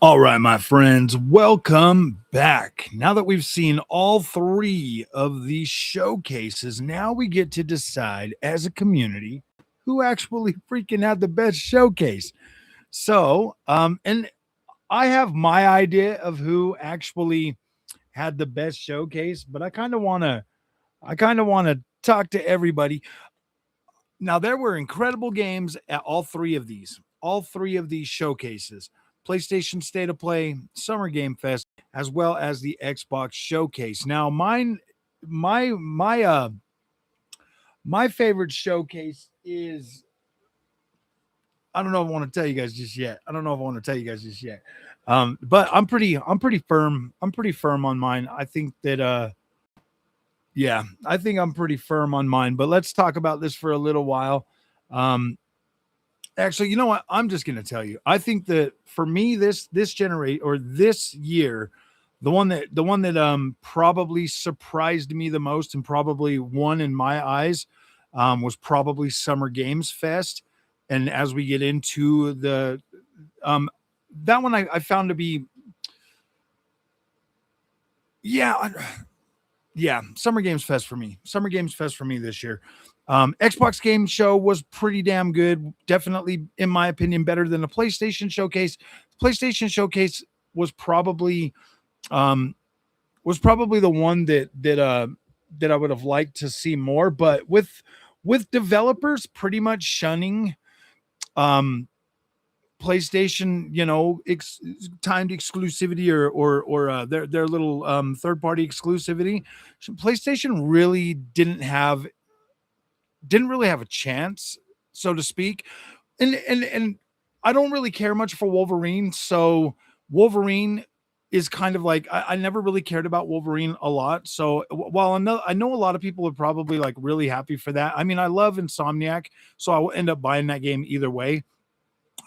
All right, my friends, welcome back. Now that we've seen all three of these showcases, now we get to decide as a community who actually freaking had the best showcase. And I have my idea of who actually had the best showcase, but I kind of want to talk to everybody. Now, there were incredible games at all three of these showcases: PlayStation State of Play, Summer Game Fest, as well as the Xbox Showcase. Now, my my favorite showcase is, I don't know if I want to tell you guys just yet. I don't know if I want to tell you guys just yet. But I'm pretty firm. I'm pretty firm on mine. I think that yeah, I think I'm pretty firm on mine. But let's talk about this for a little while. Um, Actually, you know what? I'm just going to tell you. I think that for me, this generate or this year, the one that probably surprised me the most and probably won in my eyes was probably Summer Games Fest. And as we get into the um, that one, I found to be, yeah, yeah, Summer Games Fest for me. Summer Games Fest for me this year. Xbox Game Show was pretty damn good. Definitely, in my opinion, better than the PlayStation Showcase. PlayStation Showcase was probably um, the one that I would have liked to see more. But with developers pretty much shunning um, PlayStation, timed exclusivity or their little third party exclusivity. PlayStation really didn't really have a chance, so to speak. And I don't really care much for Wolverine, so Wolverine is kind of like I never really cared about Wolverine a lot. So while I know a lot of people are probably like really happy for that. I mean, I love Insomniac, so I will end up buying that game either way.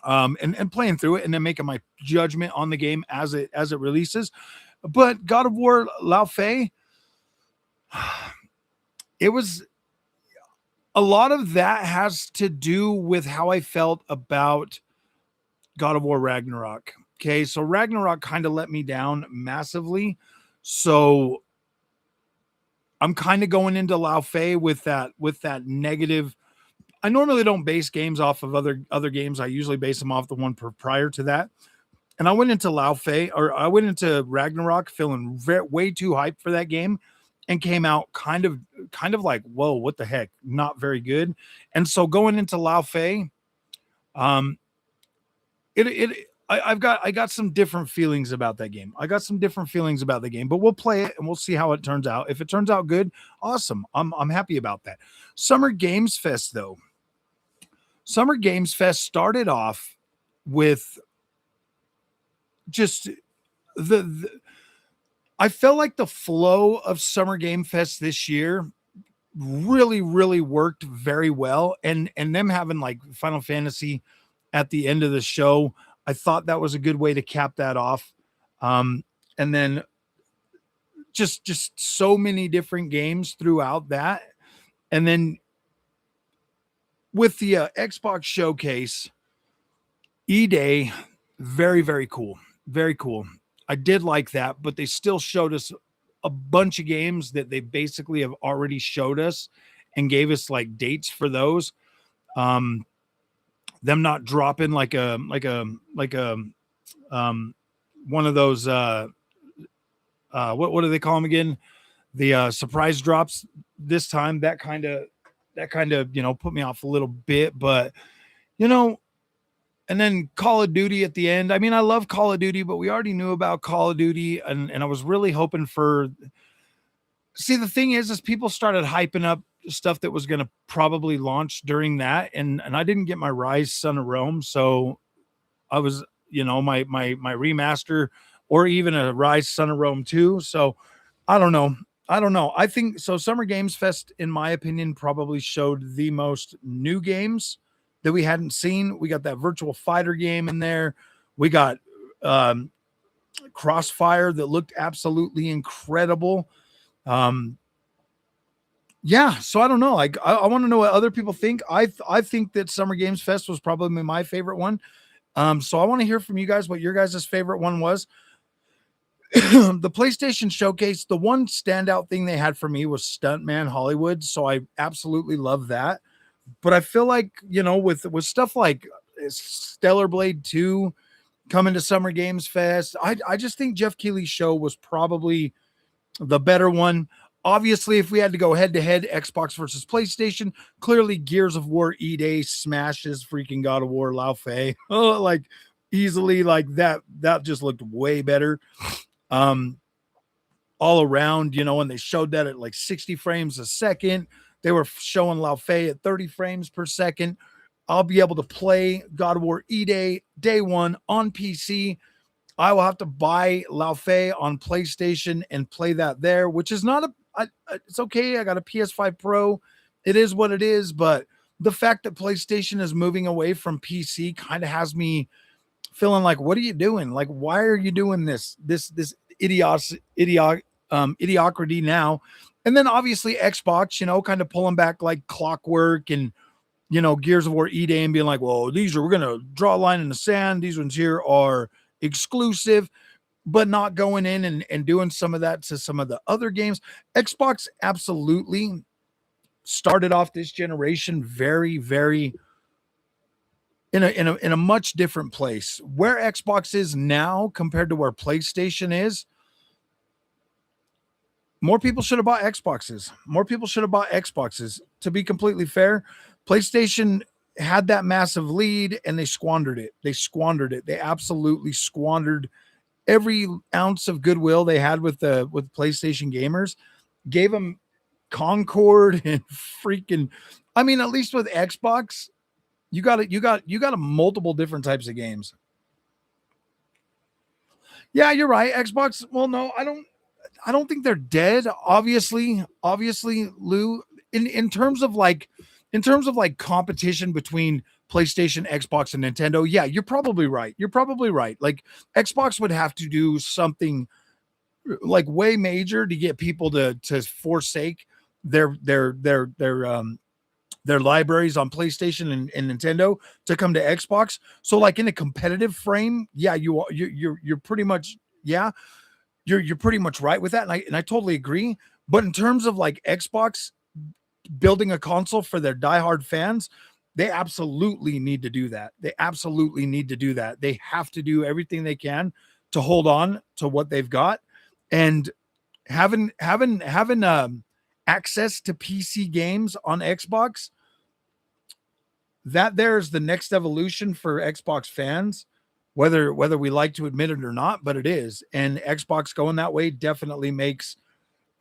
And playing through it and then making my judgment on the game as it releases. But God of War Lao Fei, it was a lot of that has to do with how I felt about God of War Ragnarok. Okay, so Ragnarok kind of let me down massively. So I'm kind of going into Lao Fei with that negative. I normally don't base games off of other games. I usually base them off the one prior to that. And I went into Lao Fei, or I went into Ragnarok feeling way too hyped for that game, and came out kind of like, whoa, what the heck? Not very good. And so going into Lao Fei, um, I got some different feelings about that game. I got some different feelings about the game, but we'll play it and we'll see how it turns out. If it turns out good, awesome. I'm happy about that. Summer Games Fest though. Summer Games Fest started off with just the I felt like the flow of Summer Game Fest this year really worked very well, and them having like Final Fantasy at the end of the show, I thought that was a good way to cap that off. And then just so many different games throughout that, and then with the Xbox showcase, E-Day, very cool, very cool. I did like that, but they still showed us a bunch of games that they basically have already showed us and gave us like dates for those. Um, them not dropping like a um one of those what do they call them again? The surprise drops this time. That kind of put me off a little bit, but you know, and then Call of Duty at the end. I mean, I love Call of Duty, but we already knew about Call of Duty, and I was really hoping for. See, the thing is people started hyping up stuff that was going to probably launch during that, and I didn't get my Rise Son of Rome, so I was, my remaster or even a Rise Son of Rome 2. So I don't know. I don't know. I think so. Summer Games Fest, in my opinion, probably showed the most new games that we hadn't seen. We got that virtual fighter game in there. We got um, Crossfire that looked absolutely incredible. Um, yeah, so I don't know. I want to know what other people think. I think that Summer Games Fest was probably my favorite one. So I want to hear from you guys what your guys' favorite one was. The PlayStation Showcase, the one standout thing they had for me was Stuntman Hollywood. So I absolutely love that. But I feel like, with stuff like Stellar Blade 2 coming to Summer Games Fest, I just think Jeff Keighley's show was probably the better one. Obviously, if we had to go head to head, Xbox versus PlayStation, clearly Gears of War E-Day smashes freaking God of War Lao Fei. Like easily, like that just looked way better. Um, all around, and they showed that at like 60 frames a second. They were showing Lao Fei at 30 frames per second. I'll be able to play God of War day one on PC. I will have to buy Lao Fei on PlayStation and play that there, which is not it's okay. I got a PS5 Pro. It is what it is. But the fact that PlayStation is moving away from PC kind of has me feeling like, what are you doing? Like, why are you doing this idiocracy now? And then obviously Xbox, kind of pulling back like clockwork and, Gears of War E-Day and being like, well, we're going to draw a line in the sand. These ones here are exclusive, but not going in and doing some of that to some of the other games. Xbox absolutely started off this generation very, very in a much different place. Where Xbox is now compared to where PlayStation is, more people should have bought Xboxes. More people should have bought Xboxes. To be completely fair, PlayStation had that massive lead and they squandered it. They absolutely squandered every ounce of goodwill they had with PlayStation gamers. Gave them Concord and freaking. I mean, at least with Xbox, you got a multiple different types of games. Yeah, you're right. Xbox. Well, no, I don't think they're dead. Obviously, Lou. In terms of like competition between PlayStation, Xbox, and Nintendo, yeah, you're probably right. You're probably right. Like Xbox would have to do something like way major to get people to forsake their libraries on PlayStation and Nintendo to come to Xbox. So like in a competitive frame, yeah, you're pretty much yeah, you're pretty much right with that, and I totally agree. But in terms of like Xbox building a console for their diehard fans, they absolutely need to do that. They absolutely need to do that. They have to do everything they can to hold on to what they've got, and having access to PC games on Xbox, that there's the next evolution for Xbox fans, whether we like to admit it or not, but it is. And Xbox going that way definitely makes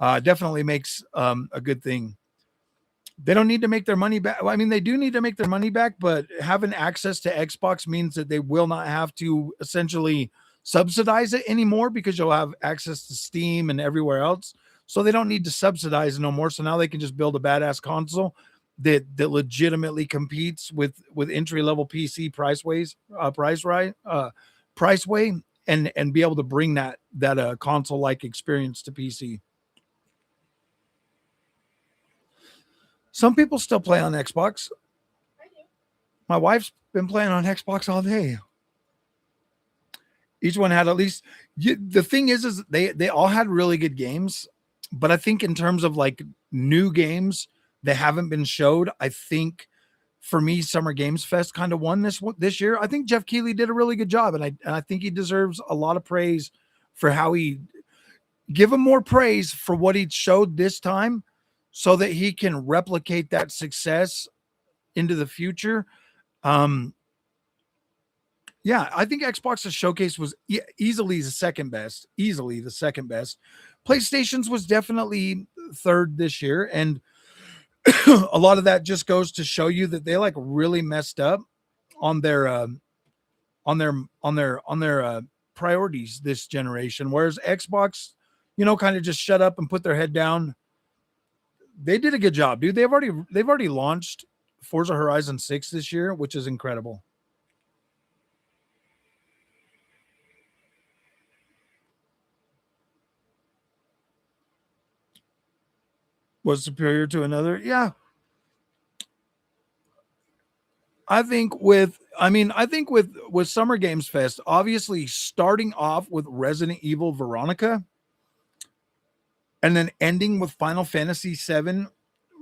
a good thing. They don't need to make their money back. I mean, they do need to make their money back, but having access to Xbox means that they will not have to essentially subsidize it anymore because you'll have access to Steam and everywhere else. So they don't need to subsidize it no more. So now they can just build a badass console that legitimately competes with entry level PC price way, and be able to bring that console like experience to PC. Some people still play on Xbox. My wife's been playing on Xbox all day. Each one had at least the thing is they all had really good games, but I think in terms of like new games that haven't been showed, I think for me Summer Games Fest kind of won this year. I think Jeff Keighley did a really good job, and I think he deserves a lot of praise for how he give him more praise for what he showed this time so that he can replicate that success into the future. Um, yeah, I think Xbox's showcase was easily the second best. Easily the second best. PlayStation's was definitely third this year, and a lot of that just goes to show you that they like really messed up on their priorities this generation. Whereas Xbox, kind of just shut up and put their head down. They did a good job, dude. They've already launched Forza Horizon 6 this year, which is incredible. Was superior to another. Yeah. I think with Summer Games Fest, obviously starting off with Resident Evil Veronica and then ending with Final Fantasy VII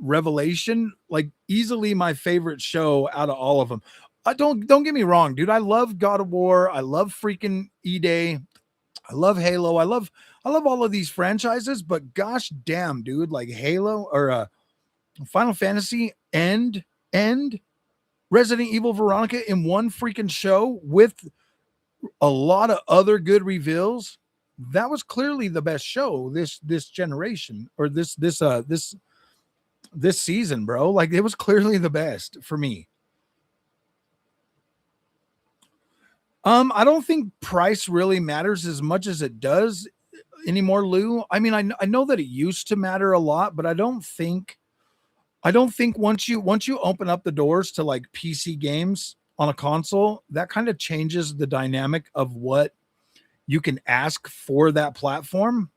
Revelation, like easily my favorite show out of all of them. Don't get me wrong, dude. I love God of War. I love freaking E Day. I love Halo. I love all of these franchises, but gosh damn, dude, like Halo or Final Fantasy and Resident Evil Veronica in one freaking show with a lot of other good reveals. That was clearly the best show this generation or this season, bro. Like it was clearly the best for me. I don't think price really matters as much as it does anymore, Lou. I mean, I know that it used to matter a lot, but I don't think once you open up the doors to like PC games on a console, that kind of changes the dynamic of what you can ask for that platform.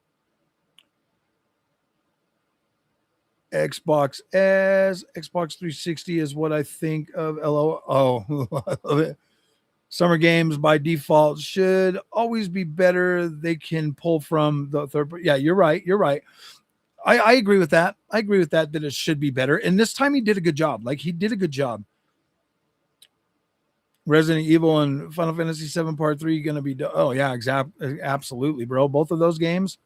Xbox 360 is what I think of. LO. Oh, I love it. Summer games by default should always be better. They can pull from the third. Yeah, you're right. You're right. I agree with that. I agree with that it should be better. And this time he did a good job. Like he did a good job. Resident Evil and Final Fantasy 7 Part 3 going to be oh yeah, absolutely, bro. Both of those games.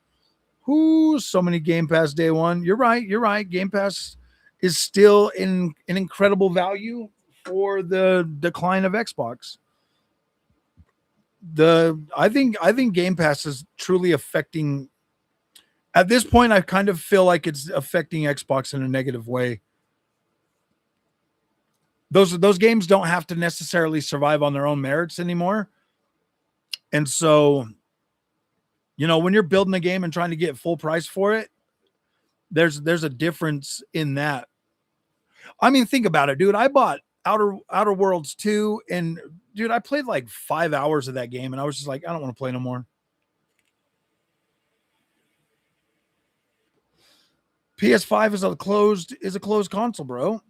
Whoo, so many Game Pass day one. You're right. You're right. Game Pass is still in an incredible value for the decline of Xbox. I think Game Pass is truly affecting at this point. I kind of feel like it's affecting Xbox in a negative way. Those games don't have to necessarily survive on their own merits anymore. And so, you know, when you're building a game and trying to get full price for it, there's a difference in that. I mean, think about it, dude. I bought Outer Worlds 2 and dude, I played like 5 hours of that game and I was just like, I don't want to play no more. PS5 is a closed console, bro.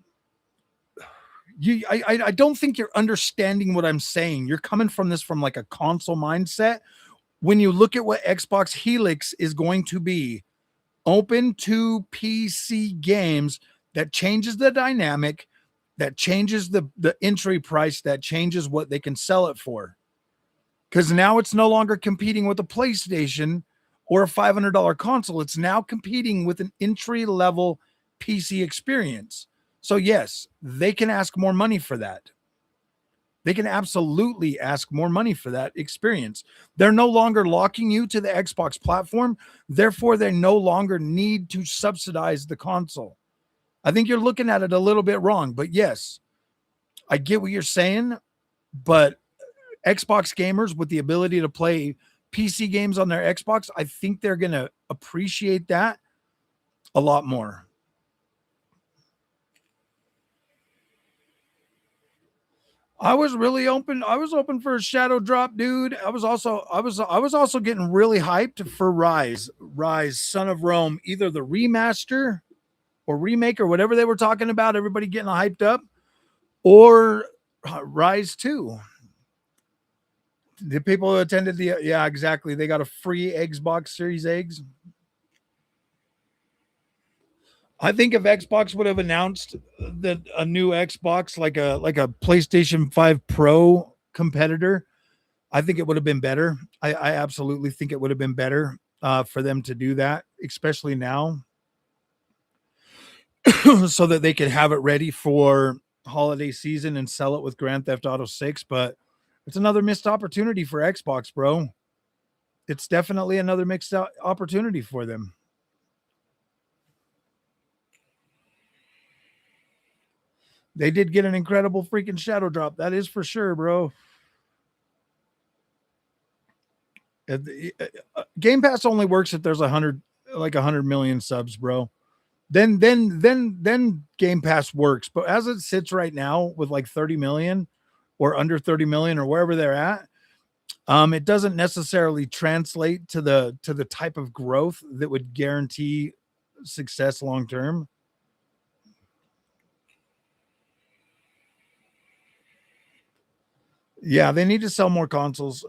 I don't think you're understanding what I'm saying. You're coming from this from like a console mindset. When you look at what Xbox Helix is going to be, open to PC games, that changes the dynamic, that changes the entry price, that changes what they can sell it for. Because now it's no longer competing with a PlayStation or a $500 console. It's now competing with an entry level PC experience. So, yes, they can ask more money for that. They can absolutely ask more money for that experience. They're no longer locking you to the Xbox platform. Therefore, they no longer need to subsidize the console. I think you're looking at it a little bit wrong, but yes, I get what you're saying. But Xbox gamers with the ability to play PC games on their Xbox, I think they're going to appreciate that a lot more. I was really open. I was open for a shadow drop, dude. I was also getting really hyped for Rise, Son of Rome, either the remaster or remake or whatever they were talking about. Everybody getting hyped up, or Rise 2. The people who attended yeah, exactly. They got a free Xbox Series X. I think if Xbox would have announced that a new Xbox, like a PlayStation 5 Pro competitor, I think it would have been better. I absolutely think it would have been better for them to do that, especially now, so that they could have it ready for holiday season and sell it with Grand Theft Auto 6. But it's another missed opportunity for Xbox, bro. It's definitely another mixed opportunity for them. They did get an incredible freaking shadow drop. That is for sure, bro. Game Pass only works if there's 100 million subs, bro. Then Game Pass works. But as it sits right now with like 30 million or under 30 million or wherever they're at, it doesn't necessarily translate to the type of growth that would guarantee success long term. Yeah, they need to sell more consoles.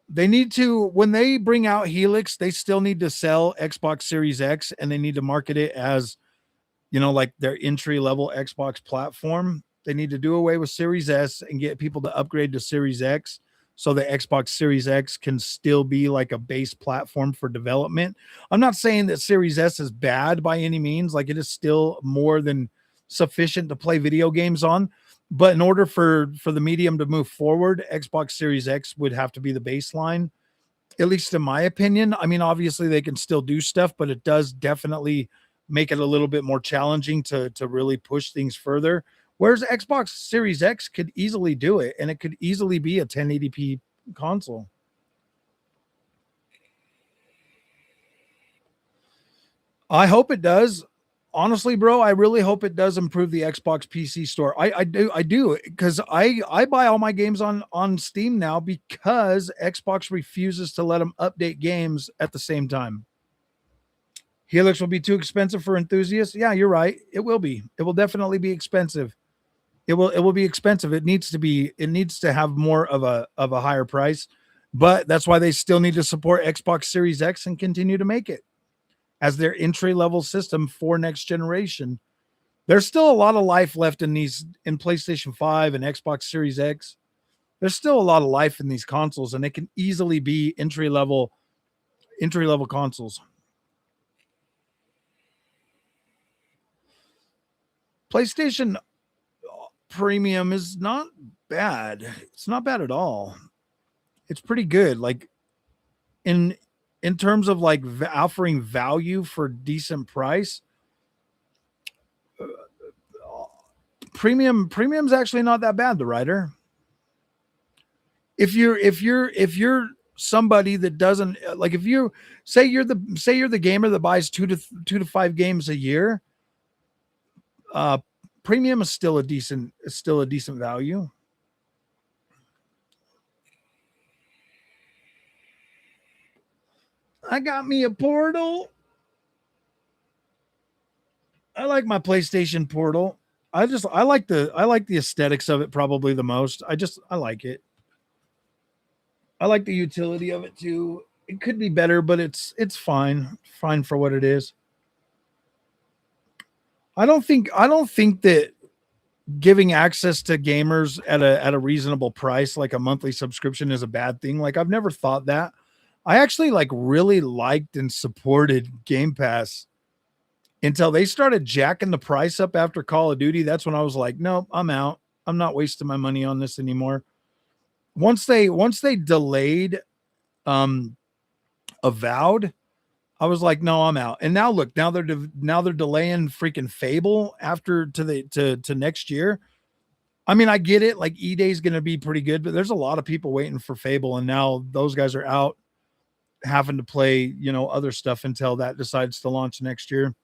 They need to, when they bring out Helix, they still need to sell Xbox Series X, and they need to market it as, like their entry level Xbox platform. They need to do away with Series S and get people to upgrade to Series X, so the Xbox Series X can still be like a base platform for development. I'm not saying that Series S is bad by any means, like it is still more than sufficient to play video games on. But in order for the medium to move forward, Xbox Series X would have to be the baseline, at least in my opinion. I mean, obviously they can still do stuff, but it does definitely make it a little bit more challenging to really push things further. Whereas Xbox Series X could easily do it, and it could easily be a 1080p console. I hope it does. Honestly, bro, I really hope it does improve the Xbox PC store. I do because I buy all my games on Steam now because Xbox refuses to let them update games at the same time. Helix will be too expensive for enthusiasts. Yeah, you're right. It will be. It will definitely be expensive. It will be expensive. It needs to be. It needs to have more of a higher price. But that's why they still need to support Xbox Series X and continue to make it as their entry level system for next generation. There's still a lot of life left in PlayStation 5 and Xbox Series X. There's still a lot of life in these consoles, and they can easily be entry level consoles. PlayStation Premium is not bad. It's not bad at all. It's pretty good. Like in in terms of like offering value for decent price, premium's actually not that bad. The writer, if you're somebody that doesn't like, if you say you're the gamer that buys 2 to 5 games a year, uh, premium is still a decent value. I got me a Portal. I like my PlayStation Portal. I like the aesthetics of it probably the most. I like it. I like the utility of it too. It could be better, but it's fine. Fine for what it is. I don't think that giving access to gamers at a reasonable price, like a monthly subscription, is a bad thing. Like I've never thought that. I actually like really liked and supported Game Pass until they started jacking the price up after Call of Duty. That's when I was like, nope, I'm out. I'm not wasting my money on this anymore. Once they delayed um Avowed, I was like, no, I'm out. And now look, now they're delaying freaking Fable after to next year. I mean, I get it. Like E Day is going to be pretty good, but there's a lot of people waiting for Fable, and now those guys are out having to play other stuff until that decides to launch next year.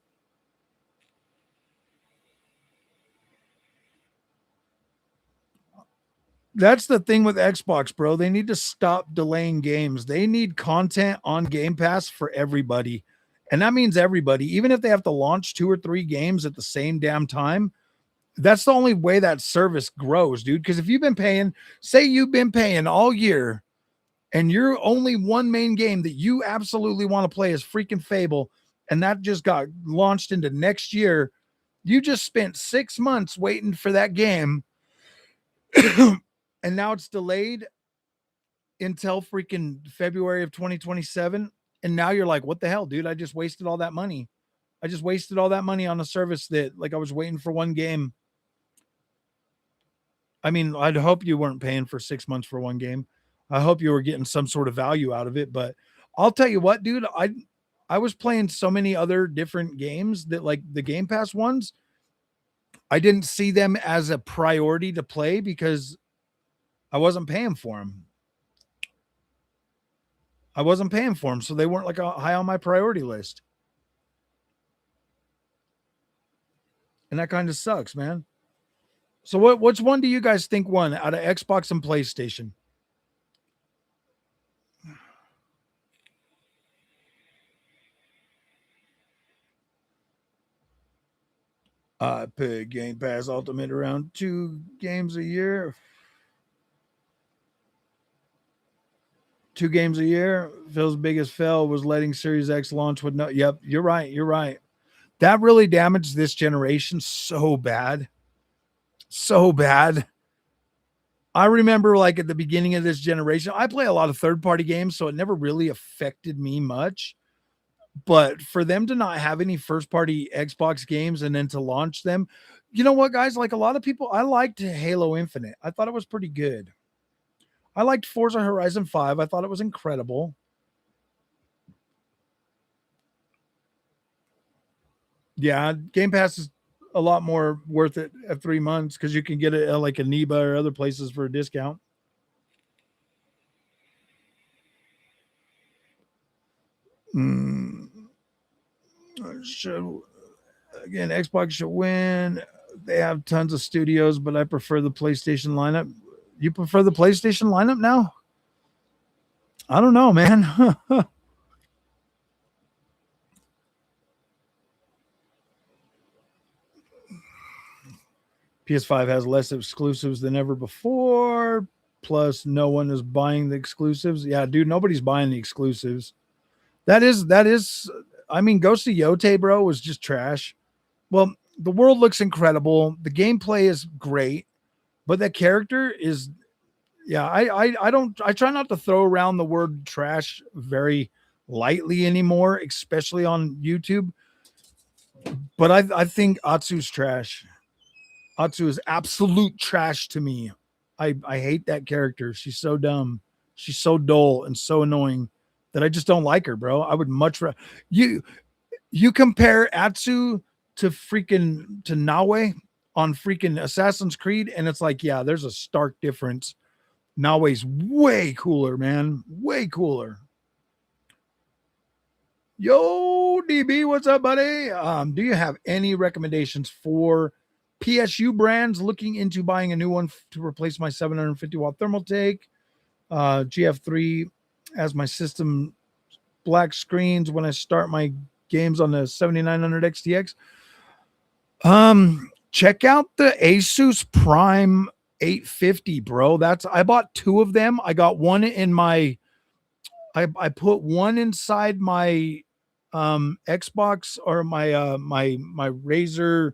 That's the thing with Xbox, bro. They need to stop delaying games. They need content on Game Pass for everybody. And that means everybody, even if they have to launch 2 or 3 games at the same damn time, that's the only way that service grows, dude. Because if you've been paying, say you've been paying all year, and you're only one main game that you absolutely want to play is freaking Fable, and that just got launched into next year, you just spent 6 months waiting for that game, and now it's delayed until freaking February of 2027. And now you're like, what the hell, dude? I just wasted all that money. I just wasted all that money on a service that, like, I was waiting for one game. I mean, I'd hope you weren't paying for 6 months for one game. I hope you were getting some sort of value out of it. But I'll tell you what, dude, I was playing so many other different games that, like, the Game Pass ones, I didn't see them as a priority to play because I wasn't paying for them. I wasn't paying for them, so they weren't like a high on my priority list. And that kind of sucks, man. So which one do you guys think won out of Xbox and PlayStation? I pay Game Pass Ultimate around 2 games a year. 2 games a year. Phil's biggest fail was letting Series X launch with no. Yep, you're right. You're right. That really damaged this generation so bad. So bad. I remember like at the beginning of this generation, I play a lot of third party games, so it never really affected me much. But for them to not have any first party Xbox games and then to launch them, you know what, guys? Like a lot of people, I liked Halo Infinite. I thought it was pretty good. I liked Forza Horizon 5. I thought it was incredible. Yeah, Game Pass is a lot more worth it at 3 months because you can get it at like Aniba or other places for a discount. Mm, should again, Xbox should win. They have tons of studios, but I prefer the PlayStation lineup. You prefer the PlayStation lineup now? I don't know, man. PS5 has less exclusives than ever before. Plus, no one is buying the exclusives. Yeah, dude, nobody's buying the exclusives. That is. I mean, Ghost of Yote, bro, was just trash. Well, the world looks incredible. The gameplay is great, but that character is. Yeah, I don't. I try not to throw around the word trash very lightly anymore, especially on YouTube. But I think Atsu's trash. Atsu is absolute trash to me. I hate that character. She's so dumb. She's so dull and so annoying that I just don't like her, bro. I would much rather you you compare Atsu to freaking to Nawe on freaking Assassin's Creed, and it's like, yeah, there's a stark difference. Nawe's way cooler, man. Way cooler. Yo, DB, what's up, buddy? Do you have any recommendations for PSU brands looking into buying a new one to replace my 750-watt thermal take? GF3 as my system black screens when I start my games on the 7900 XTX. Check out the Asus Prime 850, bro. I bought 2 of them. I got one in my I put one inside my Xbox or my Razer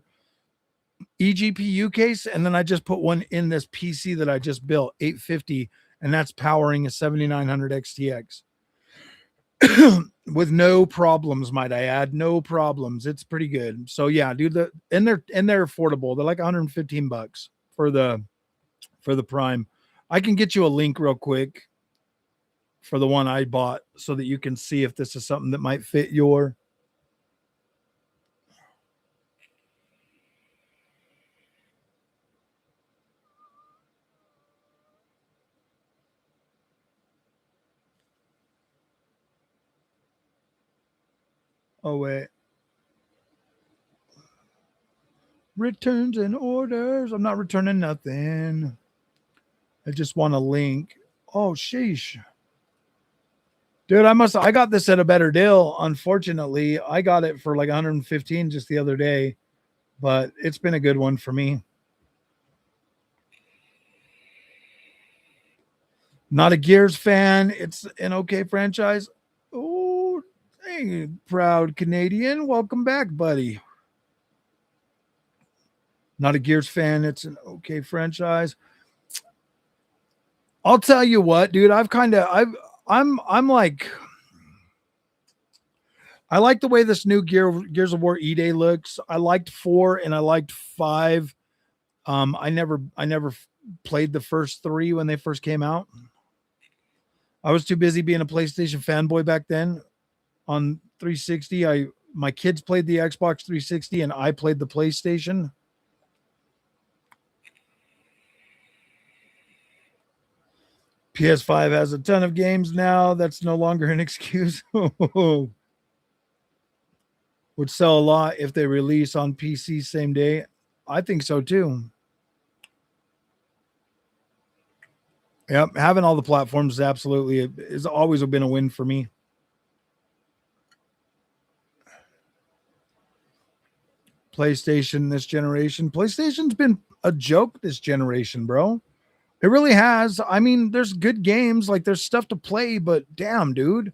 eGPU case, and then I just put one in this PC that I just built, 850, and that's powering a 7900 XTX with no problems, might I add. No problems. It's pretty good. So yeah, dude, they're affordable. They're like 115 bucks for the Prime. I can get you a link real quick for the one I bought so that you can see if this is something that might fit your. Oh wait, returns and orders. I'm not returning nothing. I just want a link. Oh sheesh. Dude, I got this at a better deal. Unfortunately, I got it for like 115 just the other day, but it's been a good one for me. Not a Gears fan. It's an okay franchise. Oh, hey, proud Canadian. Welcome back, buddy. Not a Gears fan. It's an okay franchise. I'll tell you what, dude. I'm like I like the way this new Gears of War E-Day looks. I liked 4 and I liked 5. I never played the first 3 when they first came out. I was too busy being a PlayStation fanboy back then. On 360, my kids played the Xbox 360 and I played the PlayStation. PS5 has a ton of games now. That's no longer an excuse. Would sell a lot if they release on PC same day. I think so too. Yep, having all the platforms is absolutely is always been a win for me. PlayStation this generation. PlayStation's been a joke this generation, bro. It really has. I mean, there's good games, like there's stuff to play, but damn, dude,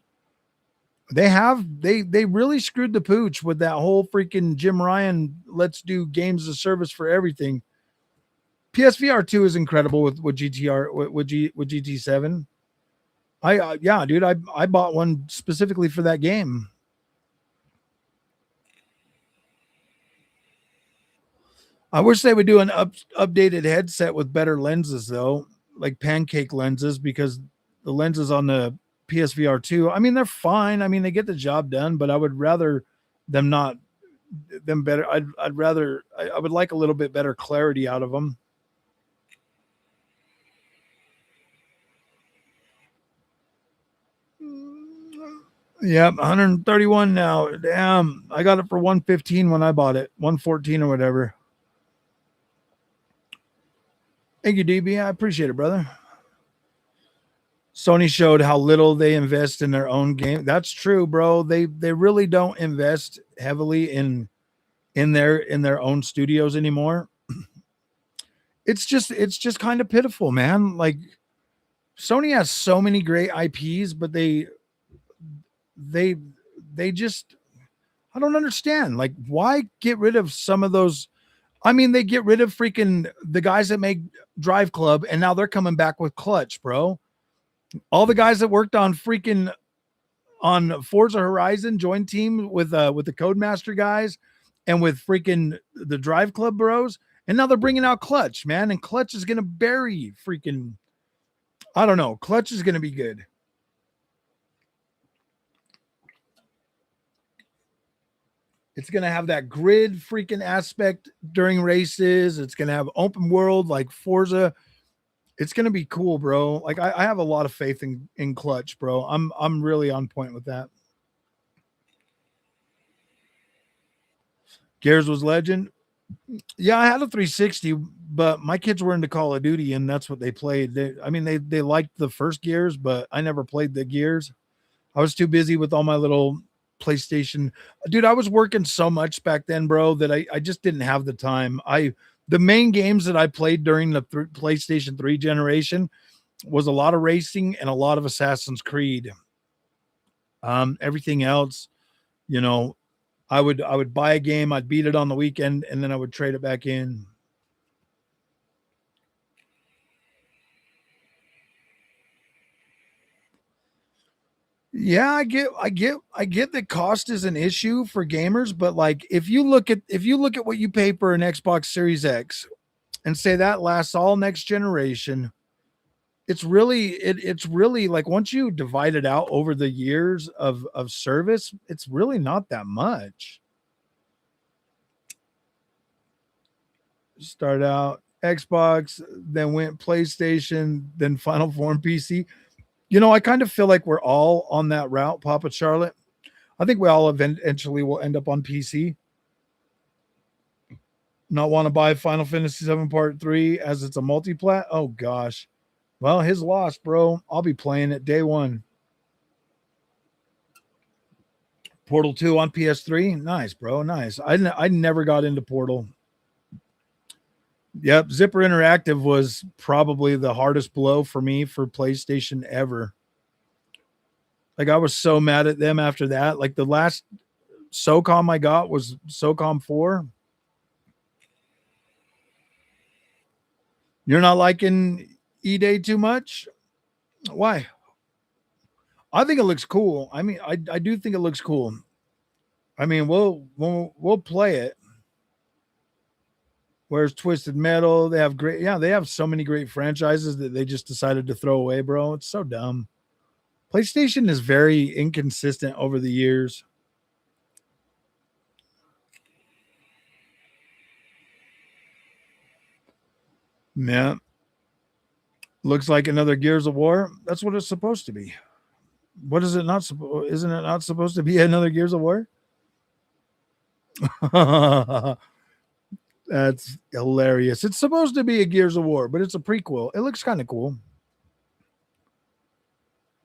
they really screwed the pooch with that whole freaking Jim Ryan. Let's do games as service for everything. PSVR 2 is incredible with GTR with GT7. I yeah, dude, I bought one specifically for that game. I wish they would do an updated headset with better lenses though, like pancake lenses, because the lenses on the PSVR 2, I mean they're fine. I mean they get the job done, but I would rather them not them better. I'd rather I would like a little bit better clarity out of them. Yep, 131 now. Damn, I got it for 115 when I bought it, 114 or whatever. Thank you, DB. I appreciate it, brother. Sony showed how little they invest in their own game. That's true, bro. They really don't invest heavily in their own studios anymore. It's just kind of pitiful, man. Like Sony has so many great IPs, but they they just I don't understand. Like why get rid of some of those. I mean, they get rid of freaking the guys that make Drive Club and now they're coming back with Clutch, bro. All the guys that worked on freaking on Forza Horizon joined team with the Codemaster guys and with freaking the Drive Club bros, and now they're bringing out Clutch, man, and Clutch is gonna bury freaking. I don't know. Clutch is gonna be good. It's gonna have that grid freaking aspect during races. It's gonna have open world like Forza. It's gonna be cool, bro. Like I have a lot of faith in Clutch, bro. I'm really on point with that. Gears was legend. Yeah, I had a 360, but my kids were into Call of Duty, and that's what they played. I mean, they liked the first Gears, but I never played the Gears. I was too busy with all my little PlayStation. Dude, I was working so much back then, bro, that I just didn't have the time. The main games that I played during the PlayStation 3 generation was a lot of racing and a lot of Assassin's Creed. Everything else, you know, I would buy a game, I'd beat it on the weekend, and then I would trade it back in. Yeah, I get that cost is an issue for gamers, but like if you look at what you pay for an Xbox Series X and say that lasts all next generation, it's really like once you divide it out over the years of service, it's really not that much. Start out Xbox, then went PlayStation, then Final Form PC. I kind of feel like we're all on that route, Papa Charlotte. I think we all eventually will end up on PC. Not want to buy Final Fantasy 7 Part 3 as it's a multiplat. Oh gosh. Well, his loss, bro. I'll be playing it day one. Portal 2 on PS3. Nice, bro. Nice. I never got into Portal. Yep. Zipper Interactive was probably the hardest blow for me for PlayStation ever. Like I was so mad at them after that. Like the last SOCOM I got was SOCOM 4. You're not liking E Day too much? Why? I think it looks cool. I mean, I do think it looks cool. I mean, we'll play it. Whereas Twisted Metal, they have great, yeah, they have so many great franchises that they just decided to throw away, bro. It's so dumb. PlayStation is very inconsistent over the years. Yeah, looks like another Gears of War. That's what it's supposed to be. What is it not supposed? Isn't it not supposed to be another Gears of War? That's hilarious. It's supposed to be a Gears of War, but it's a prequel. It looks kind of cool.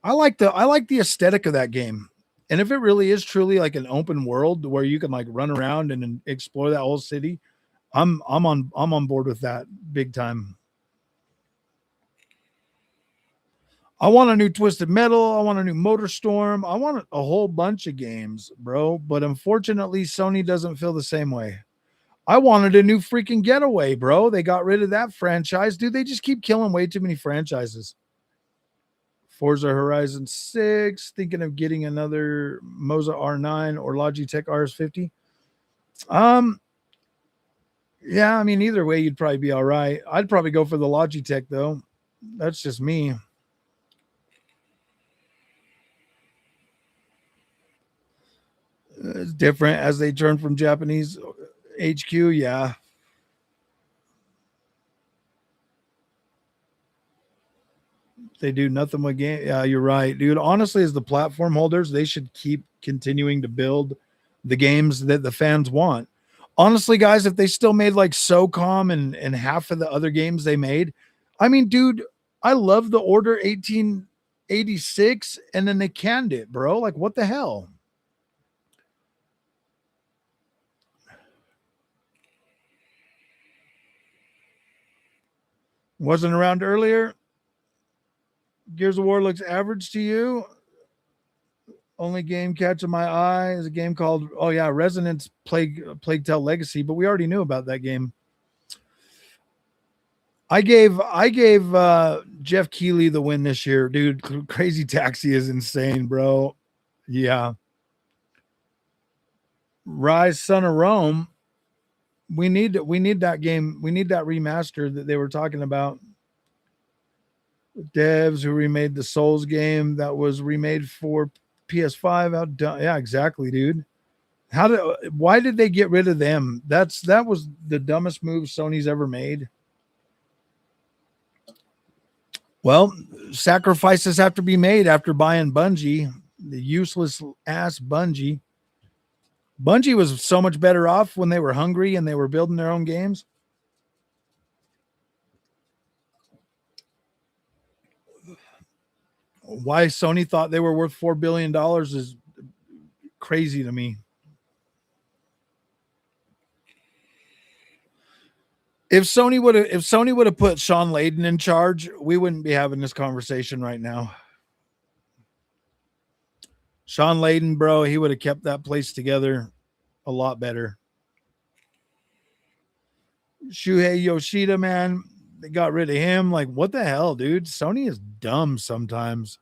I like the aesthetic of that game. And if it really is truly like an open world where you can like run around and explore that whole city, I'm on board with that big time. I want a new Twisted Metal. I want a new Motorstorm. I want a whole bunch of games, bro. But unfortunately, Sony doesn't feel the same way. I wanted a new freaking Getaway, bro. They got rid of that franchise. Dude, they just keep killing way too many franchises. Forza Horizon 6, thinking of getting another Moza R9 or Logitech RS50. Um, yeah, I mean, either way, you'd probably be all right. I'd probably go for the Logitech, though. That's just me. It's different as they turn from Japanese HQ. Yeah. They do nothing with game. Yeah, you're right, dude. Honestly, as the platform holders, they should keep continuing to build the games that the fans want. Honestly, guys, if they still made like SOCOM and half of the other games they made, I mean, dude, I love the Order 1886, and then they canned it, bro. Like, what the hell? Wasn't around earlier. Gears of War looks average to you. Only game catching my eye is a game called Resonance Plague Tale Legacy, but we already knew about that game. I gave Jeff Keighley the win this year, dude. Crazy Taxi is insane, bro. Yeah. Rise Son of Rome. We need that game. We need that remaster that they were talking about. Devs who remade the Souls game that was remade for PS5 outdone. Yeah, exactly, dude. Why did they get rid of them? That was the dumbest move Sony's ever made. Well, sacrifices have to be made after buying Bungie, the useless ass Bungie. Bungie was so much better off when they were hungry and they were building their own games. Why Sony thought they were worth $4 billion is crazy to me. If Sony would have put Sean Layden in charge, we wouldn't be having this conversation right now. Sean Layden, bro, he would have kept that place together a lot better. Shuhei Yoshida, man, they got rid of him. Like, what the hell, dude? Sony is dumb sometimes.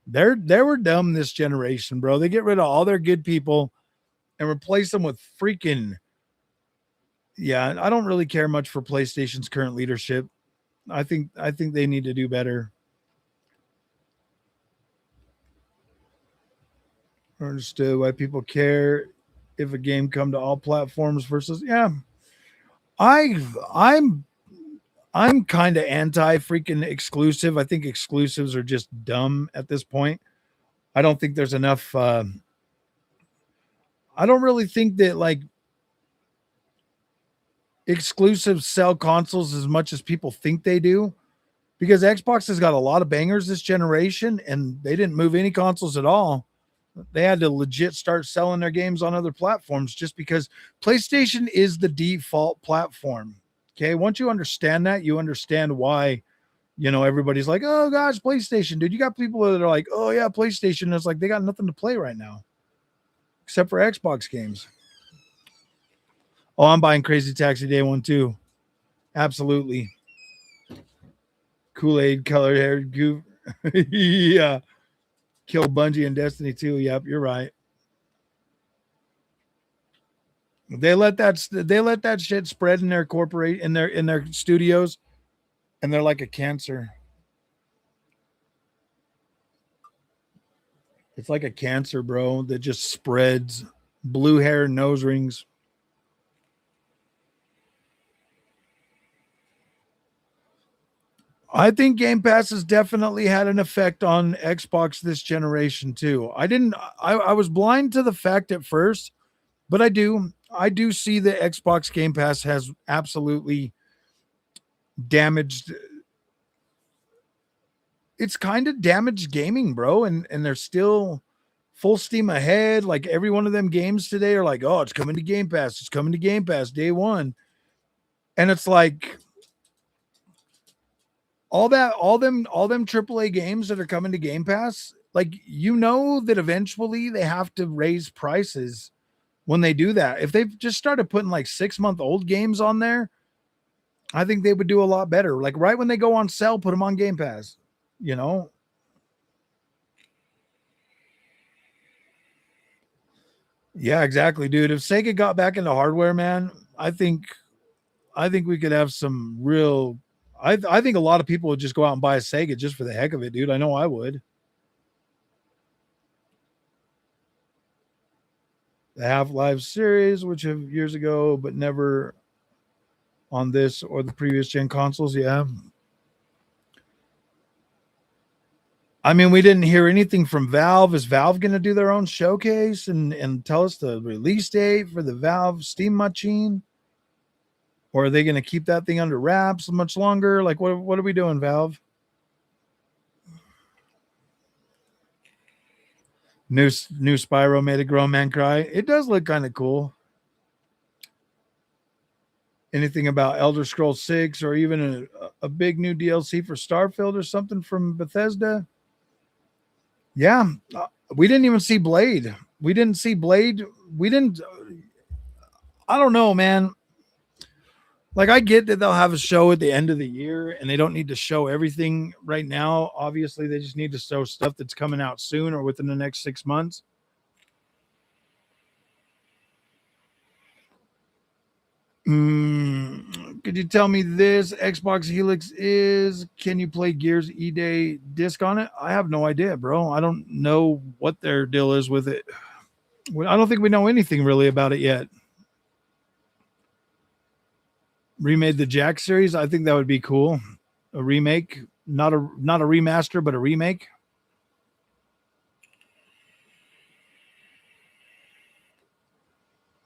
They were dumb this generation, bro. They get rid of all their good people and replace them with freaking. Yeah, I don't really care much for PlayStation's current leadership. I think they need to do better. Understood why people care if a game come to all platforms versus I I'm I'm kind of anti freaking exclusive. I think exclusives are just dumb at this point. I don't think there's enough. I don't really think that like exclusives sell consoles as much as people think they do because Xbox has got a lot of bangers this generation and they didn't move any consoles at all. They had to legit start selling their games on other platforms just because PlayStation is the default platform. Okay. Once you understand that, you understand why, everybody's like, oh gosh, PlayStation, dude. You got people that are like, oh yeah, PlayStation. It's like they got nothing to play right now except for Xbox games. Oh, I'm buying Crazy Taxi Day one too. Absolutely. Kool-Aid colored hair goof. Yeah. Kill Bungie and Destiny 2. Yep, you're right. They let that shit spread in their corporate in their studios, and they're like a cancer. It's like a cancer, bro, that just spreads. Blue hair, nose rings. I think Game Pass has definitely had an effect on Xbox this generation too. I was blind to the fact at first, but I do see that Xbox Game Pass has absolutely damaged. It's kind of damaged gaming, bro, and they're still full steam ahead. Like every one of them games today are like, oh, it's coming to Game Pass. It's coming to Game Pass day one. And it's like all them AAA games that are coming to Game Pass, like that eventually they have to raise prices when they do that. If they've just started putting like 6-month old games on there, I think they would do a lot better. Like right when they go on sale, put them on Game Pass, you know? Yeah, exactly, dude. If Sega got back into hardware, man, I think we could have some real I think a lot of people would just go out and buy a Sega just for the heck of it, dude. I know I would. The Half-Life series, which have years ago, but never on this or the previous gen consoles. Yeah. I mean, we didn't hear anything from Valve. Is Valve going to do their own showcase and tell us the release date for the Valve Steam machine? Or are they going to keep that thing under wraps much longer? Like, what are we doing, Valve? New Spyro made a grown man cry. It does look kind of cool. Anything about Elder Scrolls 6 or even a big new DLC for Starfield or something from Bethesda? Yeah. We didn't even see Blade. We didn't see Blade. We didn't. I don't know, man. Like, I get that they'll have a show at the end of the year and they don't need to show everything right now. Obviously, they just need to show stuff that's coming out soon or within the next 6 months. Could you tell me this Xbox Helix is? Can you play Gears E-Day disc on it? I have no idea, bro. I don't know what their deal is with it. I don't think we know anything really about it yet. Remade the Jack series. I think that would be cool. A remake, not a remaster, but a remake.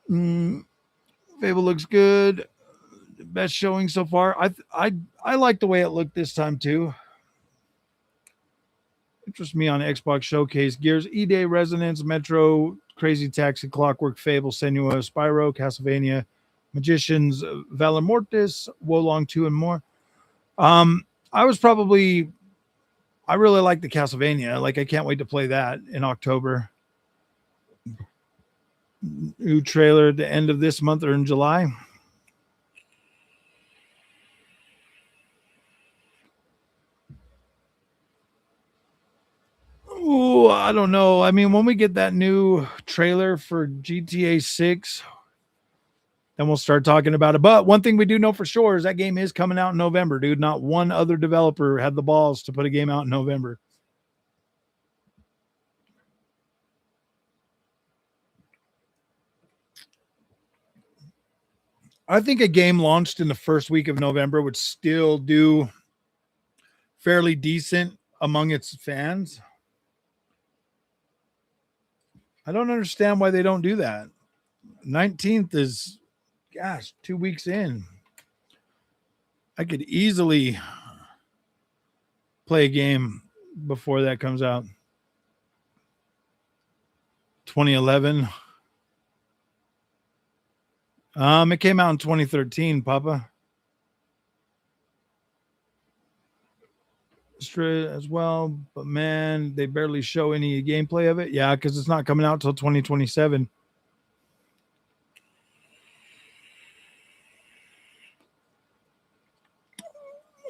Fable looks good. Best showing so far. I like the way it looked this time too. Interest me on Xbox Showcase. Gears E-Day, Resonance, Metro, Crazy Taxi, Clockwork, Fable, Senua, Spyro, Castlevania, Magicians, Valor Mortis, Wolong 2, and more. I really like the Castlevania. Like, I can't wait to play that in October. New trailer at the end of this month or in July. Ooh, I don't know. I mean, when we get that new trailer for GTA 6, then we'll start talking about it. But one thing we do know for sure is that game is coming out in November, dude. Not one other developer had the balls to put a game out in November. I think a game launched in the first week of November would still do fairly decent among its fans. I don't understand why they don't do that. 19th is, gosh, 2 weeks in. I could easily play a game before that comes out. 2011. It came out in 2013, Papa. Straight as well, but man, they barely show any gameplay of it. Yeah, because it's not coming out till 2027.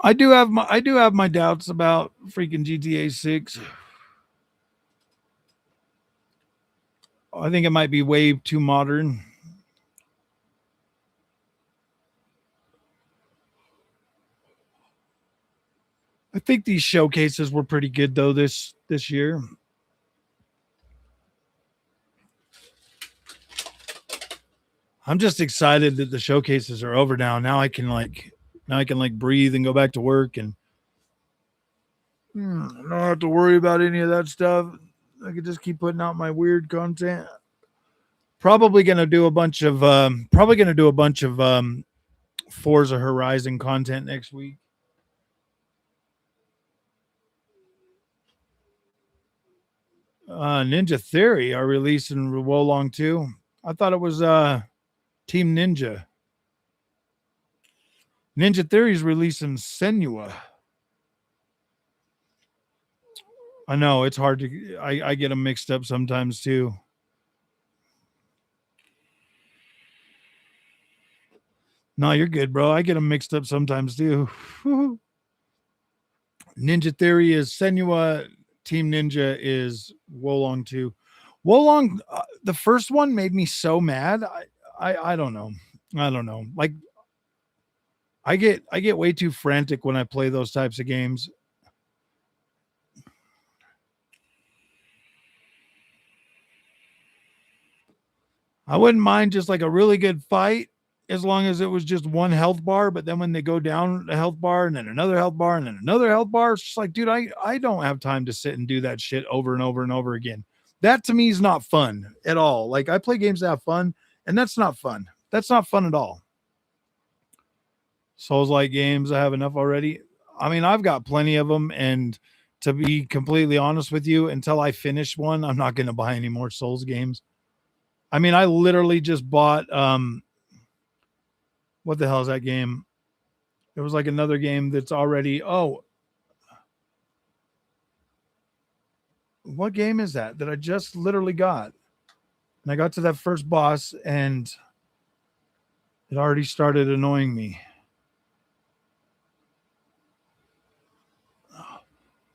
I do have my doubts about freaking GTA 6. I think it might be way too modern. I think these showcases were pretty good though this year. I'm just excited that the showcases are over now. Now I can breathe and go back to work and I don't have to worry about any of that stuff. I could just keep putting out my weird content. Probably gonna do a bunch of Forza Horizon content next week. Ninja Theory are releasing Wolong 2. I thought it was Team Ninja. Ninja Theory is releasing Senua. I know it's hard to. I get them mixed up sometimes too. No, you're good, bro. I get them mixed up sometimes too. Ninja Theory is Senua. Team Ninja is Wolong 2. Wolong, the first one made me so mad. I don't know. I don't know. Like I get way too frantic when I play those types of games. I wouldn't mind just like a really good fight as long as it was just one health bar. But then when they go down a health bar and then another health bar and then another health bar, it's just like, dude, I don't have time to sit and do that shit over and over and over again. That to me is not fun at all. Like I play games to have fun, and that's not fun. That's not fun at all. Souls like games, I have enough already. I mean, I've got plenty of them. And to be completely honest with you, until I finish one, I'm not going to buy any more Souls games. I mean, I literally just bought what the hell is that game? It was like another game that's already what game is that I just literally got? And I got to that first boss and it already started annoying me.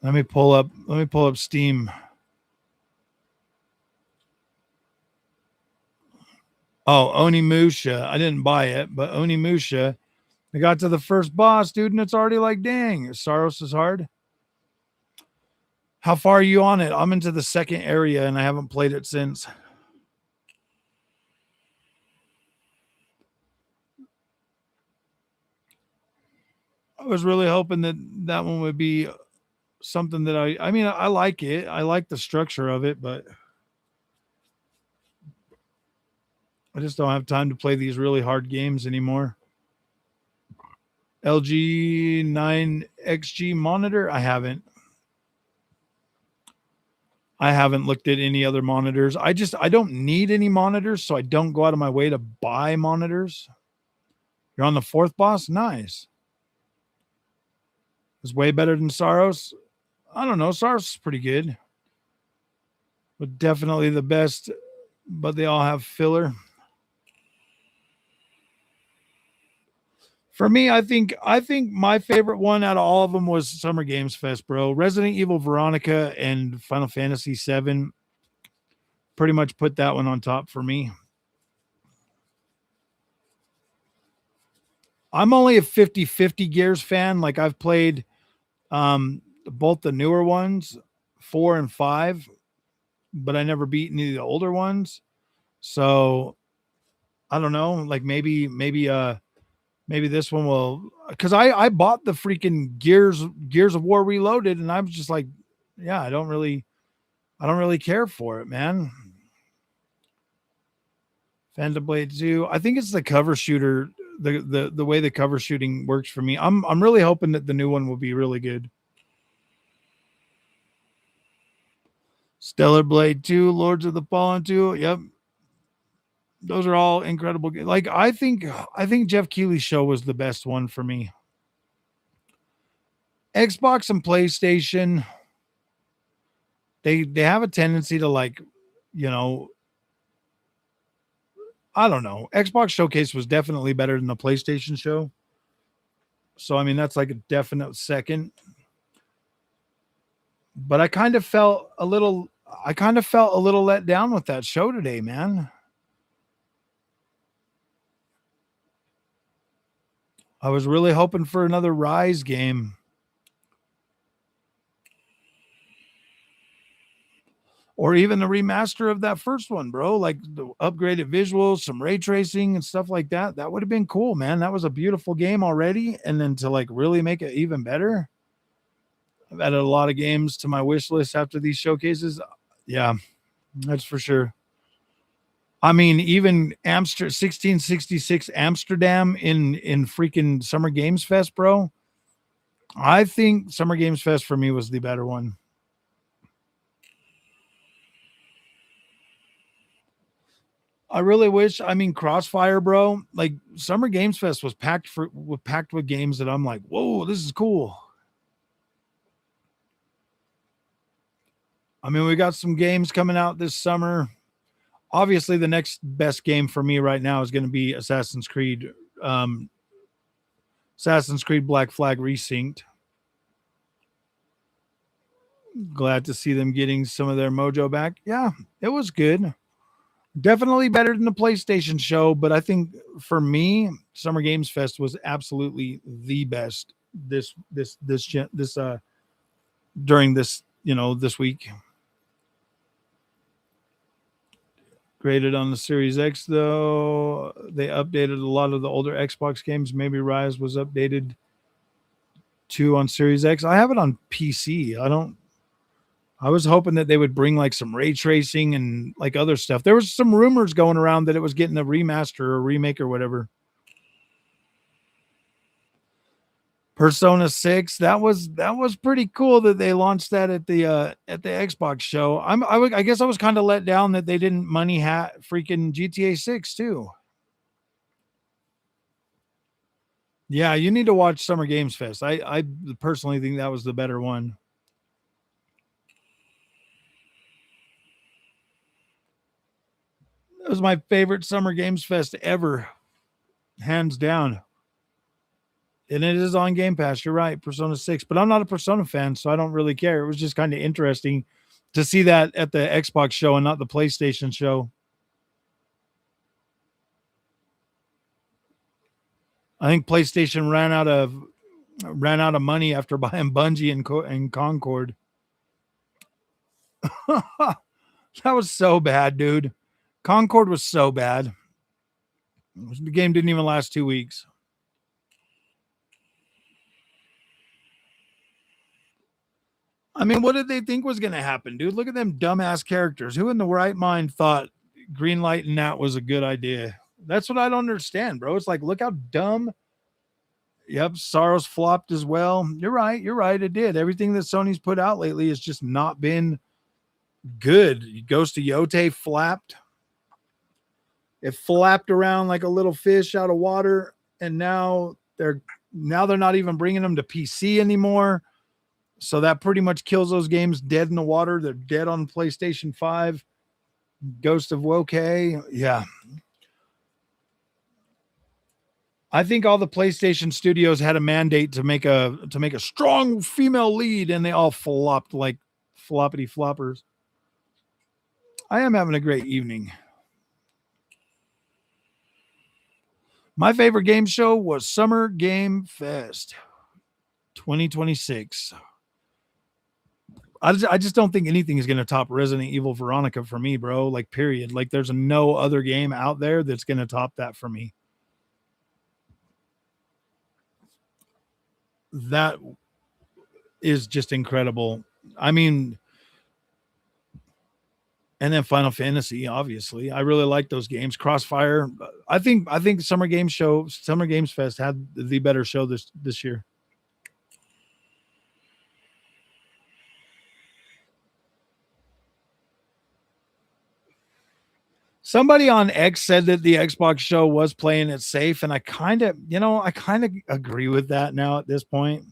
Let me pull up Steam. Oh, Onimusha. I didn't buy it, but Onimusha. I got to the first boss, dude, and it's already like, dang, Saros is hard. How far are you on it? I'm into the second area and I haven't played it since. I was really hoping that that one would be something that I mean, I like it. I like the structure of it, but I just don't have time to play these really hard games anymore. LG 9XG monitor? I haven't looked at any other monitors. I don't need any monitors, so I don't go out of my way to buy monitors. You're on the fourth boss? Nice. It's way better than Saros. I don't know. Saros is pretty good, but definitely the best. But they all have filler. For me, I think my favorite one out of all of them was Summer Games Fest, bro. Resident Evil Veronica and Final Fantasy VII pretty much put that one on top for me. I'm only a 50-50 Gears fan. Like I've played both the newer ones, 4 and 5, but I never beat any of the older ones. So I don't know. Like maybe this one will, because I bought the freaking Gears of War Reloaded, and I was just like, yeah, I don't really care for it, man. Phantom Blade 2. I think it's the cover shooter, the way the cover shooting works for me. I'm really hoping that the new one will be really good. Stellar Blade 2, Lords of the Fallen 2. Yep. Those are all incredible. Like I think Jeff Keighley's show was the best one for me. Xbox and PlayStation, they have a tendency to like, you know, I don't know. Xbox Showcase was definitely better than the PlayStation show. So I mean that's like a definite second. But I kind of felt a little let down with that show today, man. I was really hoping for another Rise game or even a remaster of that first one, bro. Like the upgraded visuals, some ray tracing and stuff like that. That would have been cool, man. That was a beautiful game already. And then to like really make it even better. I've added a lot of games to my wish list after these showcases. Yeah, that's for sure. I mean, even 1666 Amsterdam in freaking Summer Games Fest, bro. I think Summer Games Fest for me was the better one. I really wish. I mean, Crossfire, bro. Like Summer Games Fest was packed with games that I'm like, whoa, this is cool. I mean, we got some games coming out this summer. Obviously, the next best game for me right now is going to be um, Assassin's Creed Black Flag Resynced. Glad to see them getting some of their mojo back. Yeah, it was good. Definitely better than the PlayStation show, but I think for me, Summer Games Fest was absolutely the best this during this, this week. Graded on the Series X though. They updated a lot of the older Xbox games. Maybe Rise was updated too on Series X. I have it on PC. I was hoping that they would bring like some ray tracing and like other stuff. There was some rumors going around that it was getting a remaster or remake or whatever. Persona 6, that was pretty cool that they launched that at the Xbox show. I guess I was kind of let down that they didn't money hat freaking GTA 6 too. Yeah, you need to watch Summer Games Fest. I personally think that was the better one. It was my favorite Summer Games Fest ever, hands down. And it is on Game Pass. You're right, Persona 6. But I'm not a Persona fan, so I don't really care. It was just kind of interesting to see that at the Xbox show and not the PlayStation show. I think PlayStation ran out of money after buying Bungie and Concord. That was so bad, dude. Concord was so bad. The game didn't even last 2 weeks. I mean, what did they think was going to happen, dude? Look at them dumbass characters. Who in the right mind thought green light and that was a good idea? That's what I don't understand, bro. It's like, look how dumb. Yep, Sorrows flopped as well. You're right. You're right. It did. Everything that Sony's put out lately has just not been good. Ghost of Yote flapped. It flapped around like a little fish out of water, and now they're not even bringing them to PC anymore. So that pretty much kills those games dead in the water. They're dead on PlayStation 5. Ghost of Woke, yeah. I think all the PlayStation studios had a mandate to make a strong female lead, and they all flopped like floppity floppers. I am having a great evening. My favorite game show was Summer Game Fest 2026. I just don't think anything is going to top Resident Evil Veronica for me, bro. Like, period. Like, there's no other game out there that's going to top that for me. That is just incredible. I mean, and then Final Fantasy, obviously. I really like those games. Crossfire. I think Summer Games Fest had the better show this year. Somebody on X said that the Xbox show was playing it safe, and I kind of agree with that now at this point.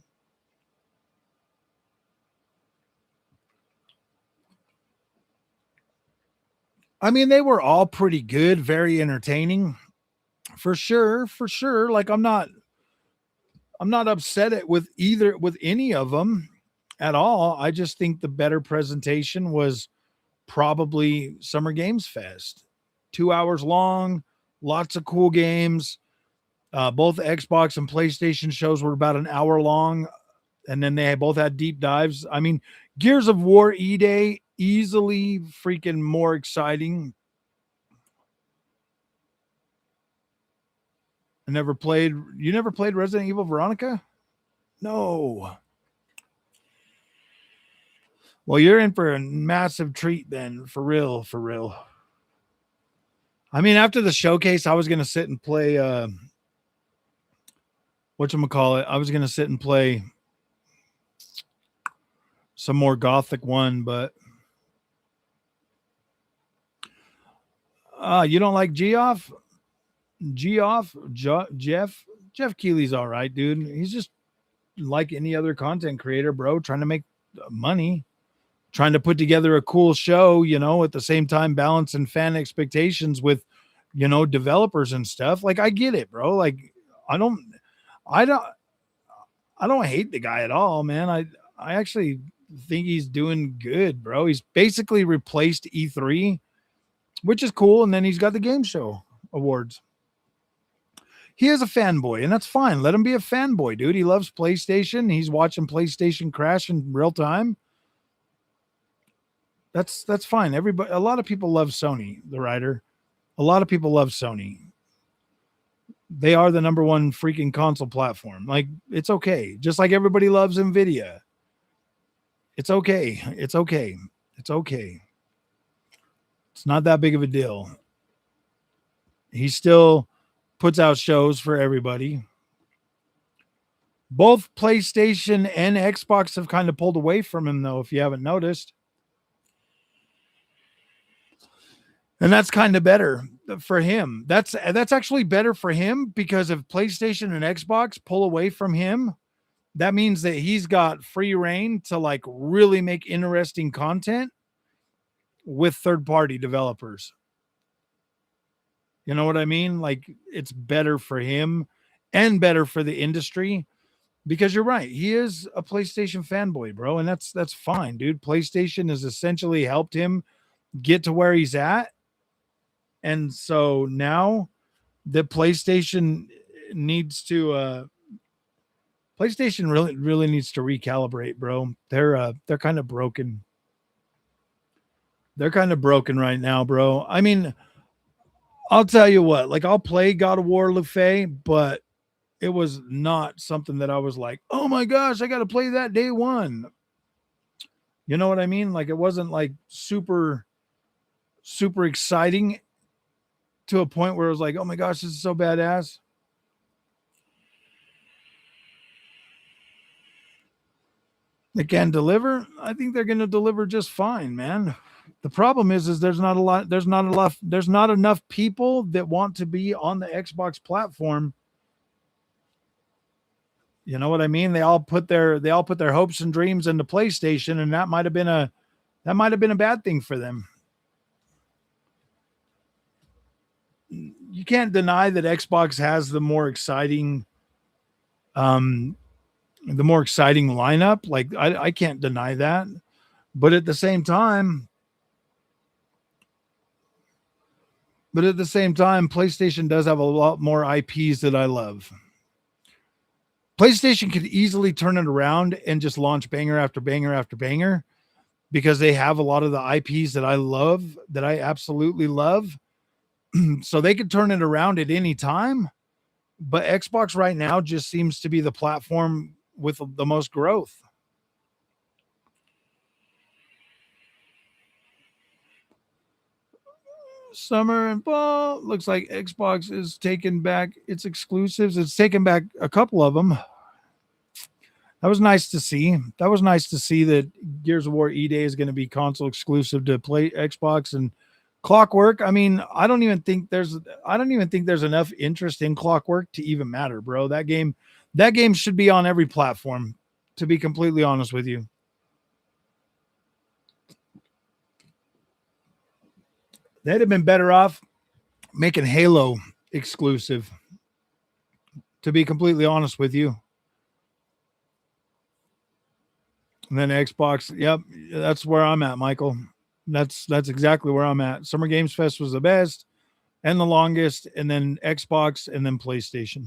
I mean, they were all pretty good, very entertaining, for sure, for sure. Like, I'm not upset with any of them at all. I just think the better presentation was probably Summer Games Fest. 2 hours long, lots of cool games. Both Xbox and PlayStation shows were about an hour long, and then they both had deep dives. I mean, Gears of War E Day easily freaking more exciting. You never played Resident Evil Veronica? No. Well, you're in for a massive treat then, for real, for real. I mean, after the showcase, I was gonna sit and play whatchamacallit. I was gonna sit and play some more Gothic 1, but you don't like Geoff? Jeff Keighley's all right, dude. He's just like any other content creator, bro, trying to make money. trying to put together a cool show, at the same time balancing fan expectations with, developers and stuff. Like I get it, bro. Like I don't I don't I don't hate the guy at all, man. I actually think he's doing good, bro. He's basically replaced E3, which is cool, and then he's got the game show awards. He is a fanboy, and that's fine. Let him be a fanboy, dude. He loves PlayStation. He's watching PlayStation crash in real time. That's fine. A lot of people love Sony, the writer. A lot of people love Sony. They are the number one freaking console platform. Like, it's okay. Just like everybody loves Nvidia. It's okay. It's okay. It's okay. It's not that big of a deal. He still puts out shows for everybody. Both PlayStation and Xbox have kind of pulled away from him, though, if you haven't noticed. And that's kind of better for him. That's actually better for him, because if PlayStation and Xbox pull away from him, that means that he's got free reign to like really make interesting content with third-party developers. You know what I mean? Like, it's better for him and better for the industry, because you're right. He is a PlayStation fanboy, bro. And that's fine, dude. PlayStation has essentially helped him get to where he's at. And so now the PlayStation really needs to recalibrate, bro. They're kind of broken. They're kind of broken right now, bro. I mean, I'll tell you what, like I'll play God of War Le Fay, but it was not something that I was like, oh my gosh, I got to play that day one. You know what I mean? Like it wasn't like super, super exciting to a point where it was like, oh my gosh, this is so badass. They can deliver. I think they're going to deliver just fine, man. The problem is there's not enough people that want to be on the Xbox platform. You know what I mean? They all put their hopes and dreams into PlayStation, and that might have been a bad thing for them. You can't deny that Xbox has the more exciting lineup. Like I can't deny that. But at the same time, PlayStation does have a lot more IPs that I love. PlayStation could easily turn it around and just launch banger after banger after banger, because they have a lot of the IPs that I love, that I absolutely love. So they could turn it around at any time. But Xbox right now just seems to be the platform with the most growth. Summer and fall. Looks like Xbox is taking back its exclusives. It's taken back a couple of them. That was nice to see. That was nice to see that Gears of War E-Day is going to be console exclusive to play Xbox. And Clockwork, I mean, I don't even think there's enough interest in Clockwork to even matter, bro. That game should be on every platform, to be completely honest with you. They'd have been better off making Halo exclusive, to be completely honest with you. And then Xbox, yep, that's where I'm at, Michael. That's exactly where I'm at. Summer Games Fest was the best and the longest, and then Xbox, and then PlayStation.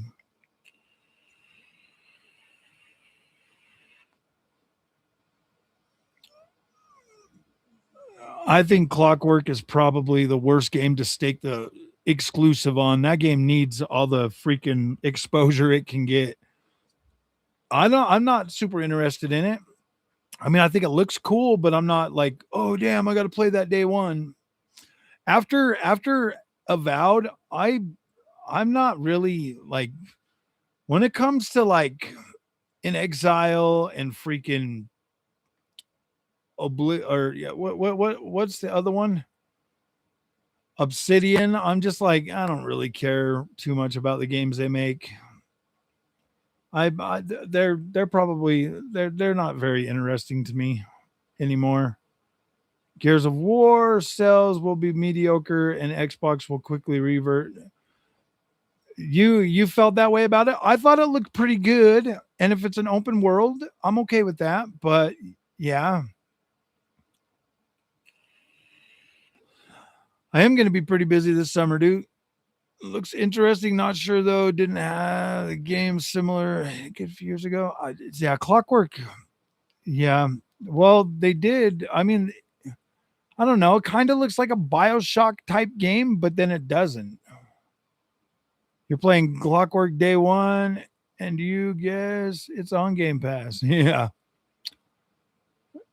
I think Clockwork is probably the worst game to stake the exclusive on. That game needs all the freaking exposure it can get. I'm not super interested in it. I mean, I think it looks cool, but I'm not like, oh damn, I got to play that day one. After Avowed, I'm not really like, when it comes to like In Exile and freaking what's the other one? Obsidian. I'm just like, I don't really care too much about the games they make. They're not very interesting to me anymore. Gears of War sales will be mediocre and Xbox will quickly revert. You felt that way about it? I thought it looked pretty good. And if it's an open world, I'm okay with that. But yeah, I am going to be pretty busy this summer, dude. Looks interesting. Not sure though. Didn't have a game similar a few years ago. Yeah, Clockwork. Yeah. Well, they did. I mean, I don't know. It kind of looks like a Bioshock type game, but then it doesn't. You're playing Clockwork Day One, and you guess it's on Game Pass. Yeah.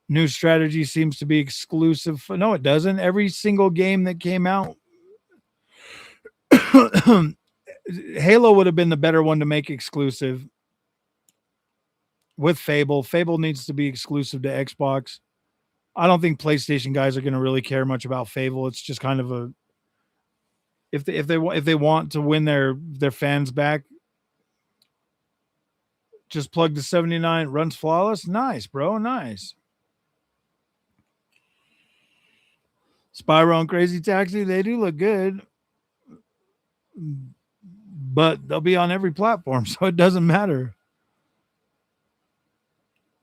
New strategy seems to be exclusive. No, it doesn't. Every single game that came out, Halo would have been the better one to make exclusive with Fable. Fable needs to be exclusive to Xbox. I don't think PlayStation guys are going to really care much about Fable. It's just kind of a if they want to win their fans back, just plug the 79, runs flawless. Nice, bro. Nice. Spyro and Crazy Taxi, they do look good, but they'll be on every platform, so it doesn't matter.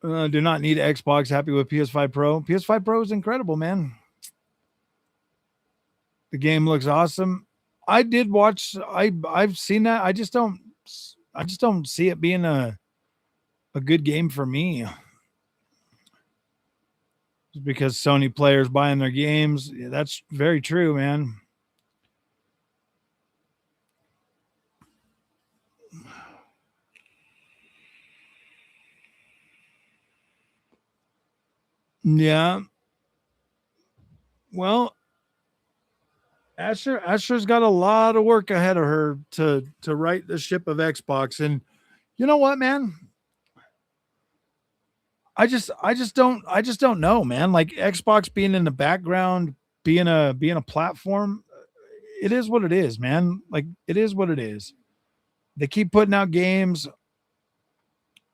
Do not need Xbox. Happy with PS5 Pro. PS5 Pro is incredible, man. The game looks awesome. I did watch. I've seen that. I just don't see it being a good game for me. Just because Sony players buying their games. Yeah, that's very true, man. Yeah. Well, Asher's got a lot of work ahead of her to right the ship of Xbox. And you know what, man? I just don't know, man. Like Xbox being in the background, being a platform, it is what it is, man. Like it is what it is. They keep putting out games,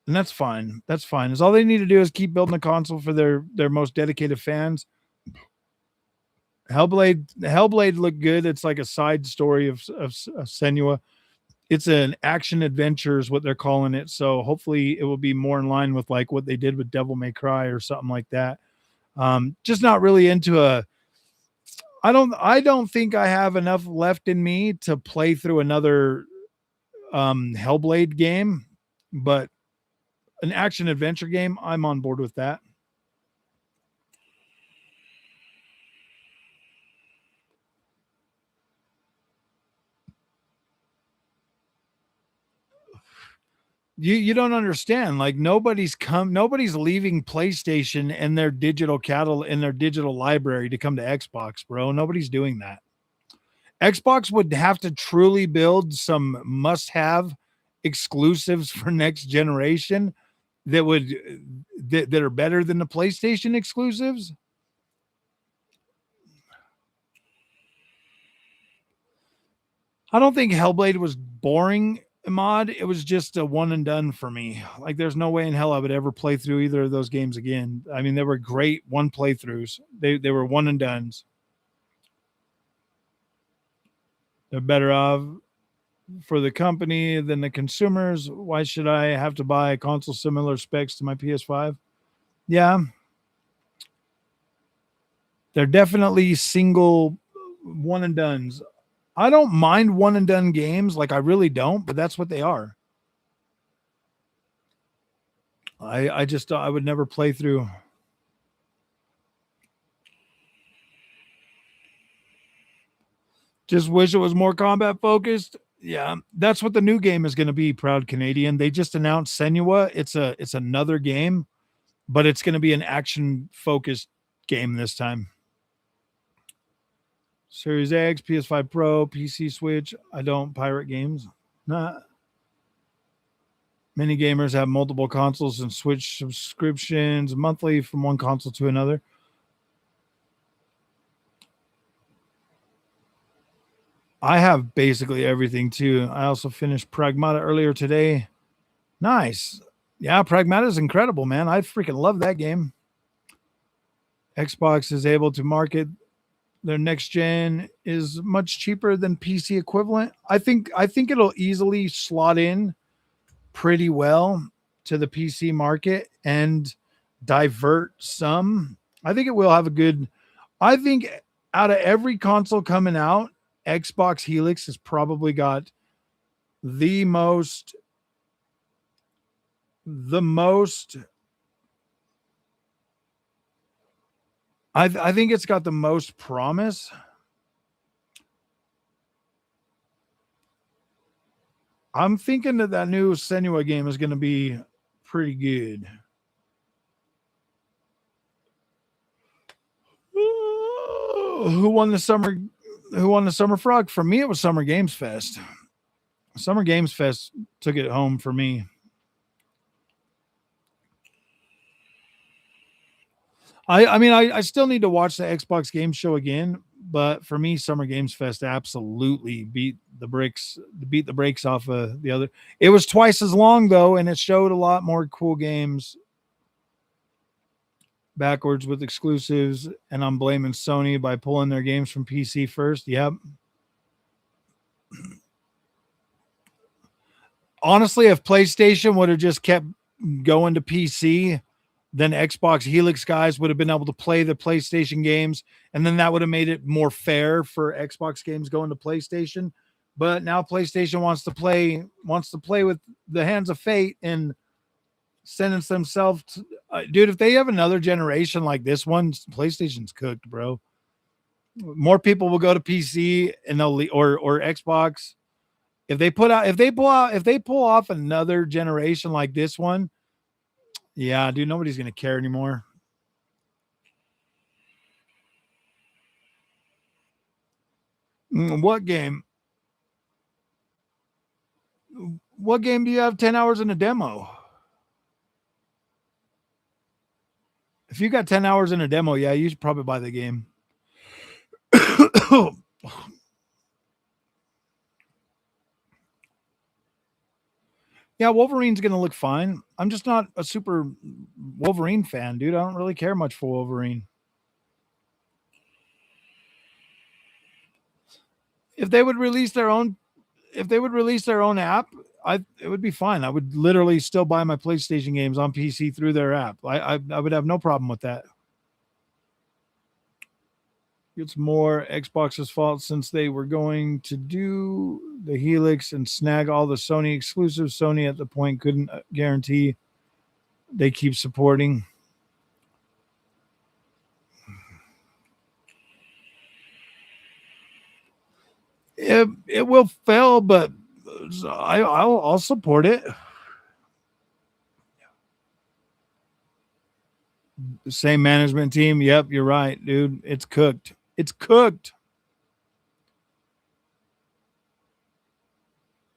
and that's fine. That's fine. Is all they need to do is keep building a console for their most dedicated fans. Hellblade looked good. It's like a side story of Senua. It's an action adventure is what they're calling it. So hopefully it will be more in line with like what they did with Devil May Cry or something like that. Just not really into a. I don't think I have enough left in me to play through another Hellblade game, but an action adventure game, I'm on board with that. You don't understand. Like nobody's leaving PlayStation and their digital catalog in their digital library to come to Xbox, bro. Nobody's doing that. Xbox would have to truly build some must-have exclusives for next generation that are better than the PlayStation exclusives. I don't think Hellblade was boring, Mod. It was just a one and done for me. Like there's no way in hell I would ever play through either of those games again. I mean, they were great one playthroughs. They were one and dones. They're better off for the company than the consumers. Why should I have to buy a console similar specs to my PS5? Yeah, they're definitely single one and dones. I don't mind one and done games, like I really don't, but that's what they are. I would never play through. Just wish it was more combat focused. Yeah, that's what the new game is going to be. Proud Canadian. They just announced Senua. It's another game, but it's going to be an action focused game this time. Series X, PS5 Pro, PC, Switch. I don't pirate games. Nah. Many gamers have multiple consoles and switch subscriptions monthly from one console to another. I have basically everything too. I also finished Pragmata earlier today. Nice. Yeah, Pragmata is incredible, man. I freaking love that game. Xbox is able to market their next gen is much cheaper than PC equivalent. I think it'll easily slot in pretty well to the PC market and divert some. I think it will have a good. I think out of every console coming out, Xbox Helix has probably got the most the most I think it's got the most promise. I'm thinking that that new Senua game is going to be pretty good. Who won the summer? Who won the Summer Frog? For me, it was Summer Games Fest. Summer Games Fest took it home for me. I still need to watch the Xbox Game Show again, but for me, Summer Games Fest absolutely beat the brakes off of the other. It was twice as long though, and it showed a lot more cool games backwards with exclusives. And I'm blaming Sony by pulling their games from PC first. Yep. Honestly, if PlayStation would have just kept going to PC, then Xbox Helix guys would have been able to play the PlayStation games, and then that would have made it more fair for Xbox games going to PlayStation. But now PlayStation wants to play with the hands of fate and sentence themselves. Dude, if they have another generation like this one, PlayStation's cooked, bro. More people will go to PC and or Xbox if they pull off another generation like this one. Yeah, dude, nobody's gonna care anymore. What game? What game do you have 10 hours in a demo? If you got 10 hours in a demo, yeah, you should probably buy the game. Yeah, Wolverine's gonna look fine. I'm just not a super Wolverine fan, dude. I don't really care much for Wolverine. If they would release their own if they would release their own app, it would be fine. I would literally still buy my PlayStation games on PC through their app. I would have no problem with that. It's more Xbox's fault since they were going to do the Helix and snag all the Sony exclusives. Sony at the point couldn't guarantee they keep supporting. It will fail, but I'll support it. The same management team. Yep, you're right, dude. It's cooked. It's cooked.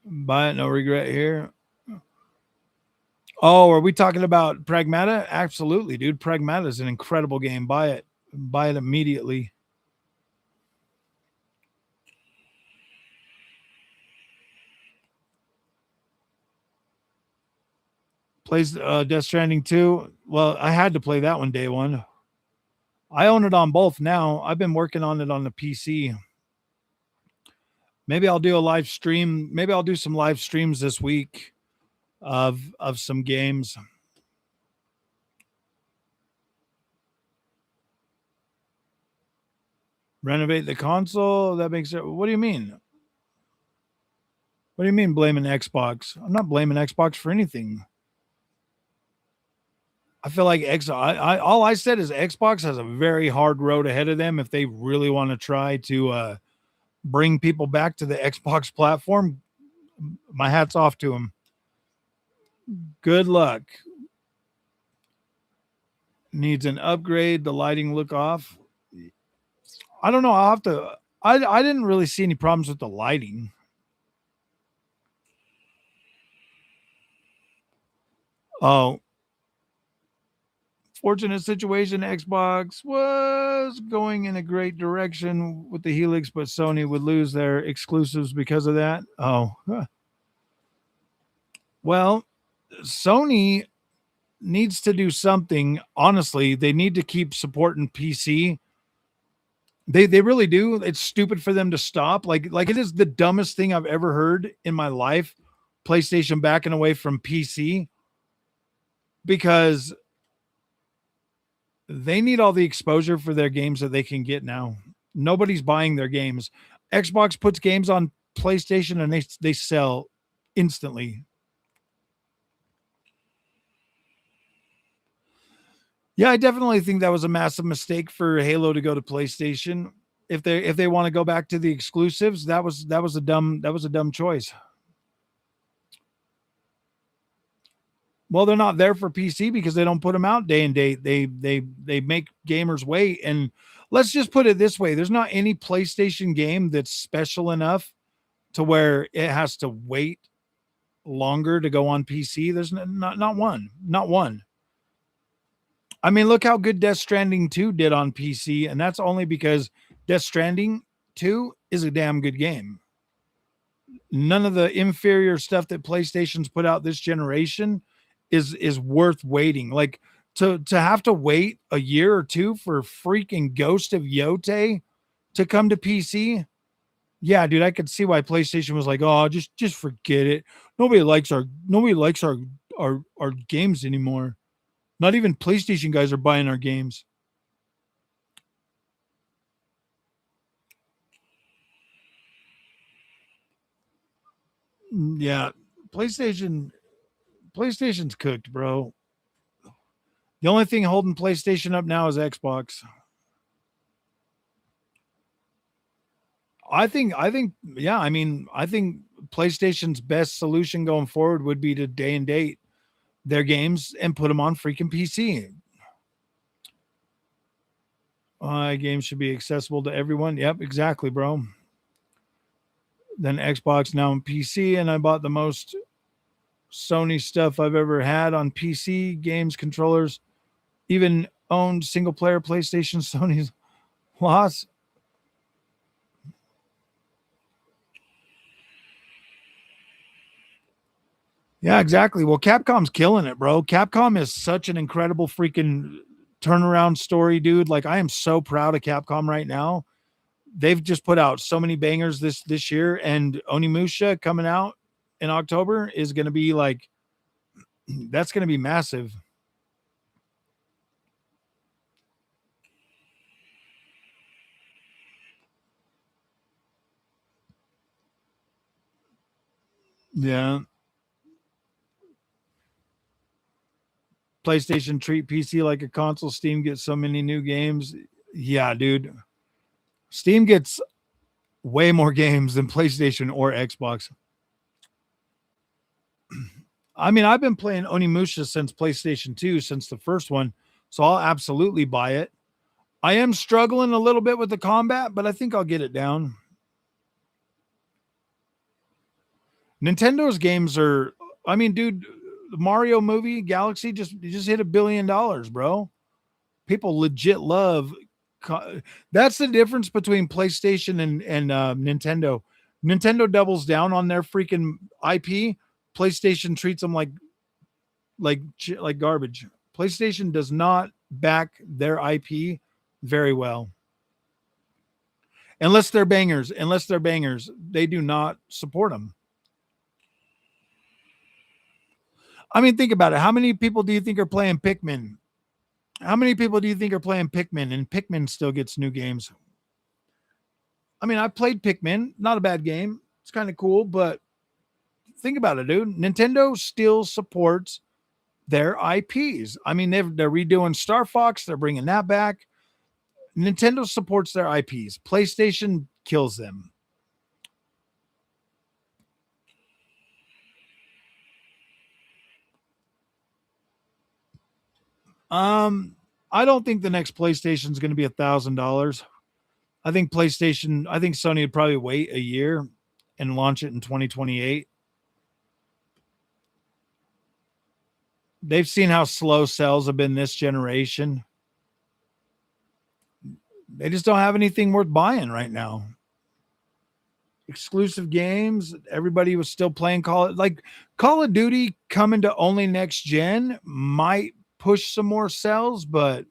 Buy it, no regret here. Oh, are we talking about Pragmata? Absolutely, dude. Pragmata is an incredible game. Buy it. Buy it immediately. Plays Death Stranding 2. Well, I had to play that one day one. I own it on both now. I've been working on it on the PC. Maybe I'll do a live stream. Maybe I'll do some live streams this week of some games. Renovate the console. That makes it. What do you mean? What do you mean blaming Xbox? I'm not blaming Xbox for anything. I feel like all I said is Xbox has a very hard road ahead of them if they really want to try to bring people back to the Xbox platform. My hat's off to them. Good luck. Needs an upgrade. The lighting look off. I don't know. I'll have to. I didn't really see any problems with the lighting. Oh, fortunate situation. Xbox was going in a great direction with the Helix, but Sony would lose their exclusives because of that. Oh, well, Sony needs to do something. Honestly, they need to keep supporting PC. They really do. It's stupid for them to stop. Like it is the dumbest thing I've ever heard in my life. PlayStation backing away from PC because they need all the exposure for their games that they can get now. Nobody's buying their games. Xbox puts games on PlayStation and they sell instantly. Yeah, I definitely think that was a massive mistake for Halo to go to PlayStation. If they want to go back to the exclusives, that was a dumb choice. Well, they're not there for PC because they don't put them out day and date. They make gamers wait. And let's just put it this way: there's not any PlayStation game that's special enough to where it has to wait longer to go on PC. There's not one, not one. I mean, look how good Death Stranding 2 did on PC, and that's only because Death Stranding 2 is a damn good game. None of the inferior stuff that PlayStation's put out this generation is worth waiting. Like to have to wait a year or two for freaking Ghost of Yote to come to PC. Yeah, dude, I could see why PlayStation was like, "Oh, just forget it. Nobody likes our games anymore. Not even PlayStation guys are buying our games." Yeah, PlayStation PlayStation's cooked, bro. The only thing holding PlayStation up now is Xbox. Yeah, I mean, I think PlayStation's best solution going forward would be to day and date their games and put them on freaking PC. Games should be accessible to everyone. Yep, exactly, bro. Then Xbox, now on PC, and I bought the most Sony stuff I've ever had on PC games, controllers, even owned single player PlayStation. Sony's loss. Yeah, exactly. Well, Capcom's killing it, bro. Capcom is such an incredible freaking turnaround story, dude. Like I am so proud of Capcom right now. They've just put out so many bangers this year, and Onimusha coming out in October is going to be like that's going to be massive. Yeah. PlayStation treat PC like a console. Steam gets so many new games. Yeah, dude. Steam gets way more games than PlayStation or Xbox. I mean, I've been playing Onimusha since PlayStation 2, since the first one, so I'll absolutely buy it. I am struggling a little bit with the combat, but I think I'll get it down. Nintendo's games are, I mean, dude, the Mario movie Galaxy just hit $1 billion, bro. People legit love. That's the difference between PlayStation and Nintendo. Nintendo doubles down on their freaking IP. PlayStation treats them like garbage. PlayStation does not back their IP very well. Unless they're bangers, they do not support them. I mean, think about it. How many people do you think are playing Pikmin? How many people do you think are playing Pikmin? And Pikmin still gets new games. I mean, I played Pikmin, not a bad game. It's kind of cool, but think about it, dude. Nintendo still supports their IPs. I mean, they're redoing Star Fox, they're bringing that back. Nintendo supports their IPs. PlayStation kills them. Um, I don't think the next PlayStation is going to be $1,000. I think Sony would probably wait a year and launch it in 2028. They've seen how slow sales have been this generation. They just don't have anything worth buying right now. Exclusive games, everybody was still playing Call of Duty coming to only next gen might push some more sales, but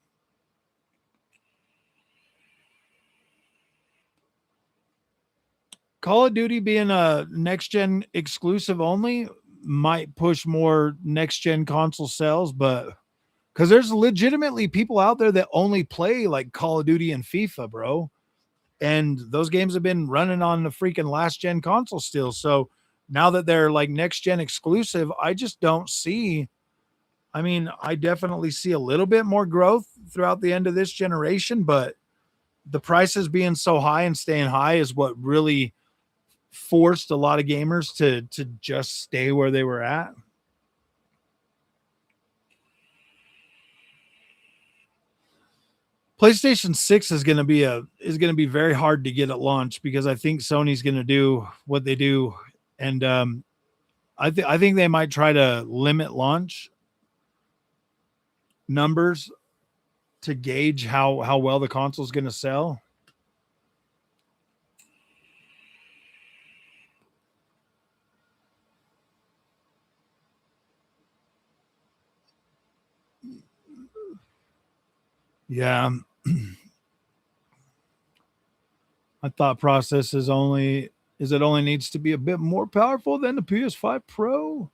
Call of Duty being a next gen exclusive only might push more next gen console sales, but because there's legitimately people out there that only play like Call of Duty and FIFA, bro. And those games have been running on the freaking last gen console still. So now that they're like next gen exclusive, I just don't see. I mean, I definitely see a little bit more growth throughout the end of this generation, but the prices being so high and staying high is what really forced a lot of gamers to just stay where they were at. PlayStation 6 is going to be very hard to get at launch because I think Sony's going to do what they do, and I think they might try to limit launch numbers to gauge how well the console is going to sell. Yeah, my thought process is it only needs to be a bit more powerful than the PS5 Pro.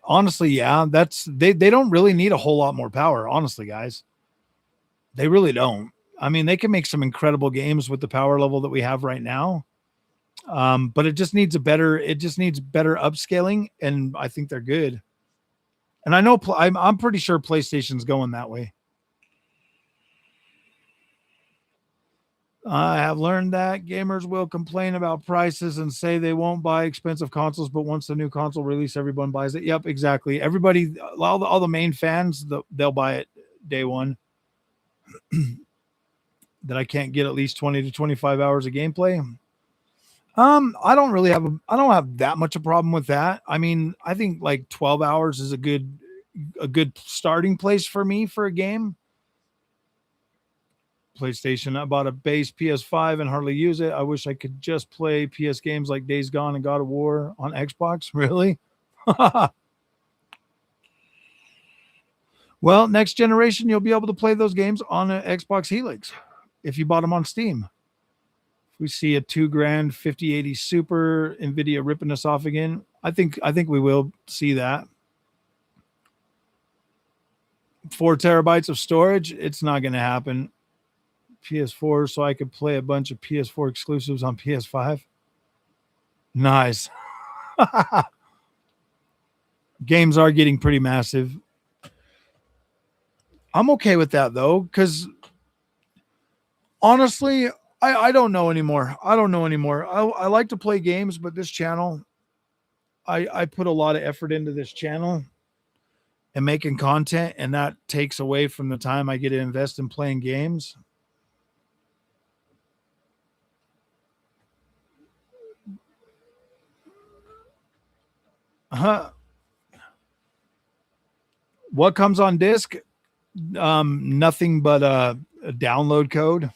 Honestly, yeah, they don't really need a whole lot more power, honestly, guys. They really don't. I mean, they can make some incredible games with the power level that we have right now. But it just needs better upscaling, and I think they're good. And I know I'm pretty sure PlayStation's going that way. I have learned that gamers will complain about prices and say they won't buy expensive consoles, but once the new console release, everyone buys it. Yep, exactly. Everybody, all the main fans, they'll buy it day one. That I can't get at least 20 to 25 hours of gameplay. I don't have that much a problem with that. I mean, I think like 12 hours is a good starting place for me for a game. PlayStation. I bought a base PS5 and hardly use it. I wish I could just play PS games like Days Gone and God of War on Xbox. Really? Well, next generation, you'll be able to play those games on an Xbox Helix if you bought them on Steam. If we see a 2 grand 5080 Super Nvidia ripping us off again, I think we will see that. 4 terabytes of storage, it's not going to happen. PS4, so I could play a bunch of PS4 exclusives on PS5. Nice. Games are getting pretty massive. I'm okay with that though, because honestly, I don't know anymore. I don't know anymore. I like to play games, but this channel, I put a lot of effort into this channel and making content, and that takes away from the time I get to invest in playing games. Uh, what comes on disc? Nothing but a download code.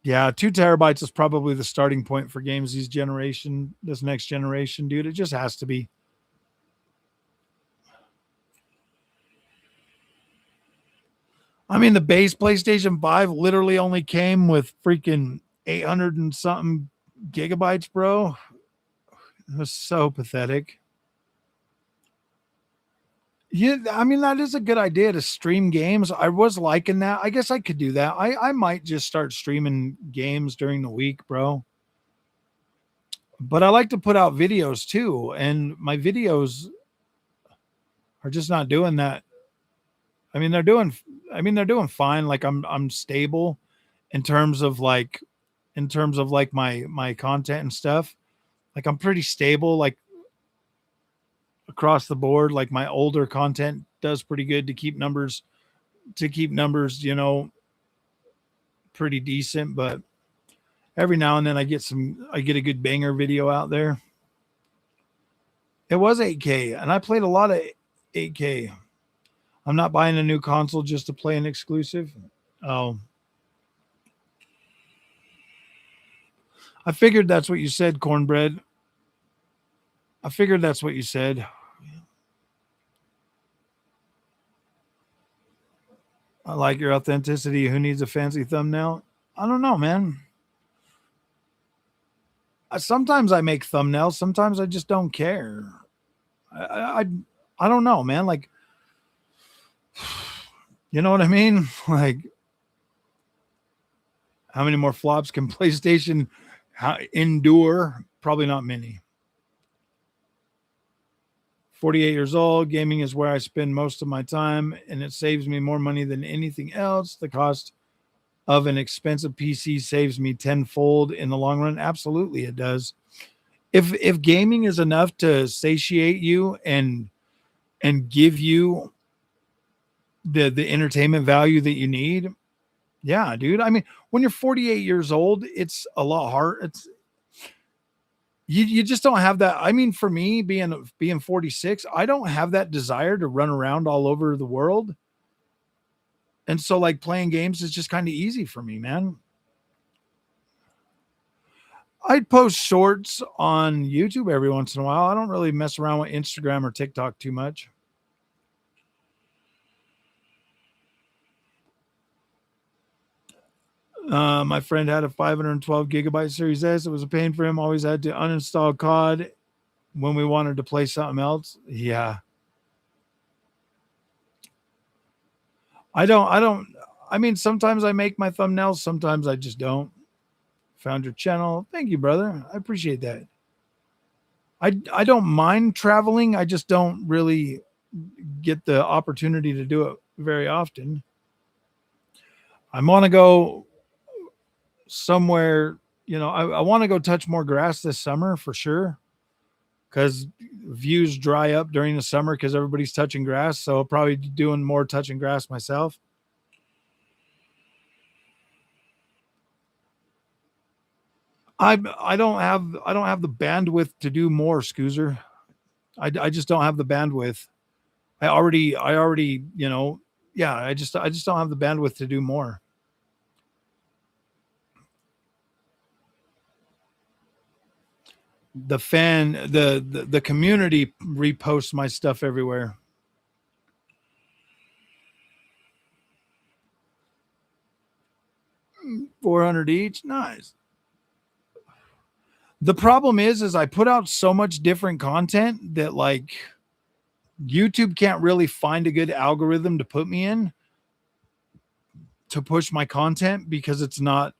Yeah, 2 terabytes is probably the starting point for games this next generation, dude. It just has to be. I mean, the base PlayStation 5 literally only came with freaking 800 and something gigabytes, bro. It was so pathetic. Yeah, I mean, that is a good idea to stream games. I was liking that. I guess I could do that. I might just start streaming games during the week, bro. But I like to put out videos too, and my videos are just not doing that. I mean, they're doing fine. Like I'm stable in terms of like my content and stuff. Like I'm pretty stable like across the board. Like my older content does pretty good to keep numbers, pretty decent, but every now and then I get a good banger video out there. It was 8K and I played a lot of 8K. I'm not buying a new console just to play an exclusive. Oh, I figured that's what you said, cornbread. I figured that's what you said. I like your authenticity. Who needs a fancy thumbnail? I don't know, man. Sometimes I make thumbnails. Sometimes I just don't care. I I don't know, man. Like, you know what I mean? Like, how many more flops can PlayStation endure? Probably not many. 48 years old. Gaming is where I spend most of my time, and it saves me more money than anything else. The cost of an expensive PC saves me tenfold in the long run. Absolutely, it does. If gaming is enough to satiate you and give you the entertainment value that you need, yeah, dude. I mean, when you're 48 years old, it's a lot hard. It's you just don't have that. I mean, for me, being 46, I don't have that desire to run around all over the world. And so like playing games is just kind of easy for me, man. I'd post shorts on YouTube every once in a while. I don't really mess around with Instagram or TikTok too much. My friend had a 512 gigabyte Series S. It was a pain for him. Always had to uninstall COD when we wanted to play something else. Yeah. I don't. I mean, sometimes I make my thumbnails, sometimes I just don't. Found your channel. Thank you, brother. I appreciate that. I don't mind traveling. I just don't really get the opportunity to do it very often. I want to go somewhere, I want to go touch more grass this summer for sure because views dry up during the summer because everybody's touching grass. So I'll probably be doing more touching grass myself. I don't have the bandwidth to do more, Scoozer. I just don't have the bandwidth. I already, yeah, I just don't have the bandwidth to do more. The community reposts my stuff everywhere. 400 each. Nice. The problem is I put out so much different content that like YouTube can't really find a good algorithm to put me in to push my content because it's not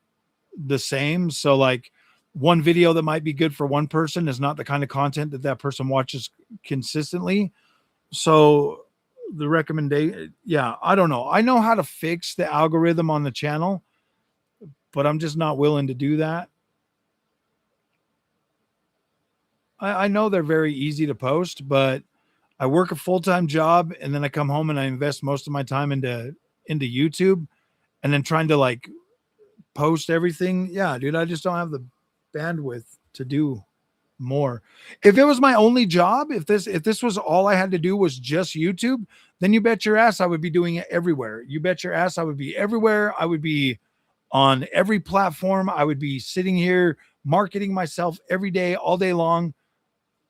the same. So like one video that might be good for one person is not the kind of content that that person watches consistently. So the recommendation, yeah, I don't know. I know how to fix the algorithm on the channel, but I'm just not willing to do that. I know they're very easy to post, but I work a full-time job and then I come home and I invest most of my time into YouTube and then trying to like post everything. Yeah, dude, I just don't have the bandwidth to do more. If it was my only job, if this was all I had to do was just YouTube, then you bet your ass I would be doing it everywhere. You bet your ass I would be everywhere. I would be on every platform. I would be sitting here marketing myself every day, all day long.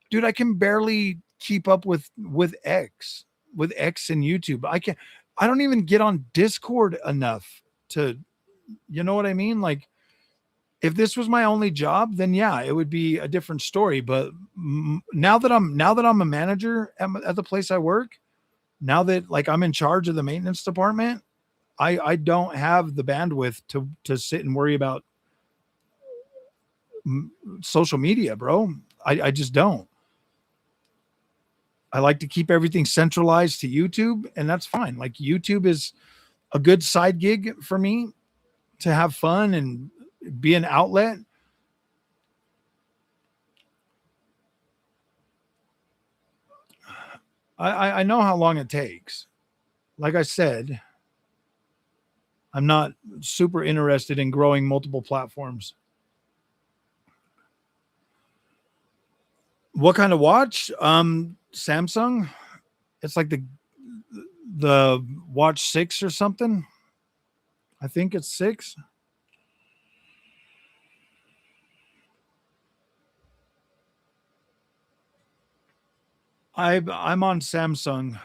Dude, I can barely keep up with X and YouTube. I don't even get on Discord enough to, you know what I mean? Like if this was my only job, then yeah, it would be a different story. But now that I'm a manager at the place I work, now that like I'm in charge of the maintenance department, I don't have the bandwidth to sit and worry about social media, bro. I just don't. I like to keep everything centralized to YouTube, and that's fine. Like YouTube is a good side gig for me to have fun and be an outlet. I know how long it takes. Like I said, I'm not super interested in growing multiple platforms. What kind of watch? Samsung. It's like the Watch 6 or something. I think it's 6. I'm on Samsung.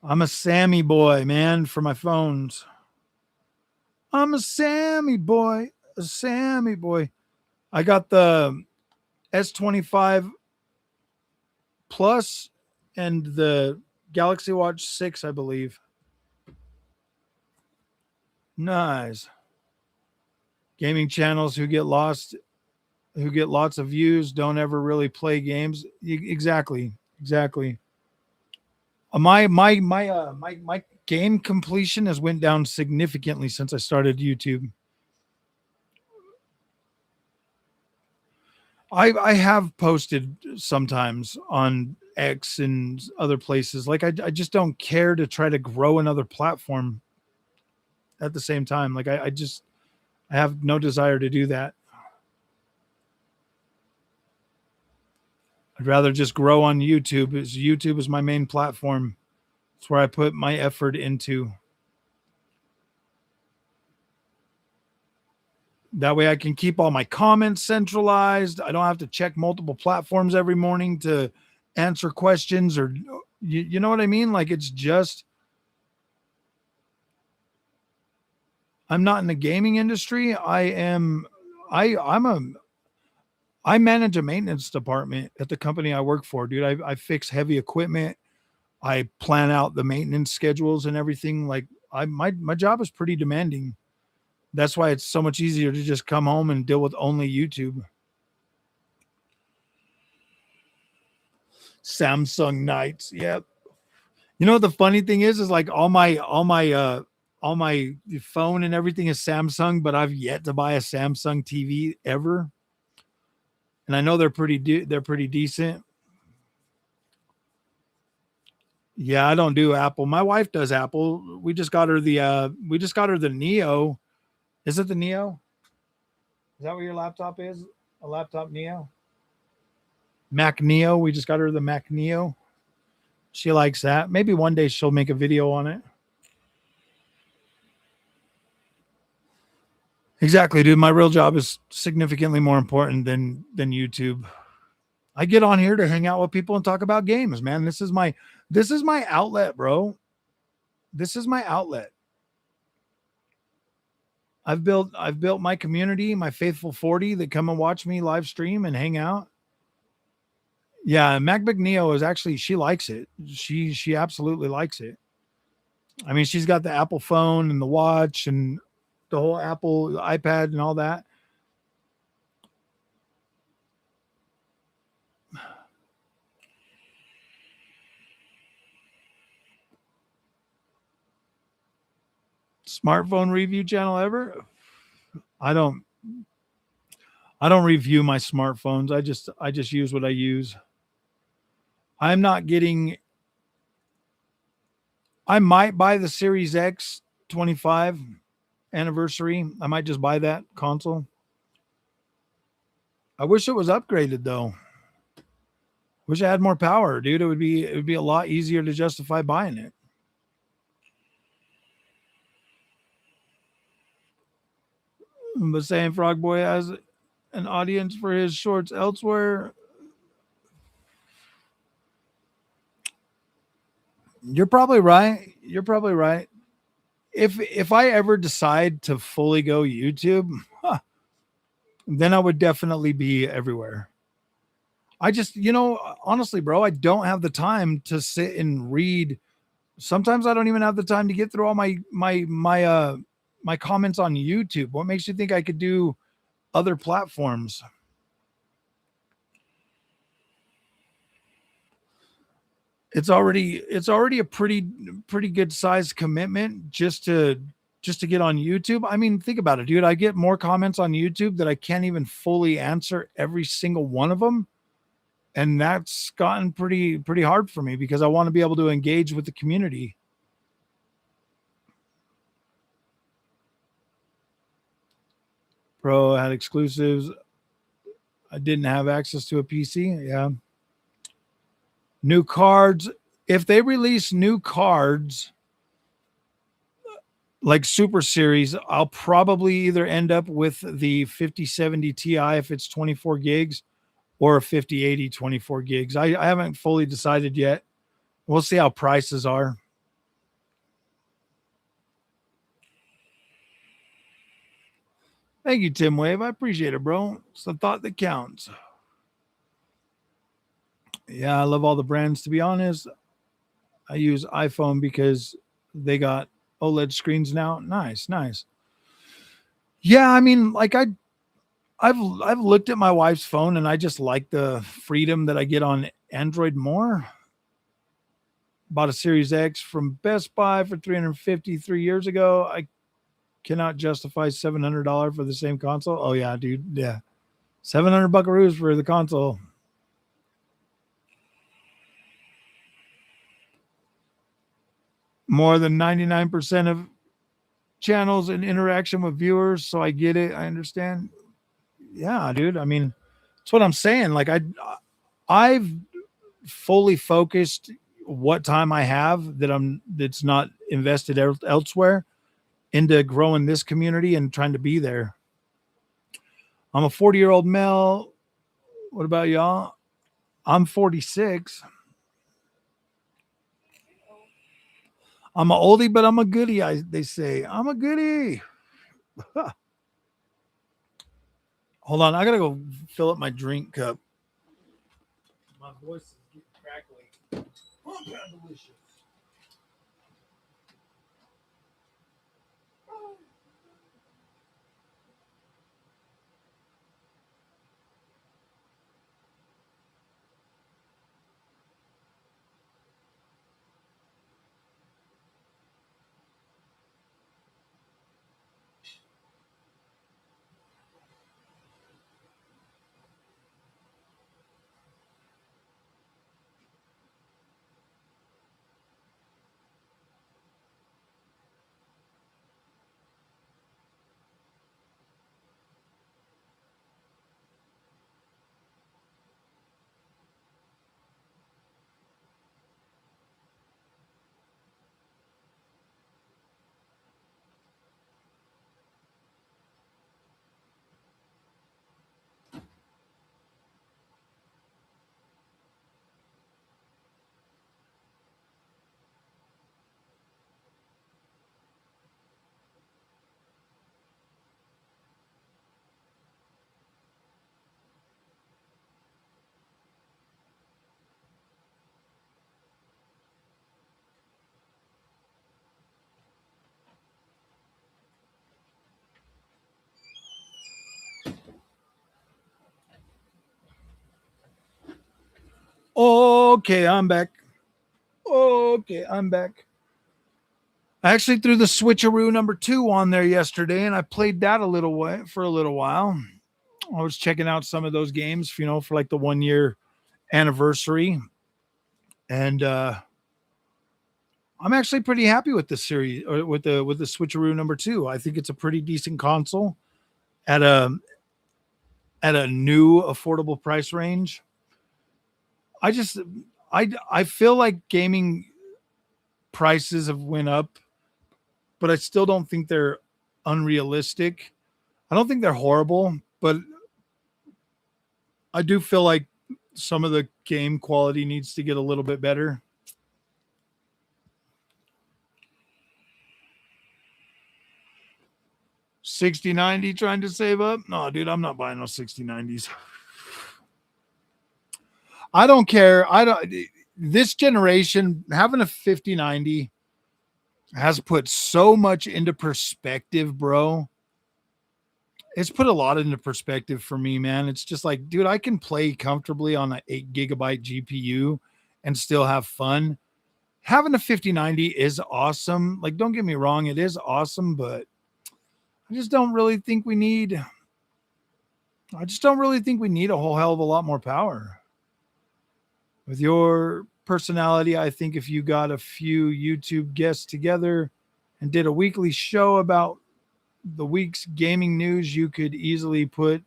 I'm a Sammy boy, man, for my phones. I'm a Sammy boy, a Sammy boy. I got the S25 Plus and the Galaxy Watch 6, I believe. Nice. Gaming channels who get lots of views, don't ever really play games. Exactly. Exactly. My game completion has went down significantly since I started YouTube. I have posted sometimes on X and other places. Like I just don't care to try to grow another platform at the same time. Like I have no desire to do that. I'd rather just grow on YouTube. YouTube is my main platform. It's where I put my effort into. That way I can keep all my comments centralized. I don't have to check multiple platforms every morning to answer questions or you know what I mean? Like it's just I'm not in the gaming industry. I'm a I manage a maintenance department at the company I work for, dude. I fix heavy equipment. I plan out the maintenance schedules and everything. Like my job is pretty demanding. That's why it's so much easier to just come home and deal with only YouTube. Samsung nights. Yep. You know what the funny thing is like all my phone and everything is Samsung, but I've yet to buy a Samsung TV ever. And I know they're pretty decent. Yeah, I don't do Apple. My wife does Apple. We just got her the Neo. Is it the Neo? Is that what your laptop is? A laptop Neo? Mac Neo. We just got her the Mac Neo. She likes that. Maybe one day she'll make a video on it. Exactly, dude. My real job is significantly more important than YouTube. I get on here to hang out with people and talk about games, man. This is my outlet, bro. This is my outlet. I've built my community, my faithful 40 that come and watch me live stream and hang out. Yeah, MacBook Neo is actually she likes it. She absolutely likes it. I mean, she's got the Apple phone and the watch and the whole Apple iPad and all that. Smartphone review channel ever? I don't I don't review my smartphones. I just use what I use. I'm not getting I might buy the Series X 25 anniversary. I might just buy that console. I wish it was upgraded though. Wish I had more power, dude. It would be a lot easier to justify buying it. But saying Frog Boy has an audience for his shorts elsewhere, you're probably right. You're probably right. If I ever decide to fully go YouTube, then I would definitely be everywhere. I just, honestly, bro, I don't have the time to sit and read. Sometimes I don't even have the time to get through all my comments on YouTube. What makes you think I could do other platforms? It's already a pretty good sized commitment just to get on YouTube. I mean, think about it, dude. I get more comments on YouTube that I can't even fully answer every single one of them. And that's gotten pretty hard for me because I want to be able to engage with the community. Pro had exclusives. I didn't have access to a PC. Yeah. New cards. If they release new cards like Super Series, I'll probably either end up with the 5070 Ti if it's 24 gigs, or a 5080 24 gigs. I haven't fully decided yet. We'll see how prices are. Thank you, Tim Wave. I appreciate it, bro. It's the thought that counts. Yeah, I love all the brands. To be honest, I use iPhone because they got OLED screens now. Nice, nice. Yeah, I mean, like I've looked at my wife's phone and I just like the freedom that I get on Android more. Bought a Series X from Best Buy for 350 3 years ago. I cannot justify $700 for the same console. Oh yeah, dude. Yeah. 700 buckaroos for the console. More than 99% of channels and interaction with viewers. So I get it. I understand. Yeah, dude. I mean, that's what I'm saying. Like I've fully focused what time I have that's not invested elsewhere into growing this community and trying to be there. I'm a 40-year-old male. What about y'all? I'm 46. I'm an oldie, but I'm a goodie. They say I'm a goodie. Hold on, I gotta go fill up my drink cup. My voice is getting crackly. Oh, God, delicious. Okay, I'm back. Okay, I'm back. I actually threw the switcheroo number 2 on there yesterday, and I played that a little way for a little while. I was checking out some of those games, for like the 1 year anniversary, and I'm actually pretty happy with the series or with the switcheroo number 2. I think it's a pretty decent console at a new affordable price range. I just I feel like gaming prices have went up, but I still don't think they're unrealistic. I don't think they're horrible, but I do feel like some of the game quality needs to get a little bit better. 6090 trying to save up? No, dude, I'm not buying no 6090s. I don't care. I don't This generation having a 5090 has put so much into perspective, bro. It's put a lot into perspective for me, man. It's just like, dude, I can play comfortably on an 8 GB GPU and still have fun. Having a 5090 is awesome. Like, don't get me wrong, it is awesome, but I just don't really think we need I just don't really think we need a whole hell of a lot more power. With your personality, I think if you got a few YouTube guests together and did a weekly show about the week's gaming news, you could easily put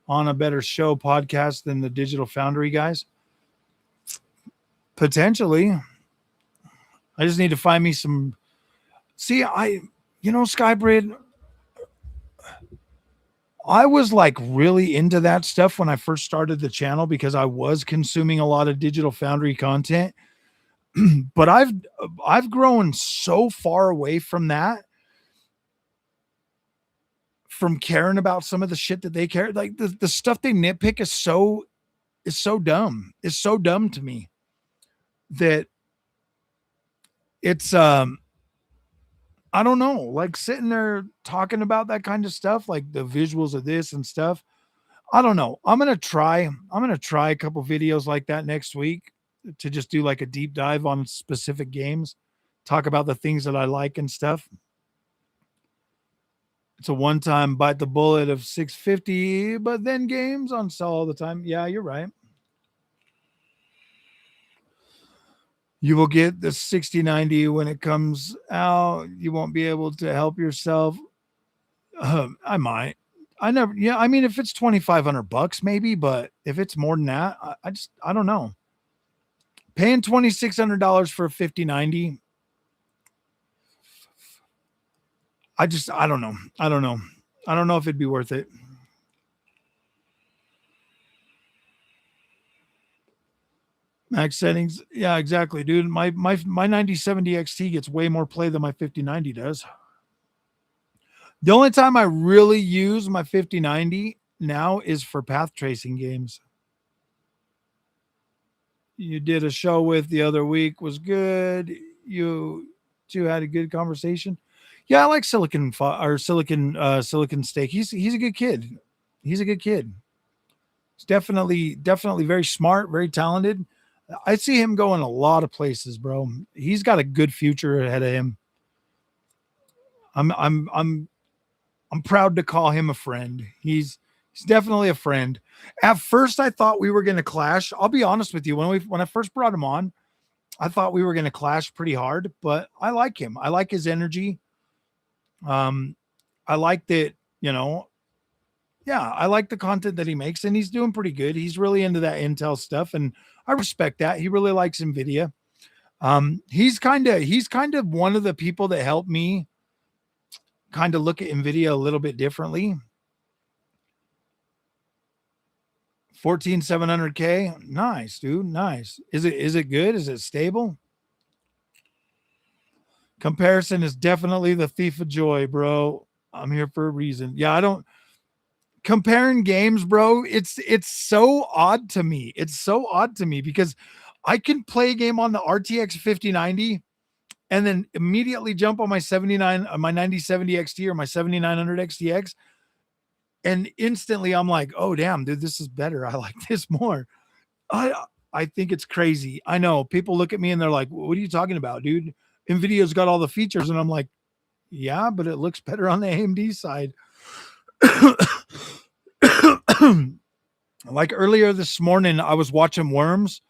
on a better show podcast than the Digital Foundry guys. Potentially. I just need to find me some. See, Skybrid, I was like really into that stuff when I first started the channel because I was consuming a lot of Digital Foundry content. But I've grown so far away from that, from caring about some of the shit that they care. Like the stuff they nitpick is so dumb. It's so dumb to me that it's I don't know, like sitting there talking about that kind of stuff, like the visuals of this and stuff. I don't know. I'm gonna try a couple videos like that next week to just do like a deep dive on specific games, talk about the things that I like and stuff. It's a one-time bite the bullet of 650, but then games on sale all the time. Yeah, you're right. You will get the 6090 when it comes out. You won't be able to help yourself. I might. I never. Yeah, I mean, if it's $2,500 maybe, but if it's more than that, I don't know. Paying $2,600 for a 5090. I don't know. I don't know. I don't know if it'd be worth it. Max settings. Yeah, exactly, dude. My 9070 XT gets way more play than my 5090 does. The only time I really use my 5090 now is for path tracing games. You did a show with the other week was good. You two had a good conversation. Yeah, I like Silicon Steak. He's a good kid. He's a good kid. He's definitely very smart, very talented. I see him going a lot of places, bro. He's got a good future ahead of him. I'm I'm I'm I'm proud to call him a friend. He's definitely a friend. At first, I thought we were going to clash. I'll be honest with you. When I first brought him on, I thought we were going to clash pretty hard. But I like him. I like his energy. Um, I like that. Yeah, I like the content that he makes, and he's doing pretty good. He's really into that Intel stuff, and I respect that. He really likes Nvidia. He's kind of one of the people that helped me kind of look at Nvidia a little bit differently. 14700K, nice, dude, nice. Is it good? Is it stable? Comparison is definitely the thief of joy, bro. I'm here for a reason. Yeah, I don't comparing games, bro. It's so odd to me. It's so odd to me because I can play a game on the RTX 5090 and then immediately jump on my 9070 XT or my 7900 XTX, and instantly I'm like, oh damn, dude, this is better. I like this more. I I think it's crazy. I know people look at me and they're like, what are you talking about, dude? Nvidia's got all the features, and I'm like, yeah, but it looks better on the AMD side. Like earlier this morning, I was watching Worms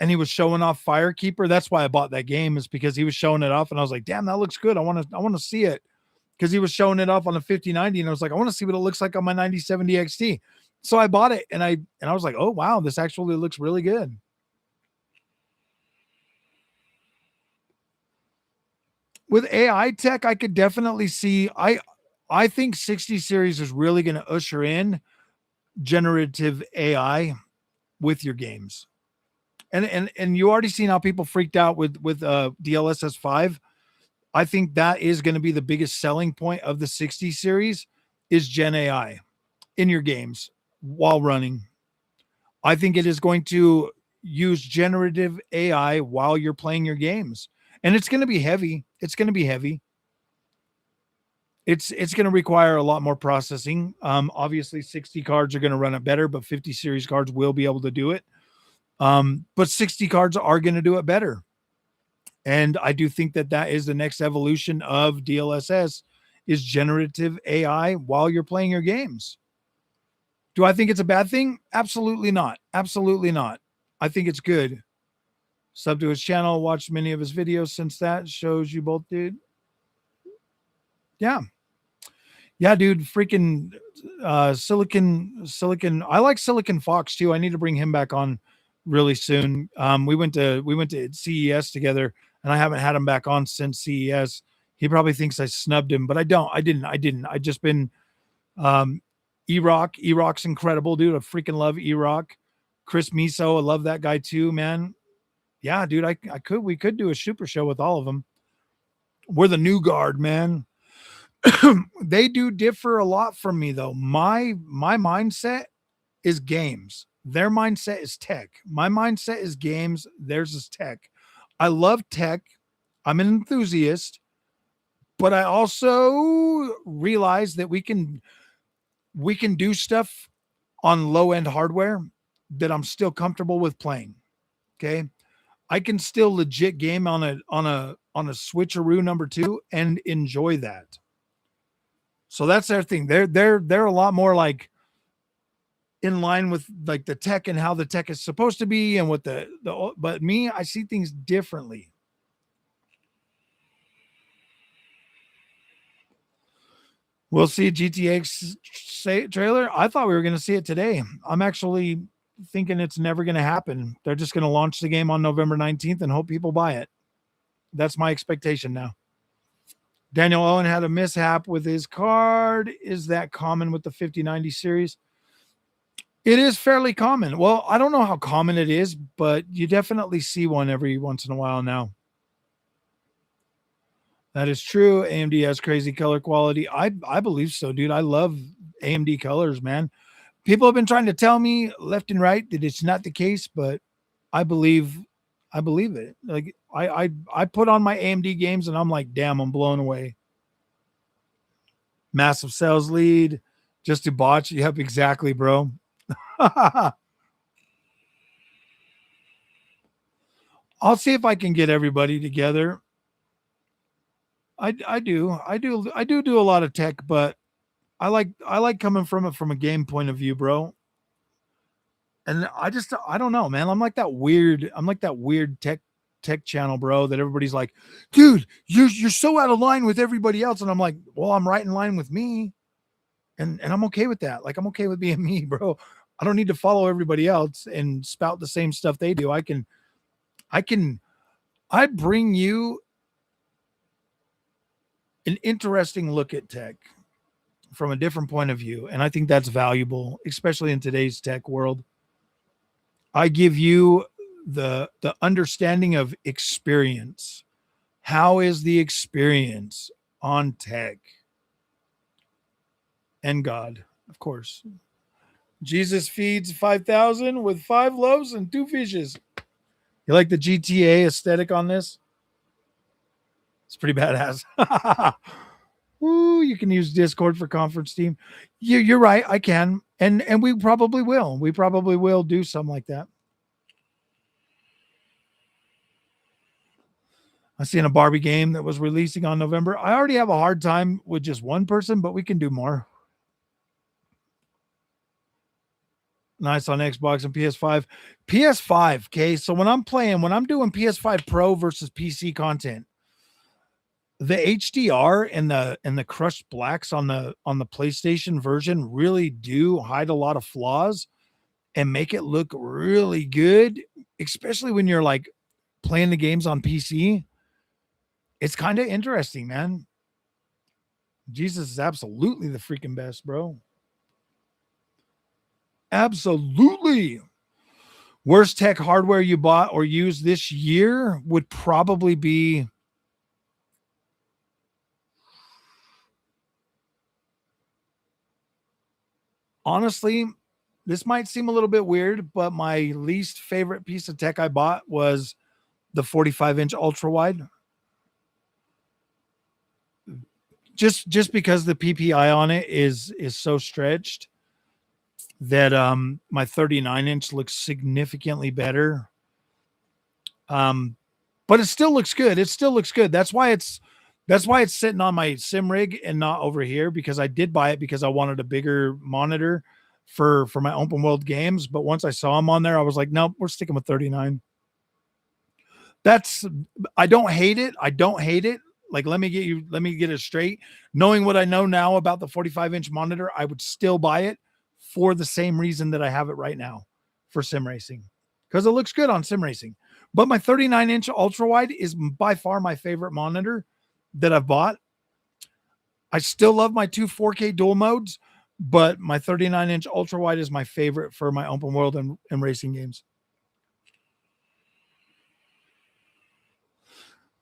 and he was showing off Firekeeper. That's why I bought that game, is because he was showing it off and I was like, damn, that looks good. I want to see it, because he was showing it off on a 5090 and I was like, I want to see what it looks like on my 9070 XT. So I bought it and I was like, oh wow, this actually looks really good. With AI tech, I could definitely see I think 60 series is really going to usher in generative AI with your games. And you already seen how people freaked out with DLSS 5. I think that is going to be the biggest selling point of the 60 series is Gen AI in your games while running. I think it is going to use generative AI while you're playing your games. And it's going to be heavy. It's going to be heavy. It's going to require a lot more processing. Obviously 60 cards are going to run it better, but 50 series cards will be able to do it. But 60 cards are going to do it better. And I do think that that is the next evolution of DLSS is generative AI while you're playing your games. Do I think it's a bad thing? Absolutely not. Absolutely not. I think it's good. Sub to his channel, watched many of his videos since that. Shows you both did. Yeah. Yeah, dude. Freaking Silicon. I like Silicon Fox too. I need to bring him back on really soon. We went to CES together, and I haven't had him back on since CES. He probably thinks I snubbed him, but I don't. I didn't. I just been E-Rock. E-Rock's incredible, dude. I freaking love E-Rock. Chris Miso, I love that guy too, man. Yeah, dude, we could do a super show with all of them. We're the new guard, man. They do differ a lot from me though. My mindset is games. Their mindset is tech. My mindset is games. Theirs is tech. I love tech. I'm an enthusiast, but I also realize that we can do stuff on low end hardware that I'm still comfortable with playing. Okay. I can still legit game on a switcheroo number 2 and enjoy that. So that's their thing. They're a lot more like in line with like the tech and how the tech is supposed to be and what but me, I see things differently. We'll see GTX trailer. I thought we were going to see it today. I'm actually thinking it's never going to happen. They're just going to launch the game on November 19th and hope people buy it. That's my expectation now. Daniel Owen had a mishap with his card. Is that common with the 5090 series? It is fairly common. Well, I don't know how common it is, but you definitely see one every once in a while now. That is true. AMD has crazy color quality. I believe so, dude. I love AMD colors, man. People have been trying to tell me left and right that it's not the case, but I believe it. Like I put on my AMD games and I'm like, damn, I'm blown away. Massive sales lead just to botch. Yep, exactly, bro. I'll see if I can get everybody together. I do a lot of tech, but I like coming from it from a game point of view, bro. And I don't know, man. I'm like that weird tech channel, bro, that everybody's like, dude, you're so out of line with everybody else. And I'm like, well, I'm right in line with me. And I'm okay with that. Like I'm okay with being me, bro. I don't need to follow everybody else and spout the same stuff they do. I bring you an interesting look at tech from a different point of view. And I think that's valuable, especially in today's tech world. I give you the understanding of experience. How is the experience on tech? And God, of course. Jesus feeds 5,000 with 5 loaves and 2 fishes. You like the GTA aesthetic on this? It's pretty badass. Ooh, you can use Discord for conference team. You're right. I can. And we probably will. We probably will do something like that. I seen a Barbie game that was releasing on November. I already have a hard time with just one person, but we can do more. Nice on Xbox and PS5. PS5, okay? So when I'm doing PS5 Pro versus PC content, the HDR and the crushed blacks on the PlayStation version really do hide a lot of flaws and make it look really good, especially when you're like playing the games on PC. It's kind of interesting, man. Jesus is absolutely the freaking best, bro. Absolutely. Worst tech hardware you bought or used this year would probably be honestly, this might seem a little bit weird, but my least favorite piece of tech I bought was the 45-inch ultra wide. Just because the PPI on it is so stretched that my 39-inch looks significantly better. But it still looks good. It still looks good. That's why it's sitting on my sim rig and not over here, because I did buy it because I wanted a bigger monitor for my open world games. But once I saw them on there, I was like, nope, we're sticking with 39. I don't hate it. I don't hate it. Like, let me get it straight. Knowing what I know now about the 45-inch monitor, I would still buy it for the same reason that I have it right now for sim racing, because it looks good on sim racing. But my 39-inch ultra wide is by far my favorite monitor that I've bought. I still love my 2 4K dual modes, but my 39-inch ultra wide is my favorite for my open world and racing games.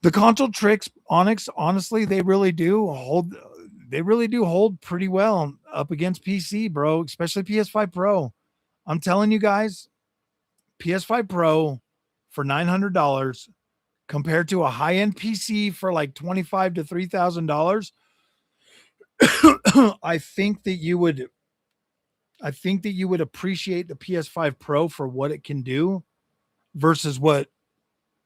The console tricks, Onyx, honestly, they really do hold pretty well up against PC, bro, especially PS5 Pro. I'm telling you guys, PS5 Pro for $900 compared to a high-end PC for like 25 to $3,000, I think that you would appreciate the PS5 Pro for what it can do versus what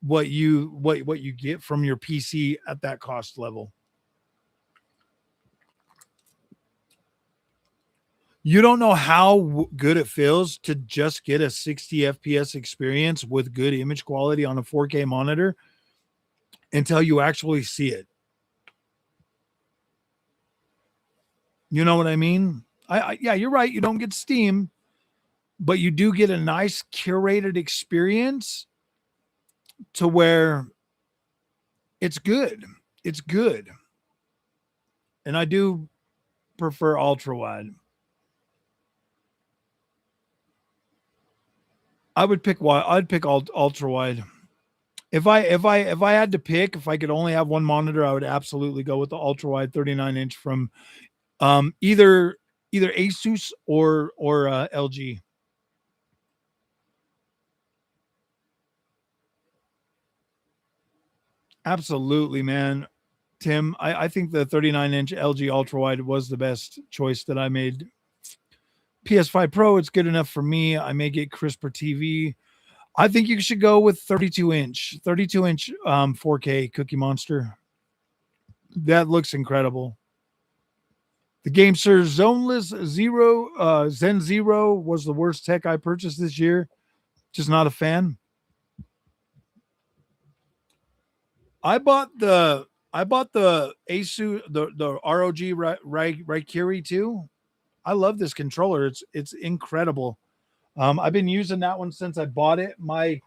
you get from your PC at that cost level. You don't know how good it feels to just get a 60 FPS experience with good image quality on a 4K monitor until you actually see it. You know what I mean? Yeah, you're right. You don't get Steam, but you do get a nice curated experience to where it's good. It's good. And I do prefer ultra wide. I'd pick ultra wide. If I had to pick, if I could only have one monitor, I would absolutely go with the ultra wide 39-inch from either Asus or LG. Absolutely, man. Tim, I think the 39-inch LG ultra wide was the best choice that I made. PS5 Pro, it's good enough for me. I may get crisper TV. I think you should go with 32-inch 4K Cookie Monster. That looks incredible. The GameSir Zoneless Zero Zen Zero was the worst tech I purchased this year. Just not a fan. I bought the Asus the ROG Raikiri 2. I love this controller. It's incredible. I've been using that one since I bought it. My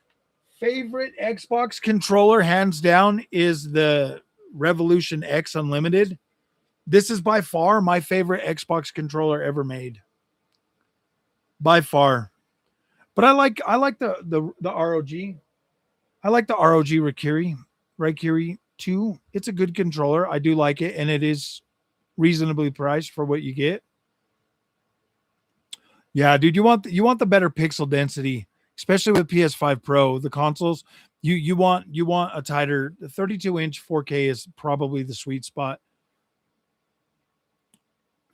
favorite Xbox controller, hands down, is the Revolution X Unlimited. This is by far my favorite Xbox controller ever made. By far. But I like the ROG. I like the ROG Raikiri 2. It's a good controller. I do like it, and it is reasonably priced for what you get. Yeah, dude, you want the better pixel density, especially with PS5 Pro. The consoles, you want a tighter 32-inch 4K is probably the sweet spot.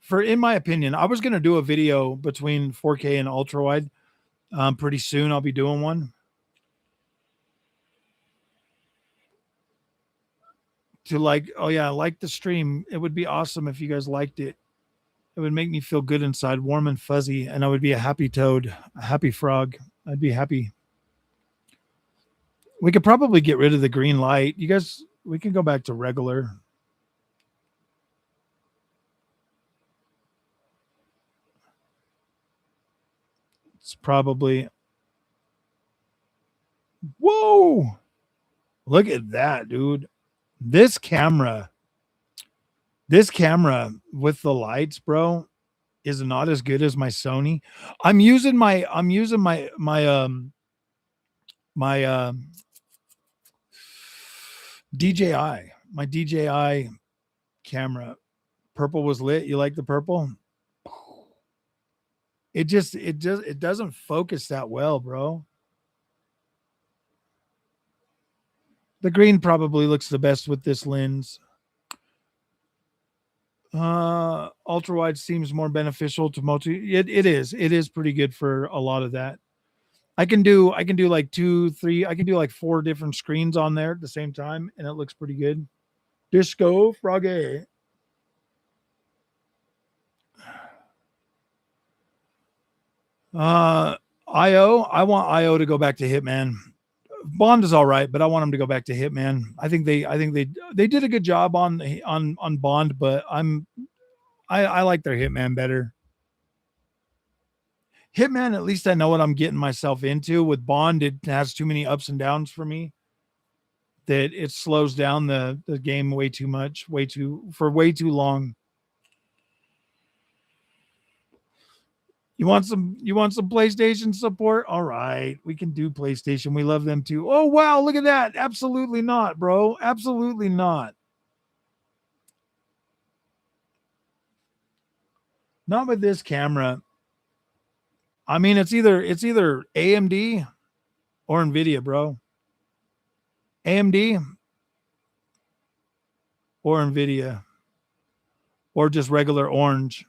For in my opinion, I was gonna do a video between 4K and ultra wide. Pretty soon I'll be doing one to like. Oh yeah, like the stream. It would be awesome if you guys liked it. It would make me feel good inside, warm and fuzzy, and I would be a happy toad, a happy frog. I'd be happy. We could probably get rid of the green light. You guys, we can go back to regular. It's probably. Whoa! Look at that, dude. This camera, this camera with the lights, bro, is not as good as my Sony. I'm using my DJI, my DJI camera. Purple was lit. You like the purple? It doesn't focus that well, bro. The green probably looks the best with this lens. Ultra wide seems more beneficial to multi. It is pretty good for a lot of that. I can do like two, three, I can do like four different screens on there at the same time, and it looks pretty good. Disco Froggy. IO, I want IO to go back to Hitman. Bond is all right, but I want him to go back to Hitman. I think they did a good job on Bond, but I like their Hitman better. Hitman, at least I know what I'm getting myself into. With Bond, it has too many ups and downs for me that it slows down the game way too much, way too long. You want some PlayStation support? All right, we can do PlayStation. We love them too. Oh wow, look at that. Absolutely not, bro. Absolutely not. Not with this camera. I mean, it's either AMD or Nvidia, bro. AMD or Nvidia or just regular orange.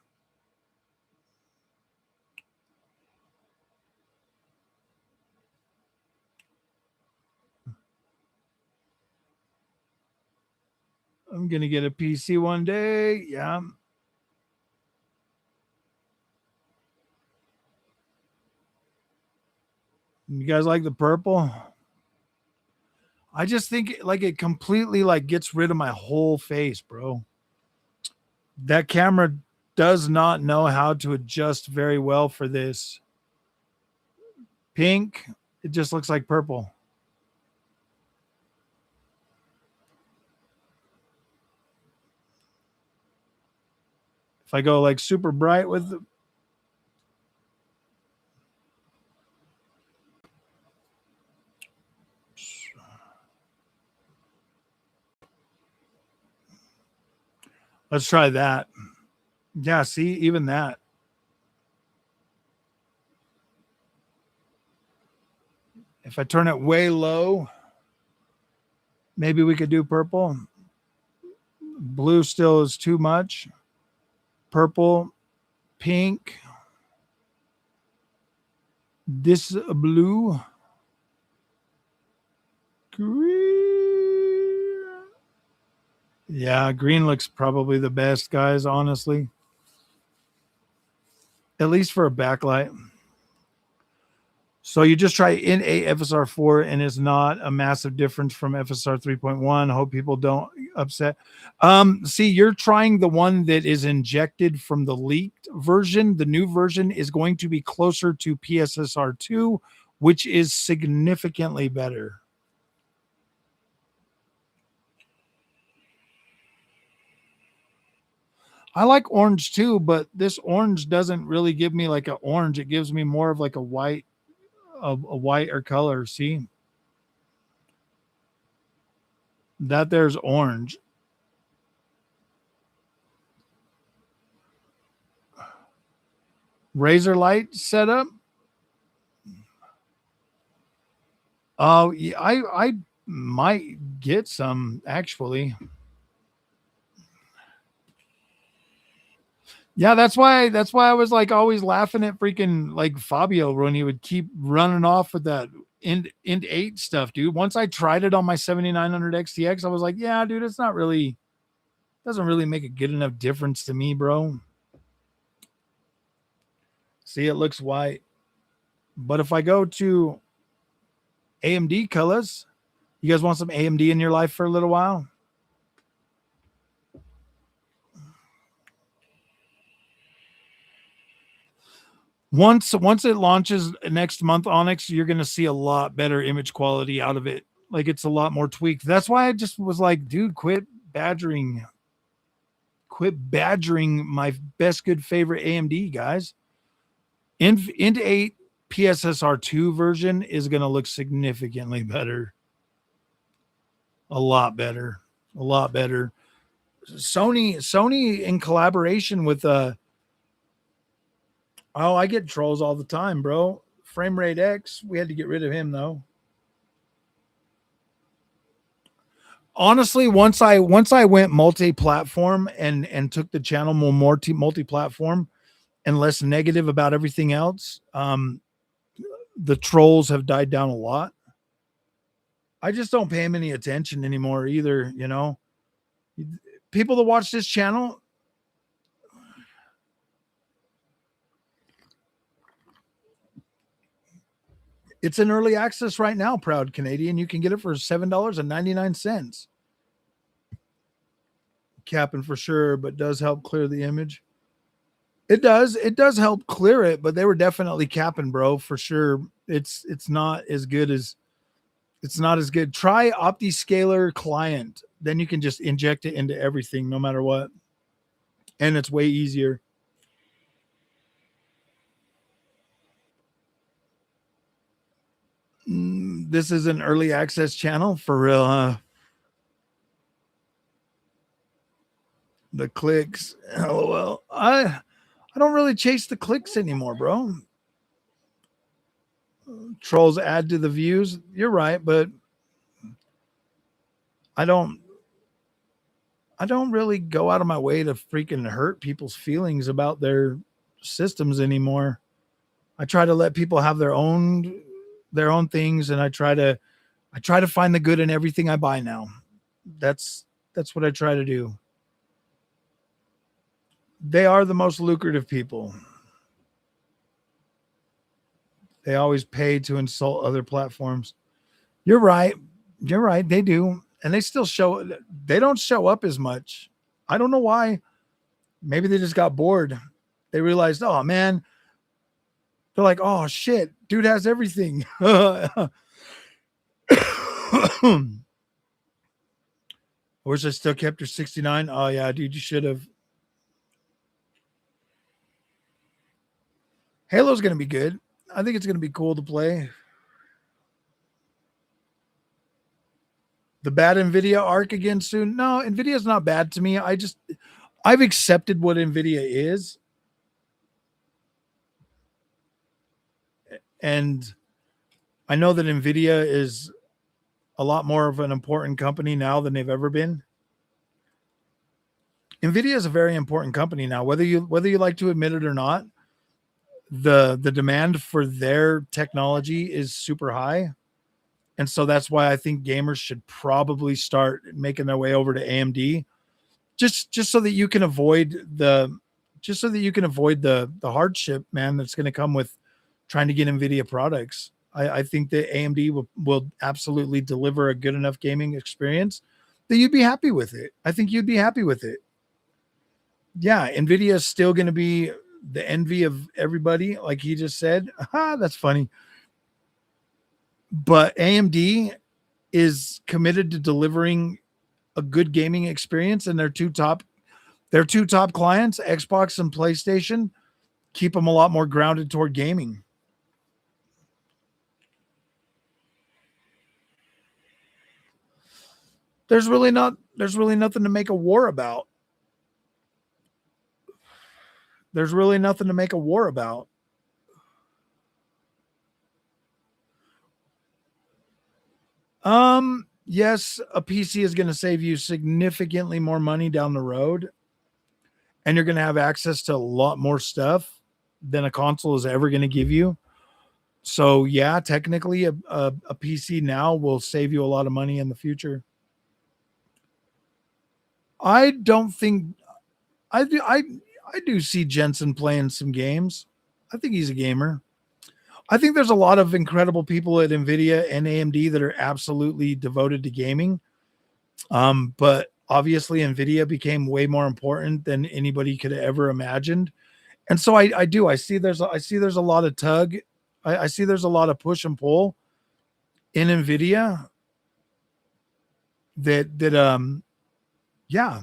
I'm gonna get a PC one day. Yeah. You guys like the purple? I just think like it completely like gets rid of my whole face, bro. That camera does not know how to adjust very well for this. Pink, it just looks like purple. If I go like super bright with the, let's try that. Yeah, see, even that. If I turn it way low, maybe we could do purple. Blue still is too much. Purple, pink, this blue, green. Yeah, green looks probably the best, guys, honestly. At least for a backlight. So you just try in a FSR 4 and it's not a massive difference from FSR 3.1. Hope people don't upset. See, you're trying the one that is injected from the leaked version. The new version is going to be closer to PSSR 2, which is significantly better. I like orange too, but this orange doesn't really give me like an orange. It gives me more of like a white, a white or color. See, that there's orange. Razor light setup. Oh, yeah, I might get some actually. Yeah, that's why I was like always laughing at freaking like Fabio when he would keep running off with that int 8 stuff, dude. Once I tried it on my 7900 XTX, I was like, yeah, dude, it's not really doesn't really make a good enough difference to me, bro. See, it looks white. But if I go to AMD colors, you guys want some AMD in your life for a little while? Once it launches next month, Onyx, you're gonna see a lot better image quality out of it. Like it's a lot more tweaked. That's why I just was like, dude, quit badgering my best good favorite AMD guys. Int 8 PSSR2 version is gonna look significantly better. A lot better. A lot better. Sony in collaboration with oh, I get trolls all the time, bro. Frame rate X, we had to get rid of him though. Honestly, once I went multi-platform and took the channel more multi-platform and less negative about everything else, the trolls have died down a lot. I just don't pay him any attention anymore either, you know. People that watch this channel, it's in early access right now, proud Canadian. You can get it for $7.99. Capping for sure, but does help clear the image. It does. It does help clear it, but they were definitely capping, bro, for sure. It's not as good as it's not as good. Try OptiScaler client. Then you can just inject it into everything no matter what. And it's way easier. This is an early access channel for real, huh? The clicks. LOL. I don't really chase the clicks anymore, bro. Trolls add to the views. You're right, but I don't I don't really go out of my way to freaking hurt people's feelings about their systems anymore. I try to let people have their own things, and I try to find the good in everything I buy now. That's what I try to do. They are the most lucrative people. They always pay to insult other platforms. You're right. You're right. They do. And they don't show up as much. I don't know why. Maybe they just got bored. They realized, oh man, they're like, oh shit, dude has everything. I wish I still kept your 69. Oh yeah, dude, you should have. Halo's gonna be good. I think it's gonna be cool to play. The bad Nvidia arc again soon. No, Nvidia's not bad to me. I've accepted what Nvidia is. And I know that Nvidia is a lot more of an important company now than they've ever been. Nvidia is a very important company now, whether you like to admit it or not. The demand for their technology is super high. And so that's why I think gamers should probably start making their way over to AMD, just so that you can avoid the hardship, man, that's going to come with trying to get Nvidia products. I think that AMD will absolutely deliver a good enough gaming experience that you'd be happy with it. I think you'd be happy with it. Yeah, Nvidia is still going to be the envy of everybody, like he just said. That's funny. But AMD is committed to delivering a good gaming experience, and their two top clients, Xbox and PlayStation, keep them a lot more grounded toward gaming. There's really nothing to make a war about. There's really nothing to make a war about. Yes, a PC is going to save you significantly more money down the road, and you're going to have access to a lot more stuff than a console is ever going to give you. So yeah, technically a PC now will save you a lot of money in the future. I don't think I do see Jensen playing some games. I think he's a gamer. I think there's a lot of incredible people at Nvidia and AMD that are absolutely devoted to gaming. But obviously Nvidia became way more important than anybody could have ever imagined. And so I see there's a lot of tug. I see there's a lot of push and pull in Nvidia that yeah,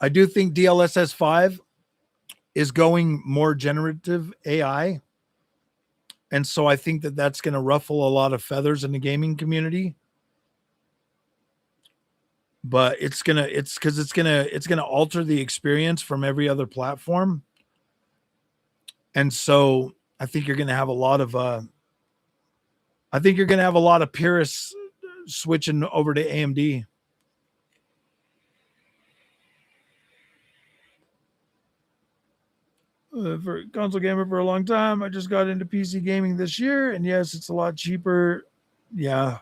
I do think DLSS 5 is going more generative AI. And so I think that that's going to ruffle a lot of feathers in the gaming community. But it's gonna alter the experience from every other platform. And so I think you're gonna have a lot of purists switching over to AMD. For a console gamer for a long time. I just got into PC gaming this year, and yes, it's a lot cheaper. Yeah,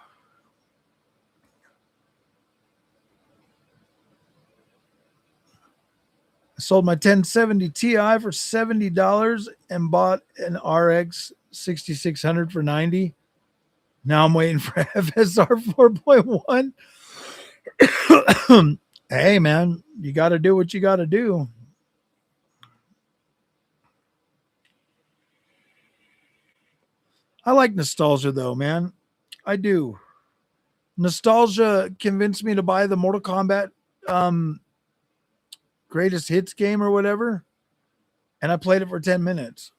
I sold my 1070 Ti for $70 and bought an RX 6600 for 90. Now I'm waiting for FSR 4.1. Hey man, you got to do what you got to do. I like nostalgia though, man. I do. Nostalgia convinced me to buy the Mortal Kombat um, greatest hits game or whatever, and I played it for 10 minutes.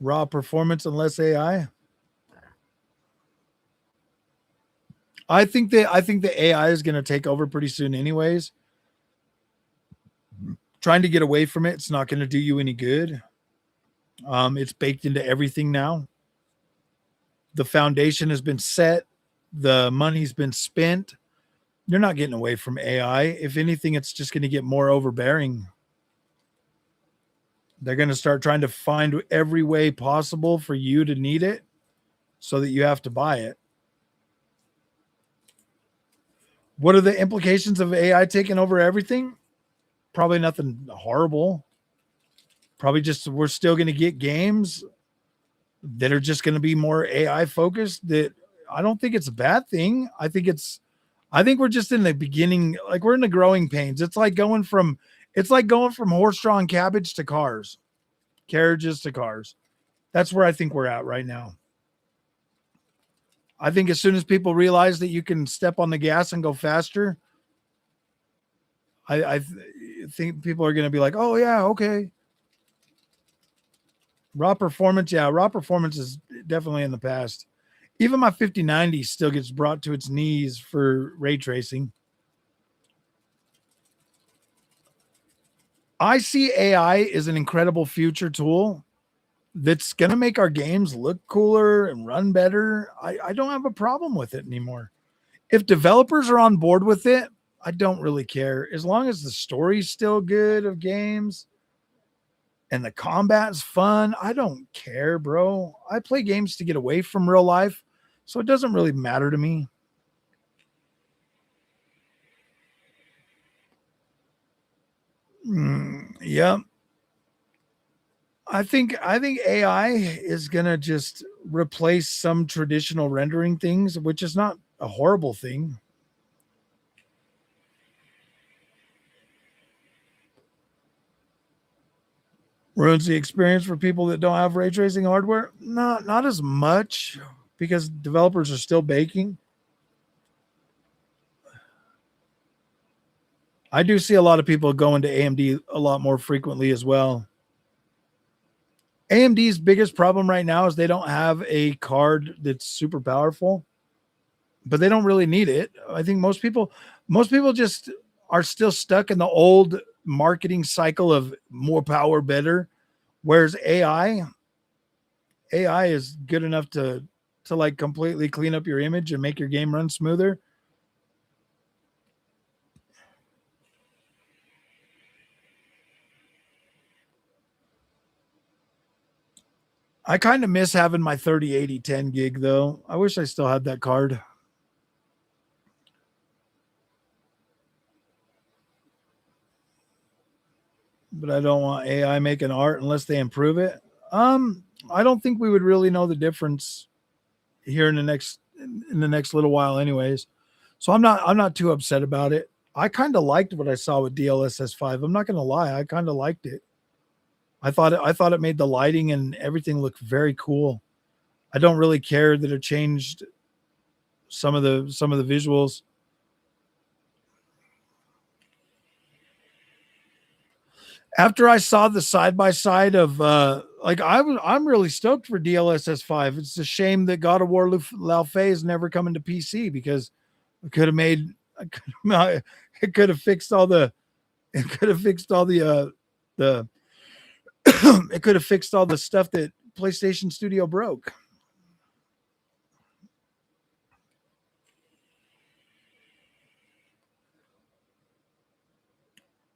Raw performance and less AI. I think the AI is going to take over pretty soon anyways. Trying to get away from it, it's not going to do you any good. It's baked into everything now. The foundation has been set. The money's been spent. You're not getting away from AI. If anything, it's just going to get more overbearing. They're going to start trying to find every way possible for you to need it so that you have to buy it. What are the implications of AI taking over everything? Probably nothing horrible. Probably just we're still going to get games that are just going to be more AI focused. That I don't think it's a bad thing. I think we're just in the beginning, like we're in the growing pains. It's like going from horse-drawn cabbage to cars, carriages to cars. That's where I think we're at right now. I think as soon as people realize that you can step on the gas and go faster, think people are going to be like, oh yeah, okay. Raw performance, yeah, raw performance is definitely in the past. Even my 5090 still gets brought to its knees for ray tracing. I see AI as an incredible future tool that's going to make our games look cooler and run better. I don't have a problem with it anymore. If developers are on board with it, I don't really care. As long as the story's still good of games and the combat's fun, I don't care, bro. I play games to get away from real life, so it doesn't really matter to me. Yeah. I think AI is gonna just replace some traditional rendering things, which is not a horrible thing. Ruins the experience for people that don't have ray tracing hardware. Not as much because developers are still baking. I do see a lot of people going to AMD a lot more frequently as well. AMD's biggest problem right now is they don't have a card that's super powerful, but they don't really need it. I think most people just are still stuck in the old marketing cycle of more power better, whereas AI is good enough to like completely clean up your image and make your game run smoother. I kind of miss having my 3080 10 gig though. I wish I still had that card, but I don't want AI making art unless they improve it. I don't think we would really know the difference here in the next little while anyways. So I'm not too upset about it. I kind of liked what I saw with DLSS 5. I'm not going to lie, I kind of liked it. I thought it made the lighting and everything look very cool. I don't really care that it changed some of the visuals. After I saw the side by side of like I'm really stoked for DLSS 5. It's a shame that God of War Laufey is never coming to PC because it could have made it could have fixed all the it could have fixed all the it could have fixed all the stuff that PlayStation Studio broke.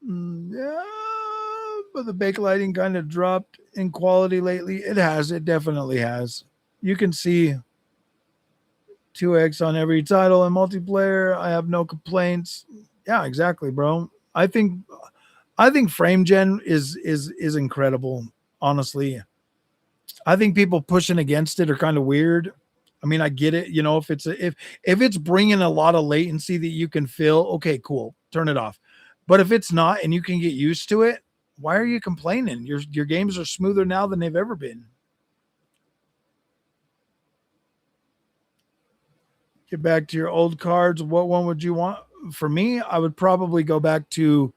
Yeah, but the backlighting kind of dropped in quality lately. It has. It definitely has. You can see 2x on every title in multiplayer. I have no complaints. Yeah, exactly, bro. I think frame gen is incredible. Honestly, I think people pushing against it are kind of weird. I mean, I get it. You know, if it's bringing a lot of latency that you can feel, okay, cool, turn it off. But if it's not and you can get used to it, why are you complaining? Your games are smoother now than they've ever been. Get back to your old cards. What one would you want? For me, I would probably go back to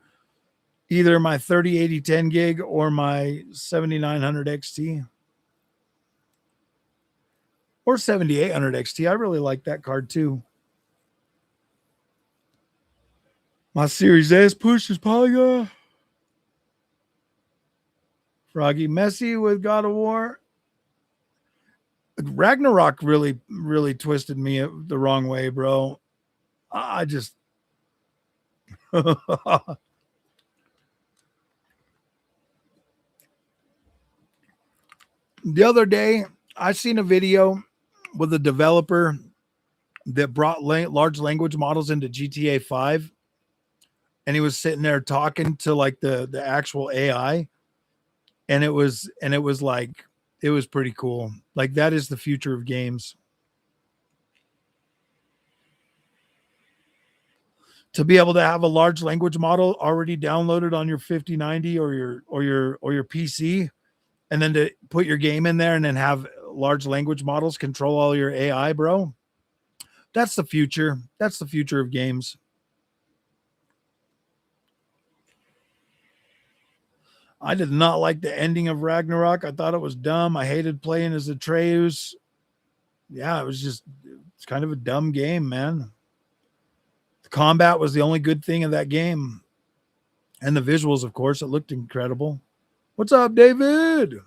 either my 3080 10 gig or my 7900 XT. or 7800 XT. I really like that card too. My Series S pushes Polygon. Froggy Messi with God of War. Ragnarok really twisted me the wrong way, bro. I just the other day I seen a video with a developer that brought large language models into GTA 5, and he was sitting there talking to like the actual AI, and it was like it was pretty cool. Like that is the future of games. To be able to have a large language model already downloaded on your 5090 or your PC, and then to put your game in there and then have large language models control all your AI, bro. That's the future. That's the future of games. I did not like the ending of Ragnarok. I thought it was dumb. I hated playing as Atreus. Yeah, it's kind of a dumb game, man. The combat was the only good thing of that game. And the visuals, of course, it looked incredible. What's up, David?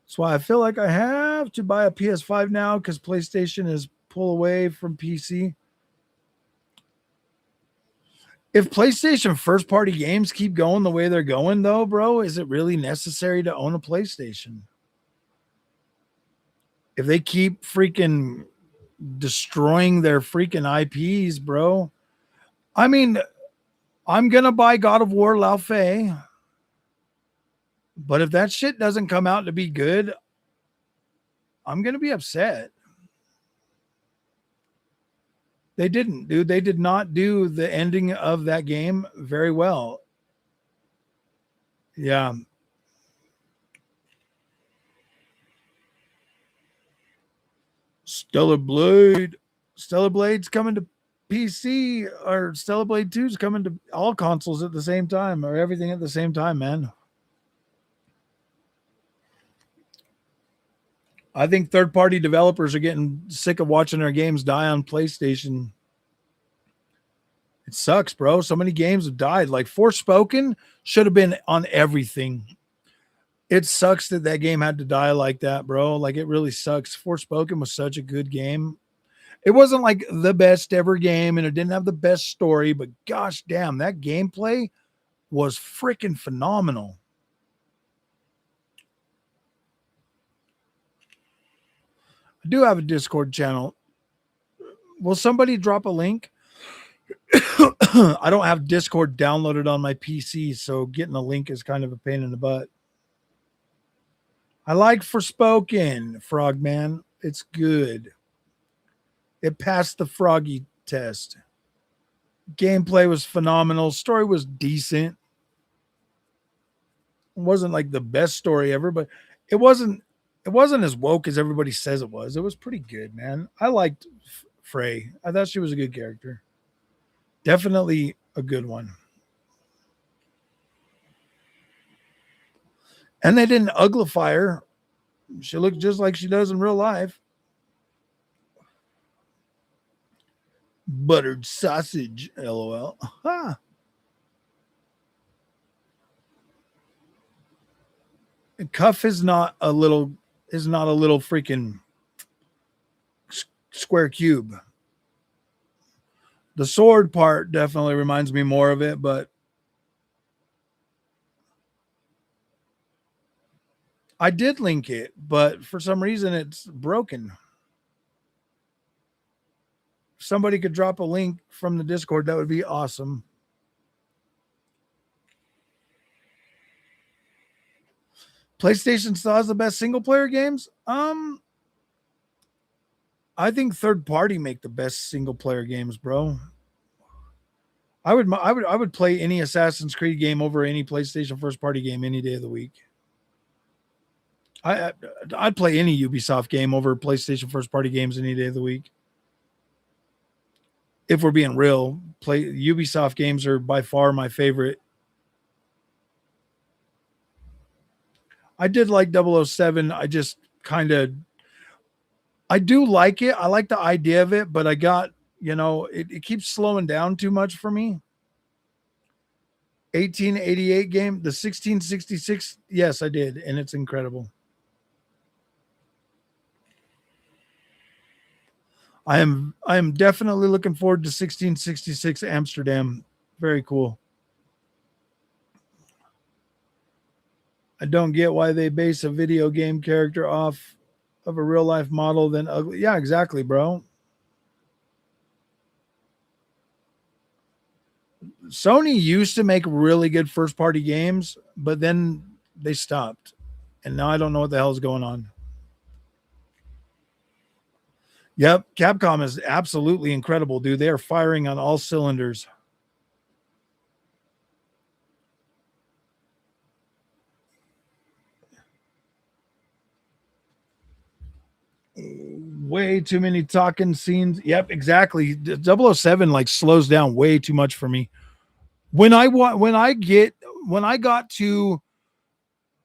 That's why I feel like I have to buy a PS5 now because PlayStation is pull away from PC. If PlayStation first party games keep going the way they're going, though, bro, is it really necessary to own a PlayStation? If they keep freaking destroying their freaking IPs, bro. I mean, I'm going to buy God of War Lao Fei, but if that shit doesn't come out to be good, I'm going to be upset. They didn't, dude. They did not do the ending of that game very well. Yeah. Stellar Blade. Stellar Blade's coming to PC, or Stellar Blade 2 is coming to all consoles at the same time, or everything at the same time, man. I think third-party developers are getting sick of watching their games die on PlayStation. It sucks, bro. So many games have died. Like Forspoken should have been on everything. It sucks that that game had to die like that, bro. Like it really sucks. Forspoken was such a good game. It wasn't like the best ever game, and it didn't have the best story, but gosh damn, that gameplay was freaking phenomenal. I do have a Discord channel. Will somebody drop a link? I don't have Discord downloaded on my PC, so getting a link is kind of a pain in the butt. I like Forspoken, Frogman. It's good. It passed the Froggy test. Gameplay was phenomenal. Story was decent. It wasn't like the best story ever, but it wasn't as woke as everybody says it was. It was pretty good, man. I liked Frey. I thought she was a good character. Definitely a good one. And they didn't uglify her. She looked just like she does in real life. Buttered sausage, LOL. Ha. Cuff is not a little freaking square cube. The sword part definitely reminds me more of it, but I did link it, but for some reason it's broken. If somebody could drop a link from the Discord, that would be awesome. PlayStation still has the best single player games. I think third party make the best single player games, bro. I would play any Assassin's Creed game over any PlayStation first party game any day of the week. I'd play any Ubisoft game over PlayStation first party games any day of the week. If we're being real, Ubisoft games are by far my favorite. I did like 007. I just kind of I do like it. I like the idea of it, but I got, it keeps slowing down too much for me. 1888 game, the 1666. Yes, I did, and it's incredible. I am definitely looking forward to 1666 Amsterdam. Very cool. I don't get why they base a video game character off of a real life model then ugly. Yeah, exactly, bro. Sony used to make really good first party games, but then they stopped. And now I don't know what the hell's going on. Yep, Capcom is absolutely incredible, dude. They are firing on all cylinders. Way too many talking scenes. Yep, exactly. 007 like slows down way too much for me. When I want when I got to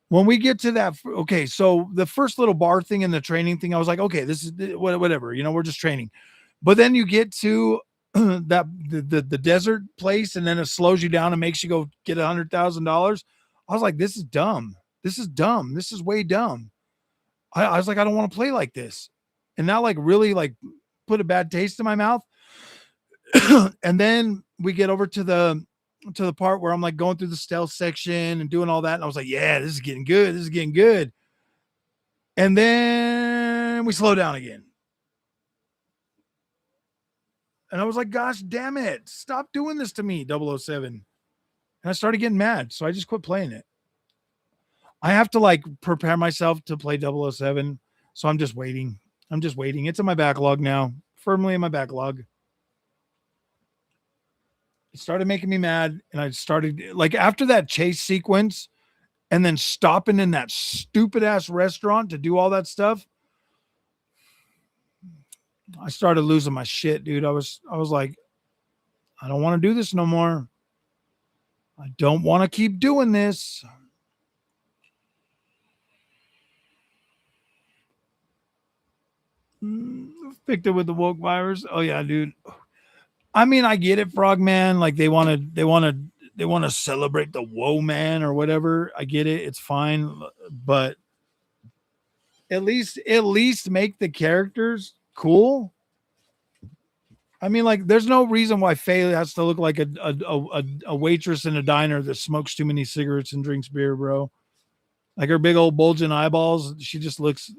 when we get to that, okay, so the first little bar thing and the training thing, I was like, okay, this is whatever, we're just training. But then you get to the desert place, and then it slows you down and makes you go get $100,000. I was like, this is dumb. This is dumb. This is way dumb. I was like, I don't want to play like this, and that like really like put a bad taste in my mouth. And then we get over to the part where I'm like going through the stealth section and doing all that. And I was like, yeah, this is getting good. This is getting good. And then we slow down again. And I was like, gosh, damn it. Stop doing this to me, 007. And I started getting mad. So I just quit playing it. I have to like prepare myself to play 007. So I'm just waiting. I'm just waiting. It's in my backlog now, firmly in my backlog. It started making me mad. And I started like after that chase sequence, and then stopping in that stupid ass restaurant to do all that stuff, I started losing my shit, dude. I was like, I don't want to do this no more. I don't want to keep doing this. Picked it with the woke virus. Oh yeah, dude. I mean, I get it, Frogman. Like they want to celebrate the woe man or whatever. I get it. It's fine, but at least make the characters cool. I mean, like, there's no reason why Faye has to look like a waitress in a diner that smokes too many cigarettes and drinks beer, bro. Like her big old bulging eyeballs, she just looks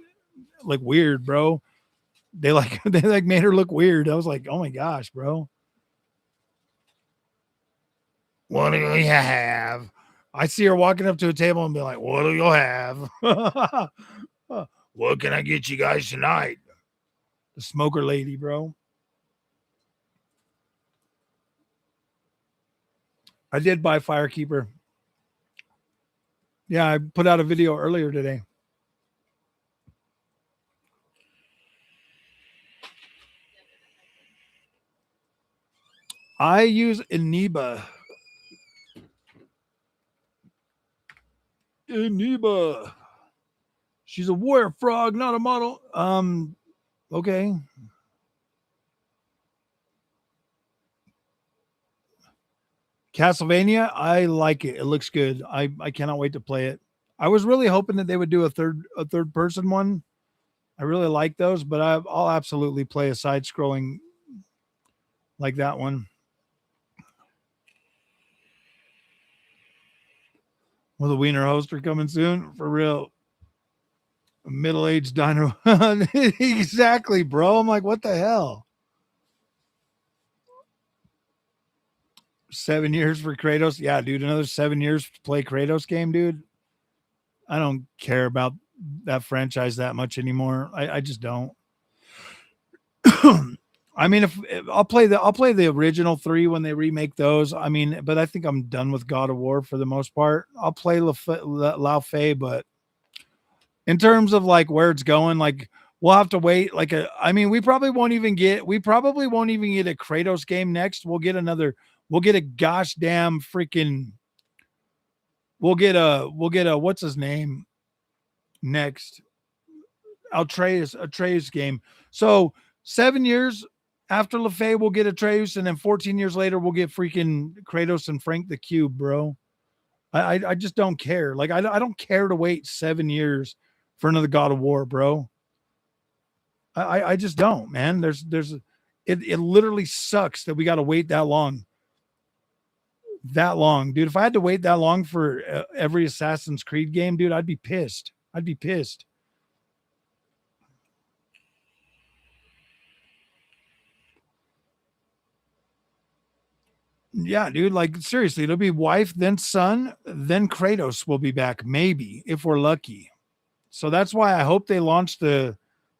like weird, bro. They like they like made her look weird. I was like, oh my gosh, bro. What do you have? I see her walking up to a table and be like, what do you have? What can I get you guys tonight? The smoker lady, bro. I did buy Firekeeper. Yeah, I put out a video earlier today. I use Eniba. Eniba. She's a warrior frog, not a model. Okay. Castlevania, I like it. It looks good. I cannot wait to play it. I was really hoping that they would do a third person one. I really like those, but I'll absolutely play a side scrolling like that one. Will the Wiener Hoster coming soon? For real. Middle aged dino. Exactly, bro. I'm like, what the hell? 7 years for Kratos. Yeah, dude. Another 7 years to play Kratos game, dude. I don't care about that franchise that much anymore. I just don't. I mean, if I'll play the original three when they remake those. I mean, but I think I'm done with God of War for the most part. I'll play Lao Fei, but in terms of like where it's going, like we'll have to wait. I mean, we probably won't even get a Kratos game next. We'll get a gosh damn freaking, we'll get a what's his name next? Atreus game. So 7 years after LaFay, we'll get Atreus, and then 14 years later, we'll get freaking Kratos and Frank the Cube, bro. I just don't care. Like I don't care to wait 7 years for another God of War, bro. I just don't, man. It literally sucks that we got to wait that long. That long, dude. If I had to wait that long for every Assassin's Creed game, dude, I'd be pissed. I'd be pissed. Yeah, dude. Like seriously, it'll be wife, then son, then Kratos will be back, maybe if we're lucky. So that's why I hope they launch the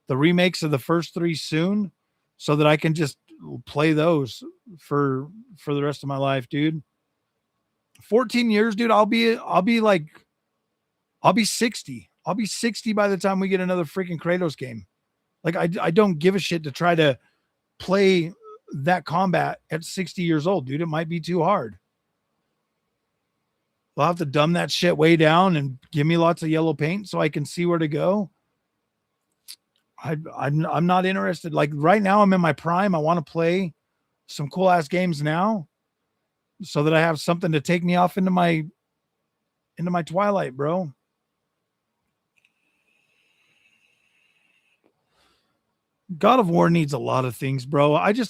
remakes of the first three soon, so that I can just play those for the rest of my life, dude. 14 years, dude. I'll be 60. I'll be 60 by the time we get another freaking Kratos game. Like I don't give a shit to try to play that combat at 60 years old, dude. It might be too hard. I'll have to dumb that shit way down and give me lots of yellow paint so I can see where to go. I'm not interested. Like right now, I'm in my prime. I want to play some cool ass games now, so that I have something to take me off into my twilight, bro. God of War needs a lot of things, bro. I don't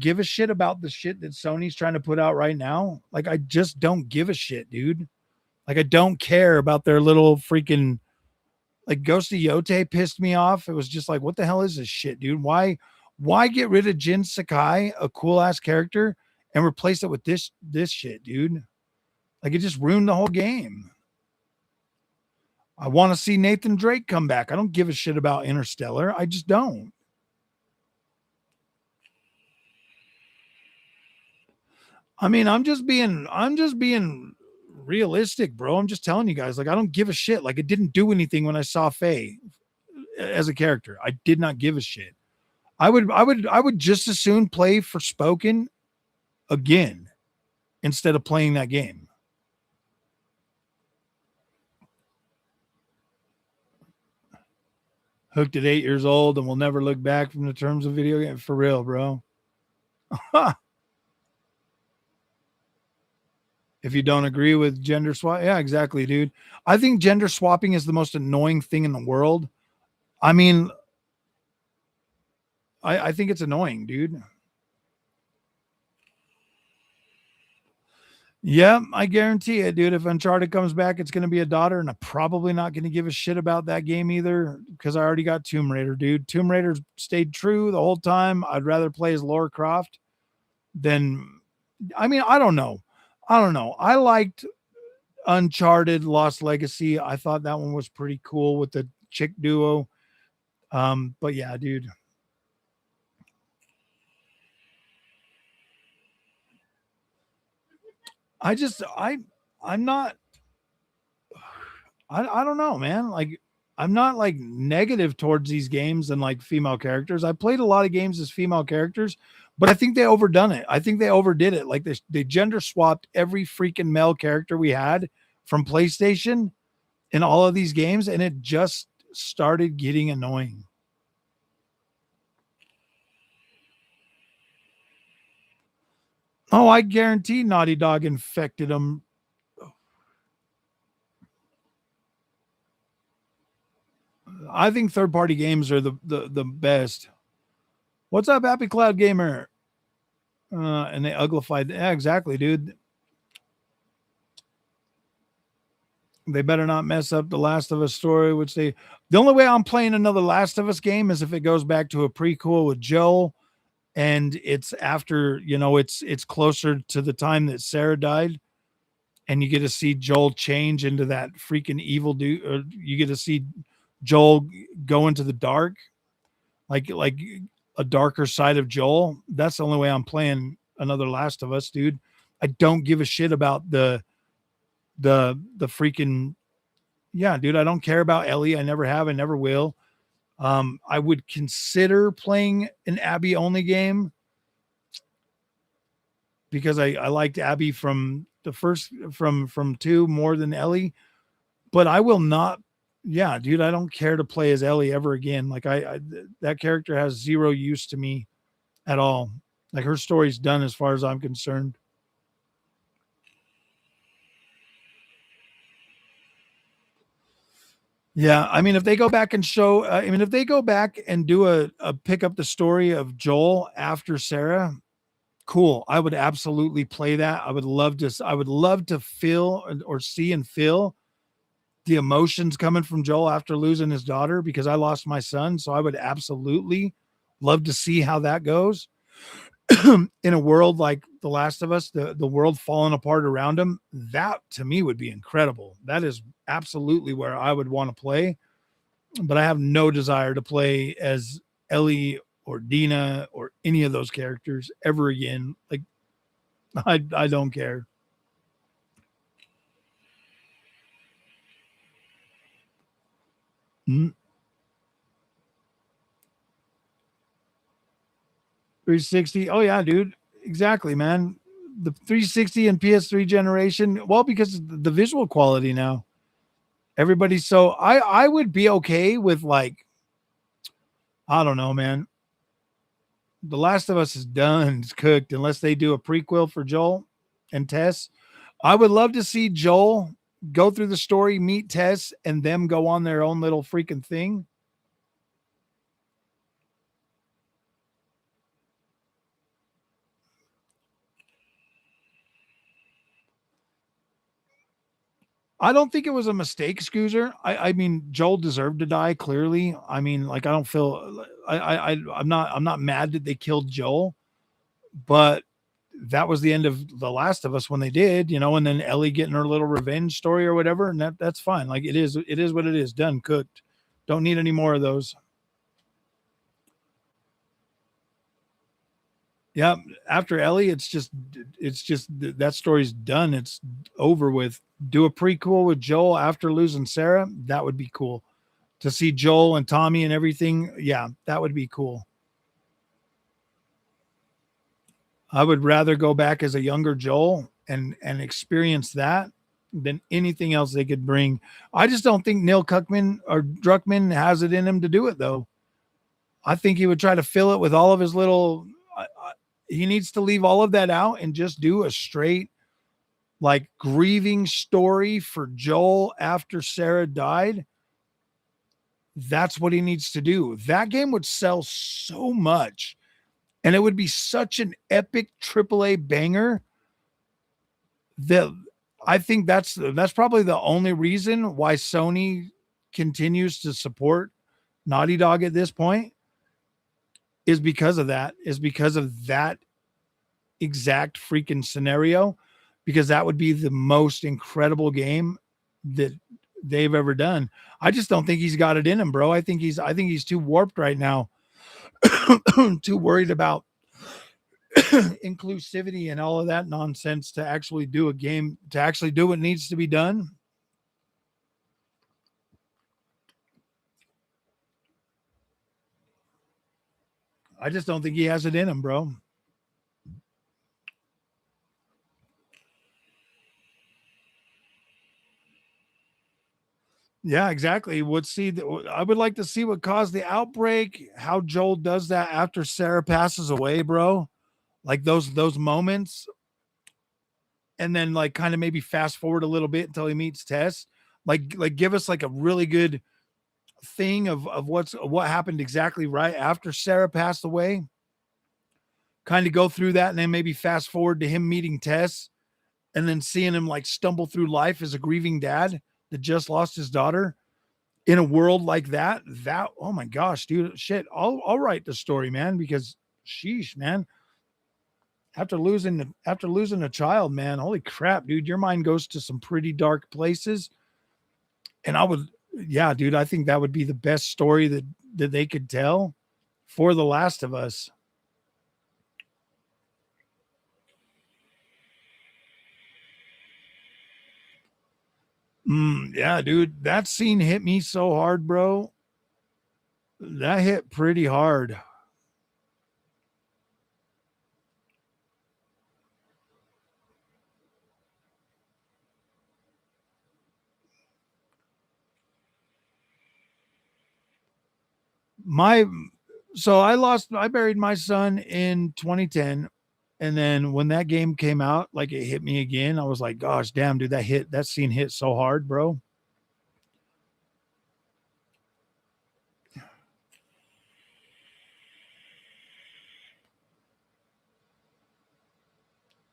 give a shit about the shit that Sony's trying to put out right now. Like I just don't give a shit, dude. Like I don't care about their little freaking like Ghost of Yote pissed me off. It was just like, what the hell is this shit, dude? Why get rid of Jin Sakai, a cool ass character, and replace it with this shit, dude? Like it just ruined the whole game. I want to see Nathan Drake come back. I don't give a shit about Interstellar. I just don't. I mean, I'm just being realistic, bro. I'm just telling you guys, like, I don't give a shit. Like, it didn't do anything when I saw Faye as a character. I did not give a shit. I would just as soon play Forspoken again instead of playing that game. Hooked at 8 years old and will never look back from the terms of video game. For real, bro. If you don't agree with gender swap, yeah, exactly, dude. I think gender swapping is the most annoying thing in the world. I mean, I think it's annoying, dude. Yeah, I guarantee it, dude. If Uncharted comes back, it's going to be a daughter, and I'm probably not going to give a shit about that game either because I already got Tomb Raider, dude. Tomb Raider stayed true the whole time. I'd rather play as Lara Croft than, I mean, I don't know. I don't know. I liked Uncharted Lost Legacy. I thought that one was pretty cool with the chick duo. But yeah, dude. I just I'm not I don't know, man. Like I'm not like negative towards these games and like female characters. I played a lot of games as female characters, but I think they overdone it. I think they overdid it. Like they gender swapped every freaking male character we had from PlayStation in all of these games, and it just started getting annoying. Oh, I guarantee Naughty Dog infected them. I think third party games are the best. What's up, Happy Cloud Gamer? And they uglified. Yeah, exactly, dude. They better not mess up the Last of Us story, which they. The only way I'm playing another Last of Us game is if it goes back to a prequel with Joel, and it's after it's closer to the time that Sarah died, and you get to see Joel change into that freaking evil dude. Or you get to see Joel go into the dark, like a darker side of Joel. That's the only way I'm playing another Last of Us, dude. I don't give a shit about the freaking yeah, dude. I don't care about Ellie. I never have. I never will. I would consider playing an Abby only game because I liked Abby from the first from two more than Ellie, but I will not Yeah, dude, I don't care to play as Ellie ever again. Like that character has zero use to me at all. Like her story's done as far as I'm concerned. Yeah, I mean, if they go back and show, I mean, if they go back and do a pick up the story of Joel after Sarah, cool. I would absolutely play that. I would love to. I would love to feel or see and feel the emotions coming from Joel after losing his daughter because I lost my son. So I would absolutely love to see how that goes. In a world like The Last of Us, the world falling apart around him, that to me would be incredible. That is absolutely where I would want to play, but I have no desire to play as Ellie or Dina or any of those characters ever again. Like I don't care. 360. Oh yeah, dude. Exactly, man. The 360 and PS3 generation. Well, because of the visual quality now. Everybody's so I would be okay with like I don't know, man. The Last of Us is done, it's cooked unless they do a prequel for Joel and Tess. I would love to see Joel go through the story, meet Tess, and them go on their own little freaking thing. I don't think it was a mistake, Scoozer. I mean, Joel deserved to die. Clearly, I mean, like I don't feel. I'm not mad that they killed Joel, but that was the end of The Last of Us when they did, you know. And then Ellie getting her little revenge story or whatever, and that's fine. Like it is. It is what it is. Done, cooked. Don't need any more of those. Yeah, after Ellie, it's just that story's done. It's over with. Do a prequel with Joel after losing Sarah. That would be cool to see Joel and Tommy and everything. Yeah, that would be cool. I would rather go back as a younger Joel and experience that than anything else they could bring. I just don't think Neil Cuckman or Druckman has it in him to do it though. I think he would try to fill it with all of his little. He needs to leave all of that out and just do a straight like grieving story for Joel after Sarah died. That's what he needs to do. That game would sell so much and it would be such an epic AAA banger that I think that's probably the only reason why Sony continues to support Naughty Dog at this point is because of that, is because of that exact freaking scenario, because that would be the most incredible game that they've ever done. I just don't think he's got it in him, bro. I think he's too warped right now, too worried about inclusivity and all of that nonsense to actually do a game, to actually do what needs to be done. I just don't think he has it in him, bro. Yeah, exactly. I would like to see what caused the outbreak, how Joel does that after Sarah passes away, bro. Like those moments, and then like kind of maybe fast forward a little bit until he meets Tess. Like give us like a really good thing of what happened exactly right after Sarah passed away. Kind of go through that and then maybe fast forward to him meeting Tess and then seeing him like stumble through life as a grieving dad that just lost his daughter in a world like that. That oh my gosh, dude, shit. I'll write the story, man, because sheesh, man. After losing a child, man, holy crap, dude, your mind goes to some pretty dark places. And I would, yeah, dude, I think that would be the best story that they could tell for The Last of Us. Yeah, dude, that scene hit me so hard, bro. That hit pretty hard. My so I buried my son in 2010. And then when that game came out, like it hit me again. I was like, gosh, damn, dude, that scene hit so hard, bro.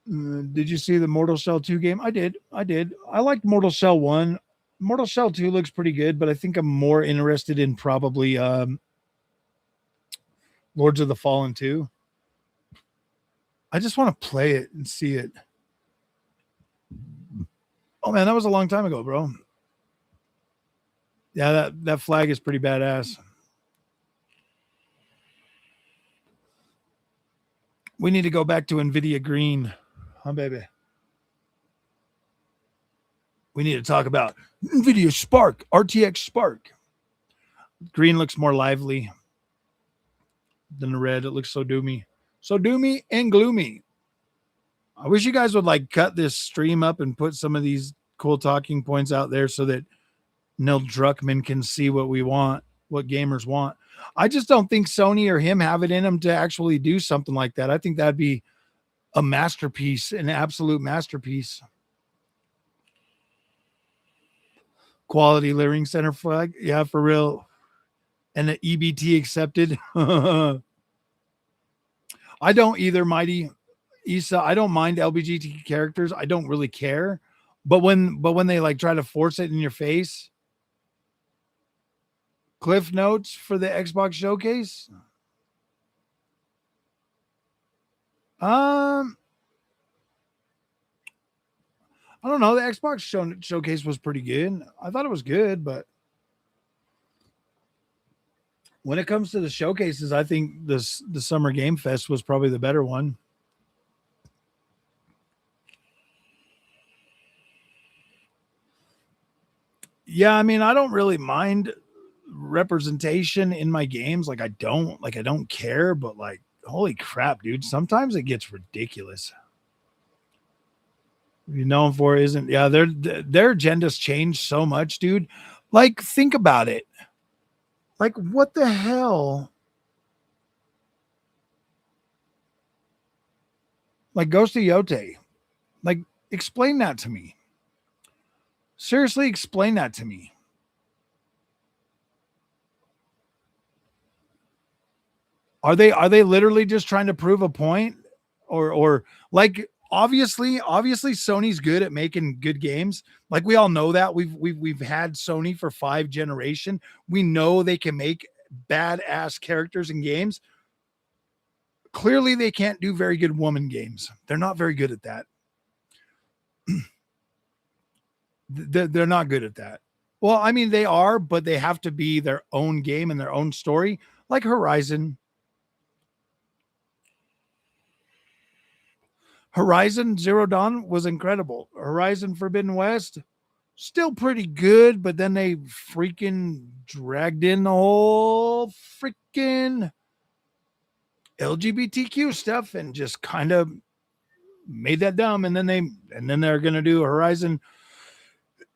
Did you see the Mortal Shell 2 game? I did. I did. I liked Mortal Shell 1. Mortal Shell 2 looks pretty good, but I think I'm more interested in probably Lords of the Fallen 2. I just want to play it and see it. Oh man, that was a long time ago, bro. Yeah, that flag is pretty badass. We need to go back to Nvidia Green, huh, baby? We need to talk about Nvidia Spark, RTX Spark. Green looks more lively than the red. It looks so doomy and gloomy. I wish you guys would like cut this stream up and put some of these cool talking points out there so that Neil Druckmann can see what we want, what gamers want. I just don't think Sony or him have it in them to actually do something like that. I think that'd be a masterpiece, an absolute masterpiece. Quality Living Center flag. Yeah, for real. And the EBT accepted. I don't either, Mighty Issa. I don't mind LBGT characters. I don't really care. But when they like try to force it in your face, Cliff notes for the Xbox showcase. I don't know. The Xbox showcase was pretty good. I thought it was good, but when it comes to the showcases, I think the Summer Game Fest was probably the better one. Yeah, I mean, I don't really mind representation in my games. Like I don't care, but like holy crap, dude, sometimes it gets ridiculous. You know for isn't yeah, their agendas change so much, dude. Like think about it. Like what the hell? Like Ghost of Yote. Like explain that to me. Seriously, explain that to me. Are they literally just trying to prove a point or like obviously Sony's good at making good games. Like we all know that. We've had Sony for 5 generations. We know they can make badass characters in games. Clearly they can't do very good woman games. They're not very good at that. They're not good at that. Well, I mean they are, but they have to be their own game and their own story, like Horizon. Horizon Zero Dawn was incredible. Horizon Forbidden West, still pretty good, but then they freaking dragged in the whole freaking LGBTQ stuff and just kind of made that dumb. And then they're gonna do Horizon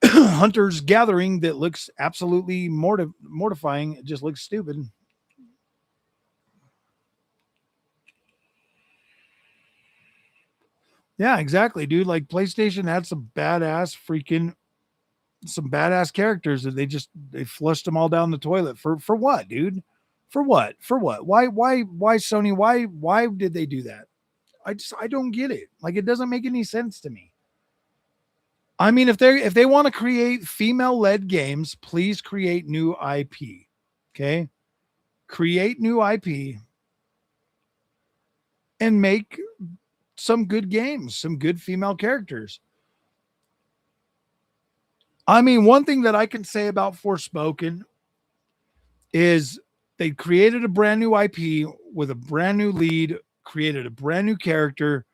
Hunter's Gathering that looks absolutely mortifying. It just looks stupid. Yeah, exactly, dude. Like PlayStation had some badass characters that they flushed them all down the toilet for what, dude? For what? For what? Why Sony? Why did they do that? I don't get it. Like it doesn't make any sense to me. I mean, if they want to create female led games, please create new IP. Okay, create new IP and make some good games, some good female characters. I mean, one thing that I can say about Forspoken is they created a brand new IP with a brand new lead, created a brand new character.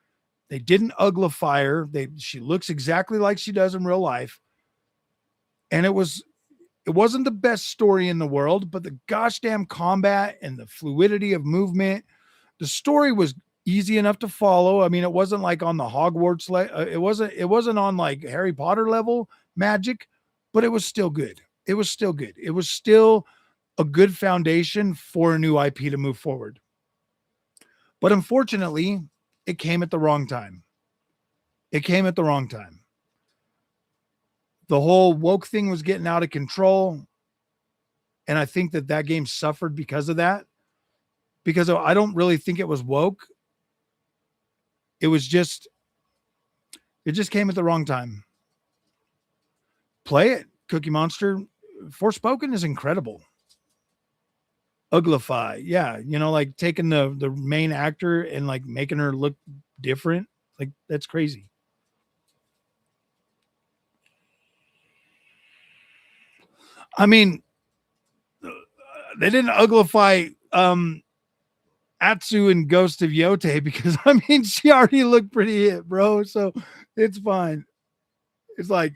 They didn't uglify her. She looks exactly like she does in real life. And it wasn't the best story in the world, but the gosh damn combat and the fluidity of movement, the story was easy enough to follow. I mean, it wasn't like on the Hogwarts, it wasn't on like Harry Potter level magic, but it was still good. It was still good. It was still a good foundation for a new IP to move forward. But unfortunately, it came at the wrong time. It came at the wrong time. The whole woke thing was getting out of control. And I think that that game suffered because of that. Because I don't really think it was woke. It was just, it just came at the wrong time. Play it, Cookie Monster. Forspoken is incredible. Uglify, yeah, you know, like taking the main actor and like making her look different, like that's crazy. I mean, they didn't uglify Atsu and Ghost of Yote because I mean she already looked pretty hit, bro. So it's fine. It's like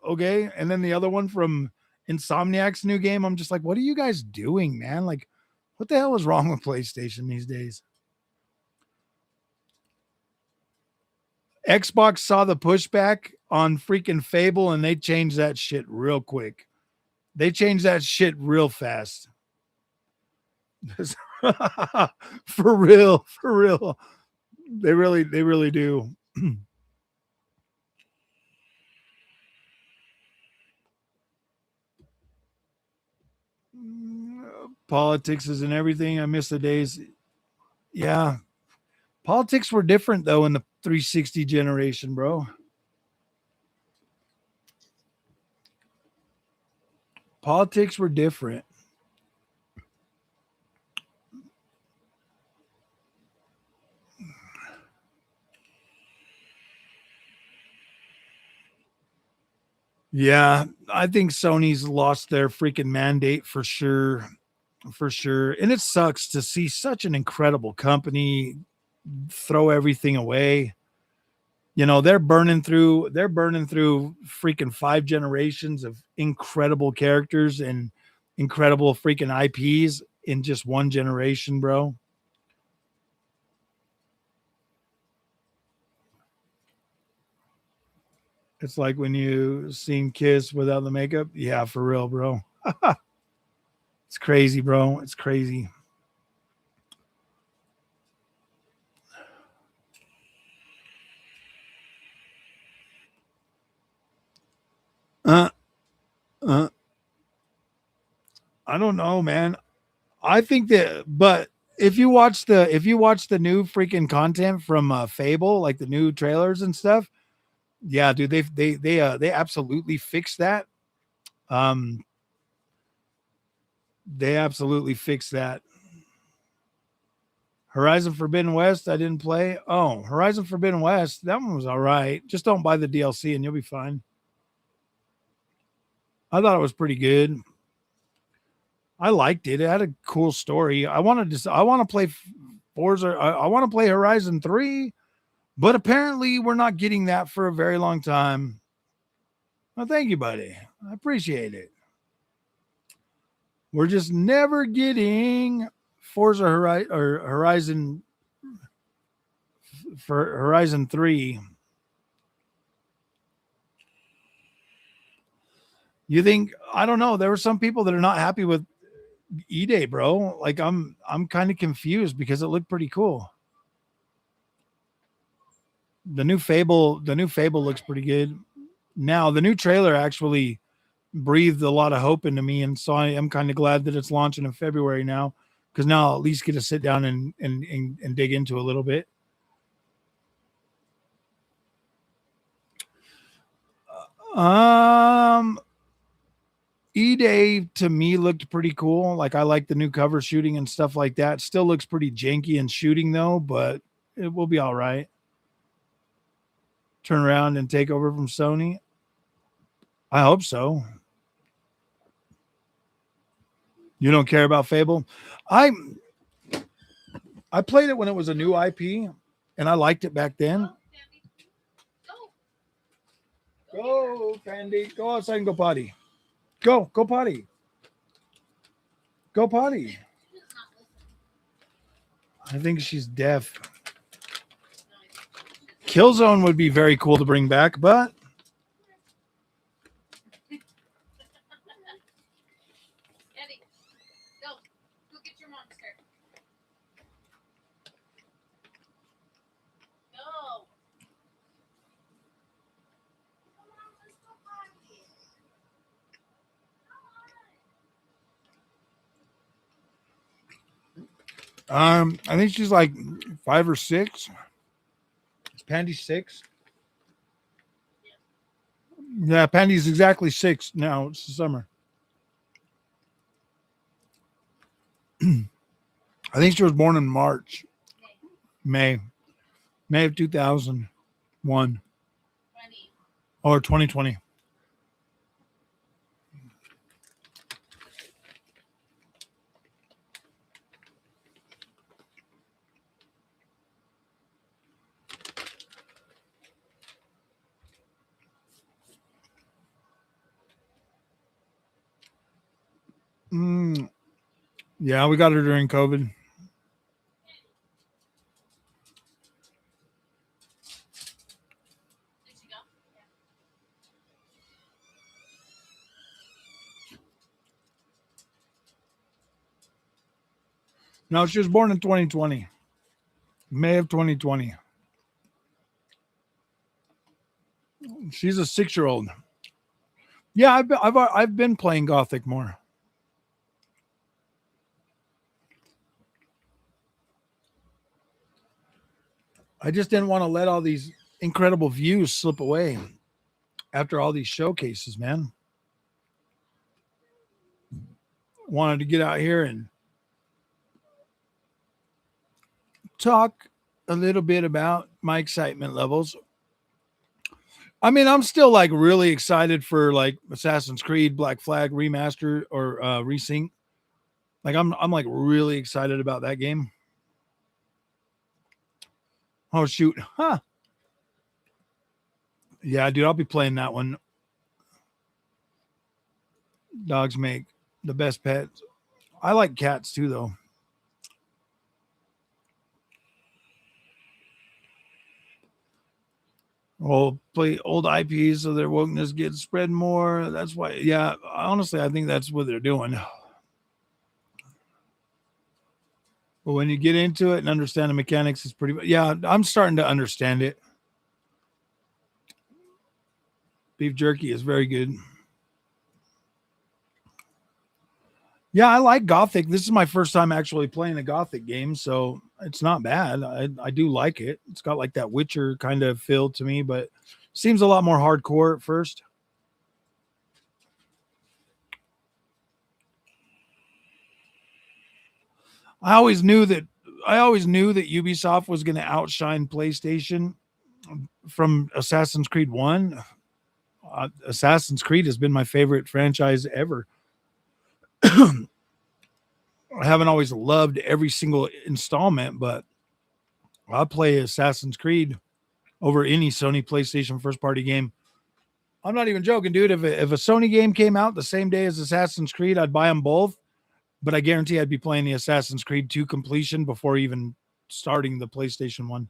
okay, and then the other one from Insomniac's new game, I'm just like, what are you guys doing, man? Like, what the hell is wrong with PlayStation these days? Xbox saw the pushback on freaking Fable and they changed that shit real quick. They changed that shit real fast. For real, for real. They really do. Politics is in everything. I miss the days. Yeah. Politics were different though in the 360 generation, bro. Politics were different. Yeah, I think Sony's lost their freaking mandate for sure. For sure. And it sucks to see such an incredible company throw everything away. You know, they're burning through freaking 5 generations of incredible characters and incredible freaking IPs in just one generation, bro. It's like when you seen Kiss without the makeup. Yeah, for real, bro. It's crazy, bro. It's crazy. Uh, uh, I don't know, man. I think that, but if you watch the new freaking content from Fable, like the new trailers and stuff, yeah, dude, they absolutely fixed that. Um, they absolutely fixed that. Horizon Forbidden West, I didn't play. Oh, Horizon Forbidden West, that one was all right. Just don't buy the DLC and you'll be fine. I thought it was pretty good. I liked it. It had a cool story. I want to play Forza. I want to play Horizon 3, but apparently we're not getting that for a very long time. Well, thank you, buddy. I appreciate it. We're just never getting Forza Horizon for Horizon 3. You think I don't know, there were some people that are not happy with E-Day, bro. Like I'm kind of confused because it looked pretty cool. The new Fable looks pretty good. Now, the new trailer actually breathed a lot of hope into me, and so I am kind of glad that it's launching in February now, because now I'll at least get to sit down and dig into a little bit. Um, E Day to me looked pretty cool. Like I like the new cover shooting and stuff like that. Still looks pretty janky in shooting though, but it will be all right. Turn around and take over from Sony. I hope so. You don't care about Fable? I I played it when it was a new IP, and I liked it back then. Go, Candy. Go outside and go potty. Go potty. Go potty. I think she's deaf. Killzone would be very cool to bring back, but I think she's like 5 or 6. Is Pandy 6? Yeah, Pandy's exactly 6 now. It's the summer. I think she was born in March, May, May of 2001 or 2020. Mm, yeah, we got her during COVID. No, she was born in 2020, May of 2020. She's a 6-year old. Yeah, I've been playing Gothic more. I just didn't want to let all these incredible views slip away after all these showcases, man. Wanted to get out here and talk a little bit about my excitement levels. I mean, I'm still like really excited for like Assassin's Creed Black Flag remaster or resync. Like I'm like really excited about that game. Oh shoot. Huh. Yeah, dude, I'll be playing that one. Dogs make the best pets. I like cats too though. Well, play old IPs so their wokeness gets spread more. That's why, yeah, honestly, I think that's what they're doing. But when you get into it and understand the mechanics, it's pretty, yeah, I'm starting to understand it. Beef jerky is very good. Yeah, I like Gothic. This is my first time actually playing a Gothic game, so it's not bad. I do like it. It's got like that Witcher kind of feel to me, but seems a lot more hardcore at first. I always knew that I always knew that Ubisoft was going to outshine PlayStation from Assassin's Creed 1. Assassin's Creed has been my favorite franchise ever. I haven't always loved every single installment, but I play Assassin's Creed over any Sony PlayStation first party game. I'm not even joking, dude. If a Sony game came out the same day as Assassin's Creed, I'd buy them both. But I guarantee I'd be playing the Assassin's Creed 2 completion before even starting the PlayStation 1.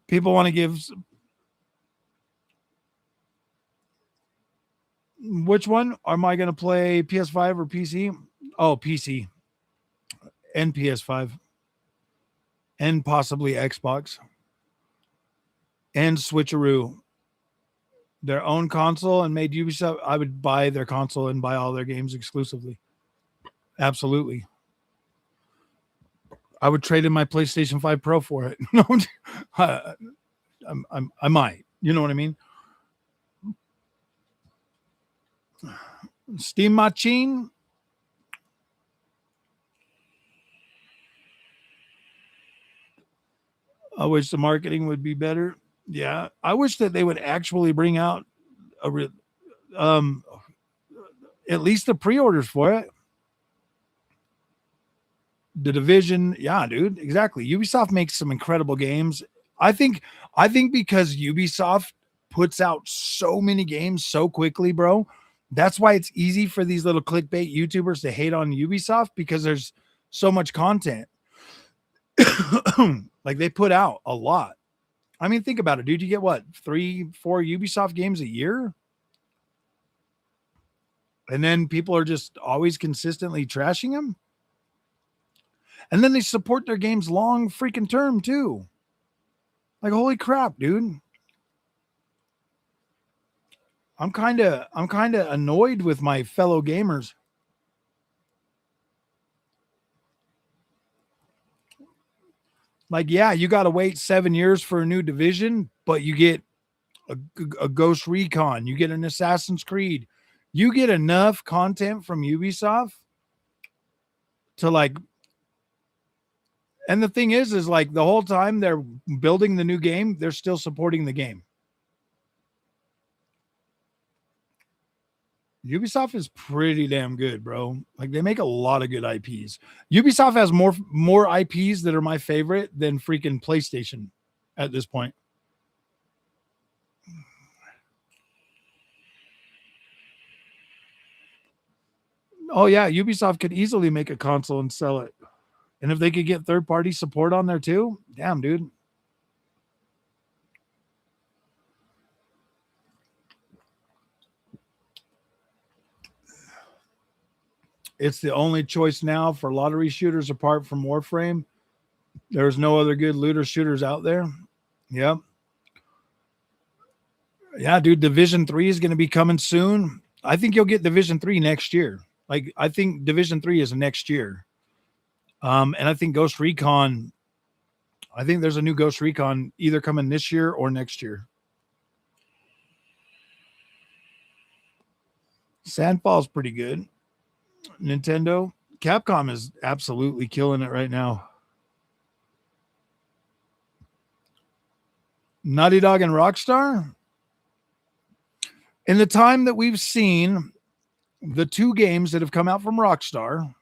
People want to give which one? Am I going to play PS5 or PC? Oh, PC and PS5 and possibly Xbox and Switcheroo. Their own console and made Ubisoft. I would buy their console and buy all their games exclusively. Absolutely. I would trade in my PlayStation 5 Pro for it. No, I might. You know what I mean? Steam Machine. I wish the marketing would be better. Yeah, I wish that they would actually bring out um at least the pre-orders for it. The Division, yeah, dude, exactly. Ubisoft makes some incredible games. I think I think because Ubisoft puts out so many games so quickly, bro. That's why it's easy for these little clickbait YouTubers to hate on Ubisoft because there's so much content. Like they put out a lot. I mean, think about it, dude. You get what, 3, 4 Ubisoft games a year? And then people are just always consistently trashing them. And then they support their games long freaking term too. Like, holy crap, dude. I'm kind of annoyed with my fellow gamers. Like, yeah, you got to wait 7 years for a new division, but you get a Ghost Recon, you get an Assassin's Creed, you get enough content from Ubisoft to like. And the thing is like the whole time they're building the new game, they're still supporting the game. Ubisoft is pretty damn good, bro. Like they make a lot of good IPs. Ubisoft has more IPs that are my favorite than freaking PlayStation at this point. Oh yeah, Ubisoft could easily make a console and sell it. And if they could get third-party support on there too, damn, dude. It's the only choice now for lottery shooters apart from Warframe. There's no other good looter shooters out there. Yep. Yeah, dude, Division 3 is going to be coming soon. I think you'll get Division 3 next year. Like I think Division 3 is next year. And I think Ghost Recon, I think there's a new Ghost Recon either coming this year or next year. Sandfall's pretty good. Nintendo, Capcom is absolutely killing it right now. Naughty Dog and Rockstar, in the time that we've seen the two games that have come out from Rockstar,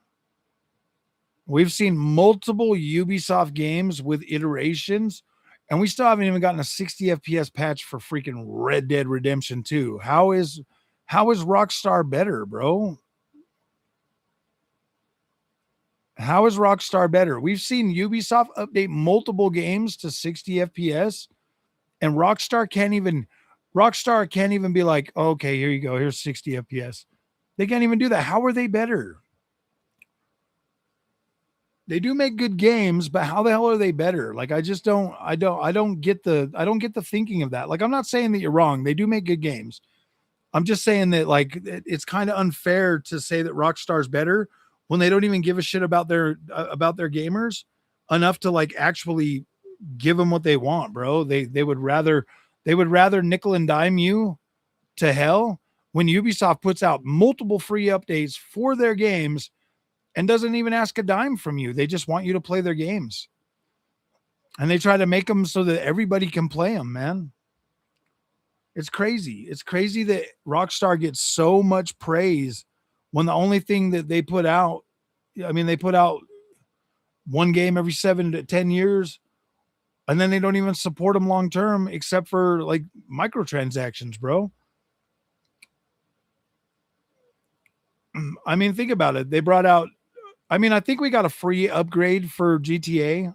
we've seen multiple Ubisoft games with iterations, and we still haven't even gotten a 60 FPS patch for freaking Red Dead Redemption 2. How is Rockstar better, bro? How is Rockstar better? We've seen Ubisoft update multiple games to 60 FPS, and Rockstar can't even be like, oh, okay, here you go, here's 60 FPS. They can't even do that. How are they better? They do make good games, but how the hell are they better? Like I don't get the thinking of that. Like I'm not saying that you're wrong. They do make good games. I'm just saying that like it's kind of unfair to say that Rockstar's better when they don't even give a shit about their gamers enough to like actually give them what they want, bro. They would rather nickel and dime you to hell when Ubisoft puts out multiple free updates for their games and doesn't even ask a dime from you. They just want you to play their games. And they try to make them so that everybody can play them, man. It's crazy. It's crazy that Rockstar gets so much praise when the only thing that they put out, I mean, they put out one game every 7 to 10 years, and then they don't even support them long term except for like microtransactions, bro. I mean, think about it. They brought out, I mean, I think we got a free upgrade for GTA.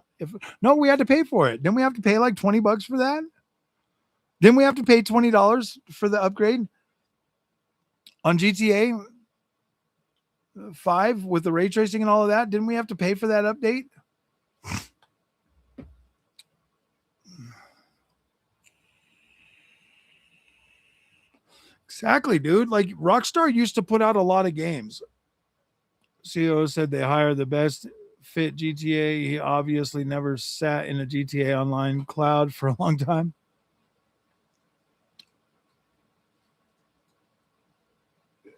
No, we had to pay for it. Didn't we have to pay like $20 for that? Didn't we have to pay $20 for the upgrade on GTA 5 with the ray tracing and all of that? Didn't we have to pay for that update? Exactly, dude. Like Rockstar used to put out a lot of games. CEO said they hire the best fit GTA. He obviously never sat in a GTA Online cloud for a long time.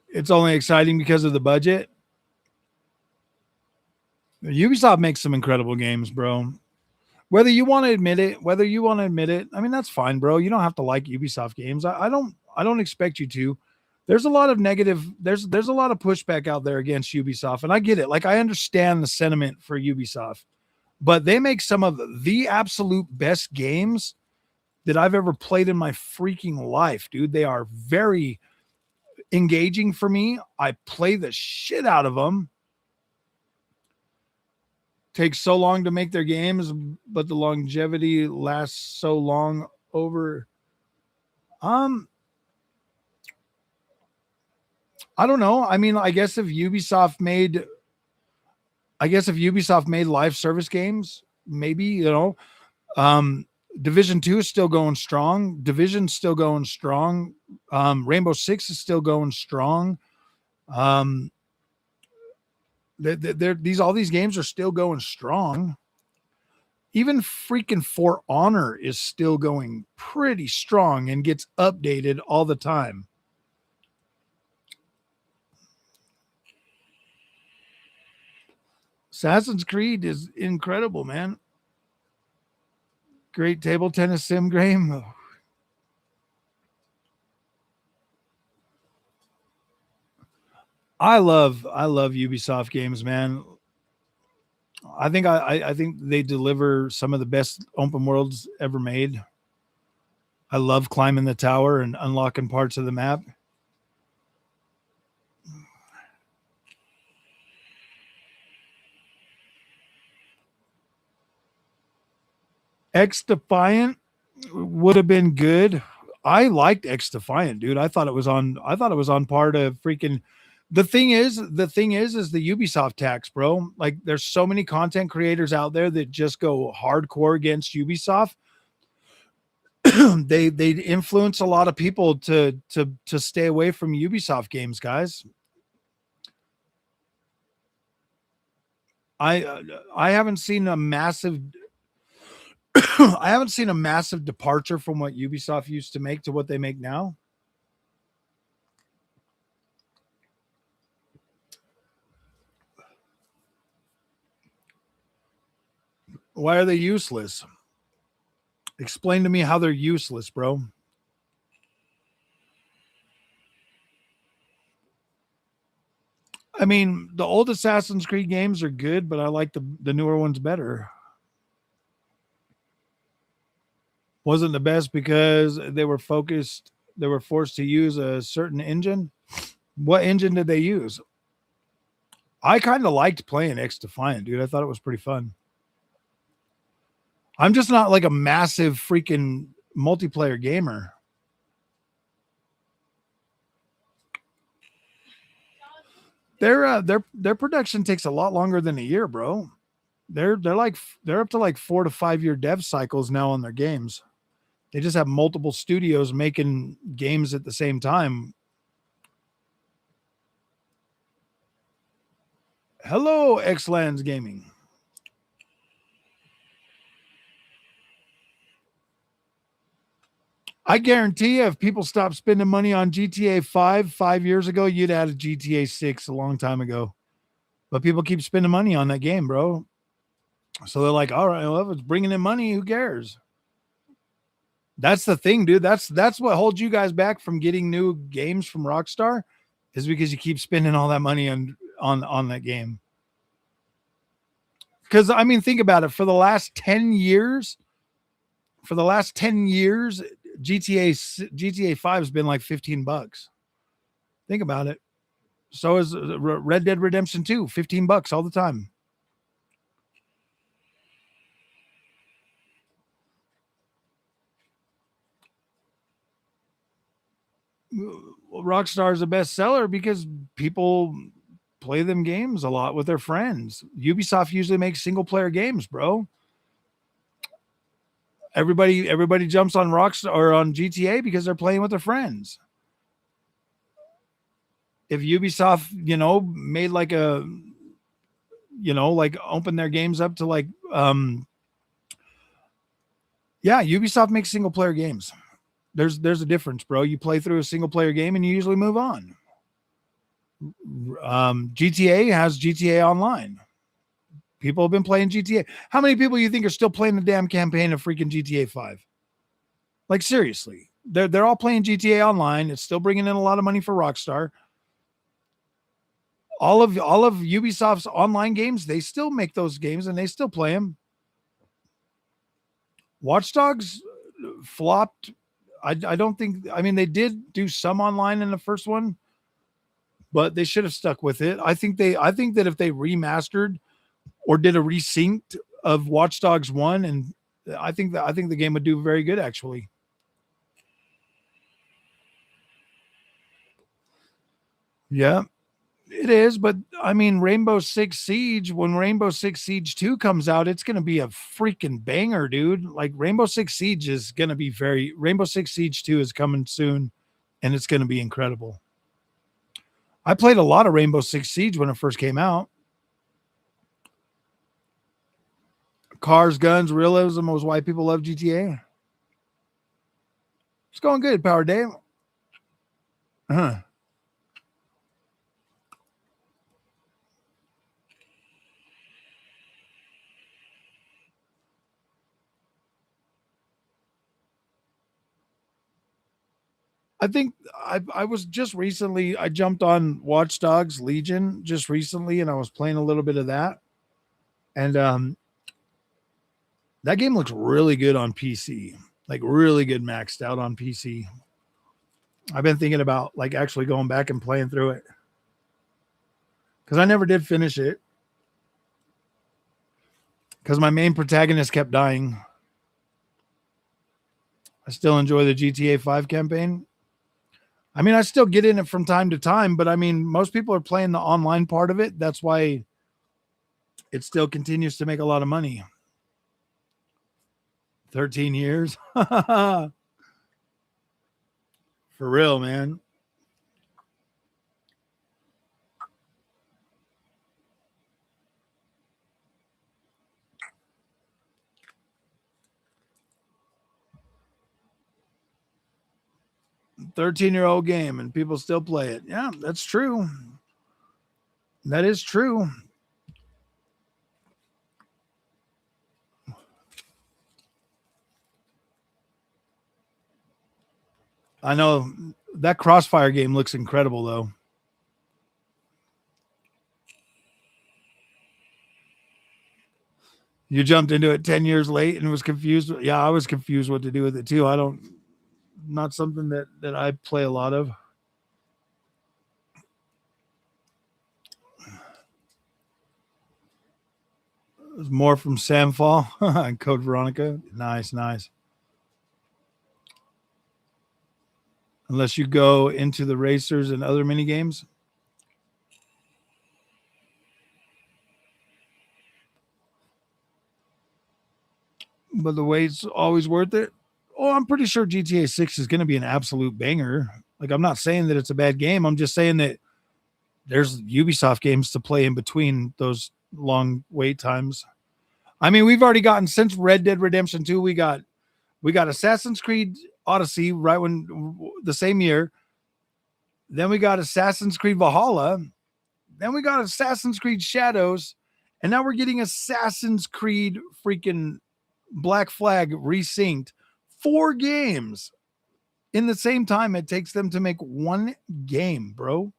It's only exciting because of the budget. Ubisoft makes some incredible games, bro. Whether you want to admit it, I mean that's fine, bro. You don't have to like Ubisoft games. I don't expect you to. There's a lot of negative, there's a lot of pushback out there against Ubisoft, and I get it. Like I understand the sentiment for Ubisoft, but they make some of the absolute best games that I've ever played in my freaking life, dude. They are very engaging for me. I play the shit out of them. Takes so long to make their games, but the longevity lasts so long over. Um, I don't know. I mean, I guess if Ubisoft made live service games, maybe, um, Division 2 is still going strong. Division's still going strong. Rainbow Six is still going strong. Um, all these games are still going strong. Even freaking For Honor is still going pretty strong and gets updated all the time. Assassin's Creed is incredible, man. Great table tennis sim game. I love Ubisoft games, man. I think they deliver some of the best open worlds ever made. I love climbing the tower and unlocking parts of the map. X Defiant would have been good. I liked X Defiant, dude. I thought it was on par to freaking the thing is the Ubisoft tax, bro. Like there's so many content creators out there that just go hardcore against Ubisoft. They influence a lot of people to stay away from Ubisoft games, guys. I haven't seen a massive I haven't seen a massive departure from what Ubisoft used to make to what they make now. Why are they useless? Explain to me how they're useless, bro. I mean, the old Assassin's Creed games are good, but I like the newer ones better. Wasn't the best because they were forced to use a certain engine. What engine did they use? I kind of liked playing X Defiant, dude. I thought it was pretty fun. I'm just not like a massive freaking multiplayer gamer. Their production takes a lot longer than a year, bro. They're up to like 4 to 5 year dev cycles now on their games. They just have multiple studios making games at the same time. Hello, Xlands Gaming. I guarantee you, if people stopped spending money on GTA 5 years ago, you'd add a GTA 6 a long time ago. But people keep spending money on that game, bro. So they're like, all right, well, if it's bringing in money, who cares? That's the thing, dude. That's what holds you guys back from getting new games from Rockstar, is because you keep spending all that money on that game. Because I mean, think about it. For the last 10 years, GTA 5 has been like $15. Think about it. So is Red Dead Redemption 2, $15 all the time. Rockstar is a bestseller because people play them games a lot with their friends. Ubisoft usually makes single player games, bro. Everybody jumps on Rockstar or on GTA because they're playing with their friends. If Ubisoft, made like like open their games up to like yeah, Ubisoft makes single player games. There's a difference, bro. You play through a single player game and you usually move on. GTA has GTA Online. People have been playing GTA. How many people you think are still playing the damn campaign of freaking GTA 5? Like seriously, they're all playing GTA Online. It's still bringing in a lot of money for Rockstar. All of Ubisoft's online games, they still make those games and they still play them. Watch Dogs flopped. I don't think. I mean, they did do some online in the first one, but they should have stuck with it. I think that if they remastered or did a resynced of Watch Dogs 1, and I think the game would do very good actually. Yeah, it is, but I mean Rainbow Six Siege, when Rainbow Six Siege 2 comes out, it's going to be a freaking banger, dude. Like Rainbow Six Siege is going to be Rainbow Six Siege 2 is coming soon and it's going to be incredible. I played a lot of Rainbow Six Siege when it first came out. Cars, guns, realism was why people love GTA. It's going good, Power Dave. Uh-huh. I think I was just recently, I jumped on Watch Dogs Legion just recently, and I was playing a little bit of that. And that game looks really good on PC, like really good maxed out on PC. I've been thinking about like actually going back and playing through it because I never did finish it because my main protagonist kept dying. I still enjoy the GTA 5 campaign. I mean, I still get in it from time to time, but I mean, most people are playing the online part of it. That's why it still continues to make a lot of money. 13 years. For real, man. 13-year-old game and people still play it. Yeah, that's true. That is true. I know that Crossfire game looks incredible though. You jumped into it 10 years late and was confused. Yeah, I was confused what to do with it too. I don't, not something that I play a lot of. There's more from Samfall and Code Veronica. Nice, nice. Unless you go into the racers and other mini games. But the wait's always worth it. Oh, I'm pretty sure GTA 6 is going to be an absolute banger. Like, I'm not saying that it's a bad game. I'm just saying that there's Ubisoft games to play in between those long wait times. I mean, we've already gotten since Red Dead Redemption 2, we got Assassin's Creed Odyssey right when the same year. Then we got Assassin's Creed Valhalla. Then we got Assassin's Creed Shadows. And now we're getting Assassin's Creed freaking Black Flag resynced. 4 games in the same time it takes them to make one game, bro.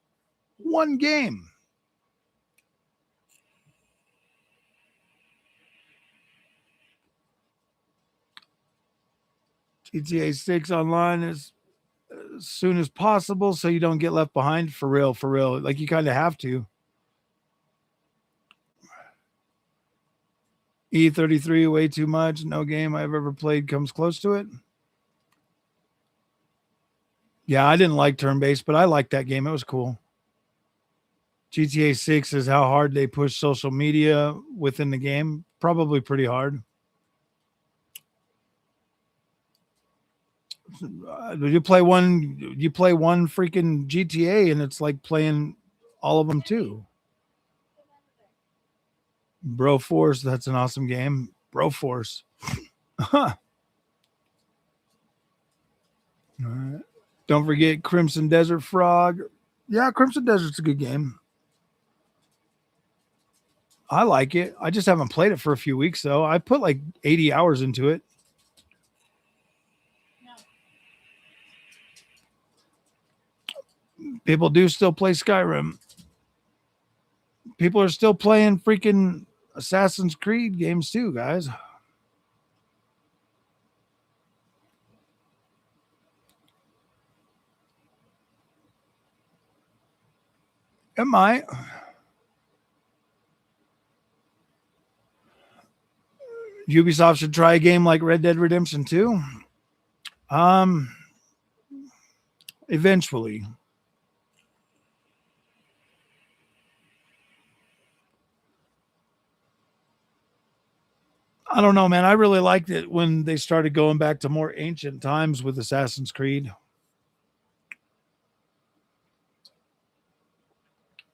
One game. GTA 6 online as soon as possible so you don't get left behind. For real, for real. Like you kind of have to. E33 way too much. No game I've ever played comes close to it. Yeah, I didn't like turn-based, but I liked that game. It was cool. GTA 6 is how hard they push social media within the game. Probably pretty hard. You play one freaking GTA and it's like playing all of them too. Bro Force, that's an awesome game. Bro Force. Huh. All right. Don't forget Crimson Desert Frog. Yeah, Crimson Desert's a good game. I like it. I just haven't played it for a few weeks though. I put like 80 hours into it. People do still play Skyrim. People are still playing freaking Assassin's Creed games too, guys. It might. Ubisoft should try a game like Red Dead Redemption 2. Eventually. I don't know, man. I really liked it when they started going back to more ancient times with Assassin's Creed.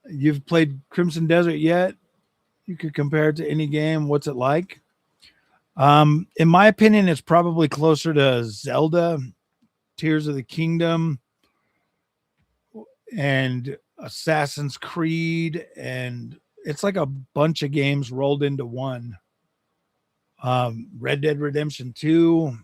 You've played Crimson Desert yet? You could compare it to any game. What's it like? In my opinion, it's probably closer to Zelda, Tears of the Kingdom, and Assassin's Creed, and it's like a bunch of games rolled into one. Red Dead Redemption 2.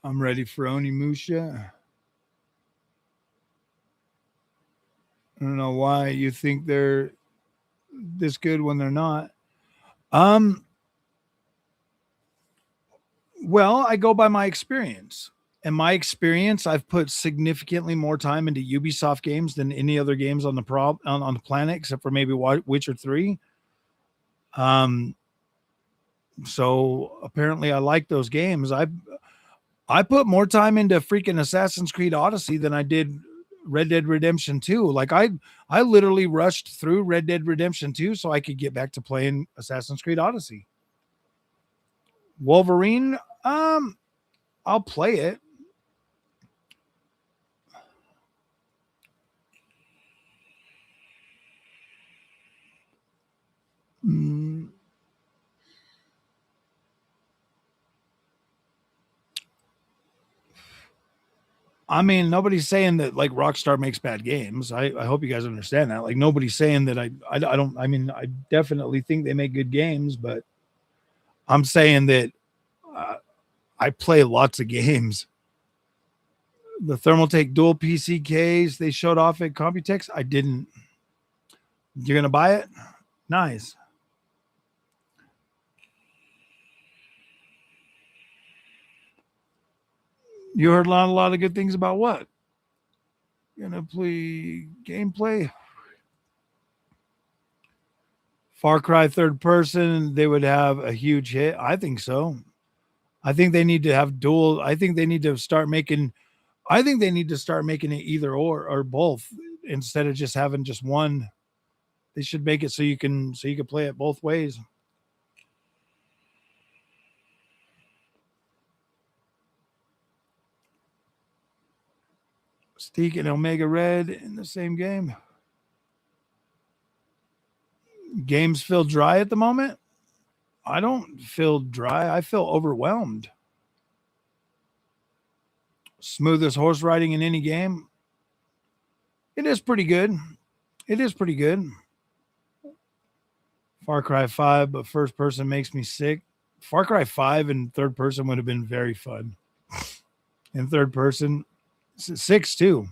I'm ready for Onimusha. I don't know why you think they're this good when they're not. Um, well, I go by my experience. In my experience, I've put significantly more time into Ubisoft games than any other games on on the planet, except for maybe Witcher 3. Um, so apparently I like those games. I put more time into freaking Assassin's Creed Odyssey than I did Red Dead Redemption 2. Like I literally rushed through Red Dead Redemption 2 so I could get back to playing Assassin's Creed Odyssey. Wolverine, I'll play it. Mm, I mean, nobody's saying that like Rockstar makes bad games. I hope you guys understand that. Like nobody's saying that I don't. I mean, I definitely think they make good games, but I'm saying that uh, I play lots of games. The Thermaltake dual PC case they showed off at Computex, I didn't. You're gonna buy it? Nice. You heard a lot of good things about what? Gonna play gameplay. Far Cry third person, they would have a huge hit. I think so. I think they need to have dual. I think they need to start making. I think they need to start making it either or both instead of just having just one. They should make it so you can play it both ways. Steak and Omega Red in the same game. Games feel dry at the moment. I don't feel dry. I feel overwhelmed. Smoothest horse riding in any game. It is pretty good. It is pretty good. Far Cry 5, but first person makes me sick. Far Cry 5 in third person would have been very fun. In third person, 6 too.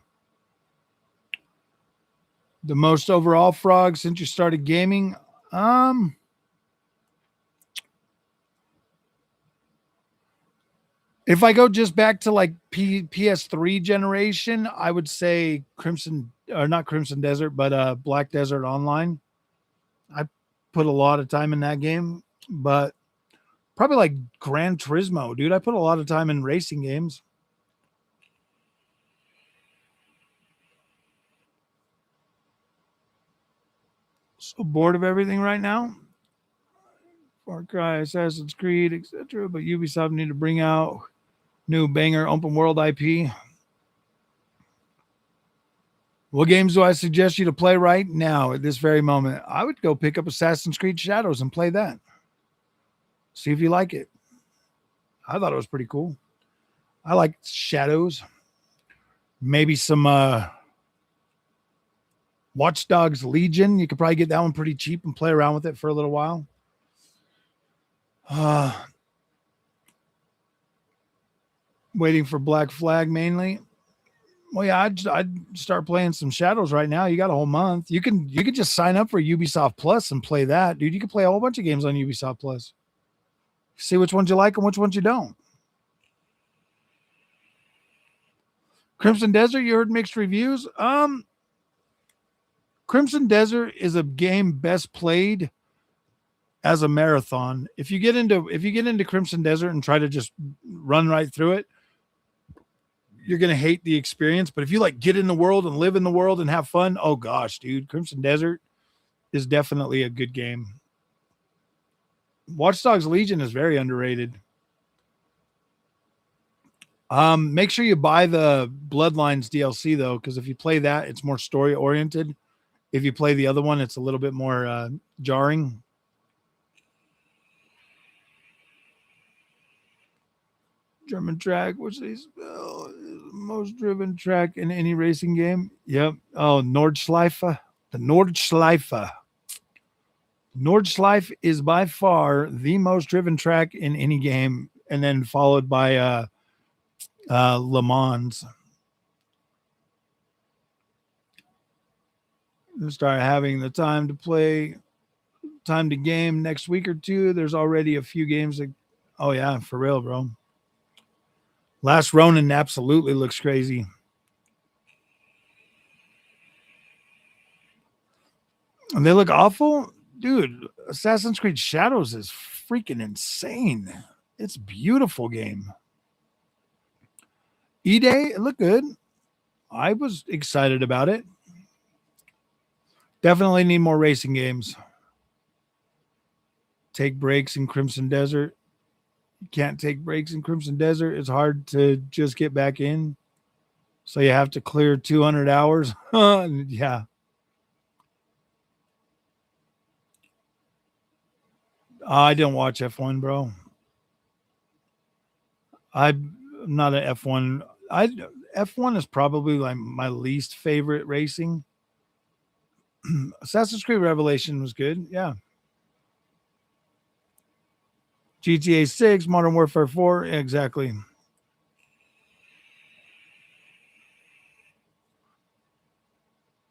The most overall frog since you started gaming. Um, if I go just back to like PS3 generation, I would say Crimson or not Crimson Desert, but Black Desert Online. I put a lot of time in that game, but probably like Gran Turismo, dude. I put a lot of time in racing games. So bored of everything right now. Far Cry, Assassin's Creed, etc. But Ubisoft need to bring out new banger open world IP. What games do I suggest you to play right now at this very moment? I would go pick up Assassin's Creed Shadows and play that. See if you like it. I thought it was pretty cool. I like Shadows. Maybe some Watch Dogs Legion. You could probably get that one pretty cheap and play around with it for a little while. Waiting for Black Flag mainly. Well, yeah, I'd start playing some Shadows right now. You got a whole month. You could just sign up for Ubisoft Plus and play that, dude. You can play a whole bunch of games on Ubisoft Plus. See which ones you like and which ones you don't. Crimson Desert, you heard mixed reviews. Crimson Desert is a game best played as a marathon. If you get into Crimson Desert and try to just run right through it, you're gonna hate the experience. But if you like get in the world and live in the world and have fun, oh gosh, dude, Crimson Desert is definitely a good game. Watch Dogs Legion is very underrated. Make sure you buy the Bloodlines DLC though, because if you play that, it's more story oriented. If you play the other one, it's a little bit more jarring. German track, which is most driven track in any racing game. Yep. Oh, Nordschleife. The Nordschleife. Nordschleife is by far the most driven track in any game, and then followed by Le Mans. We'll start having the time to game next week or two. There's already a few games that, oh yeah, for real, bro. Last Ronin absolutely looks crazy. And they look awful. Dude, Assassin's Creed Shadows is freaking insane. It's a beautiful game. E-Day, it looked good. I was excited about it. Definitely need more racing games. Take breaks in Crimson Desert. You can't take breaks in Crimson Desert. It's hard to just get back in. So you have to clear 200 hours. Yeah. I don't watch F1, bro. I'm not an F1. F1 is probably like my least favorite racing. Assassin's Creed Revelation was good. Yeah. GTA 6, Modern Warfare 4. Exactly.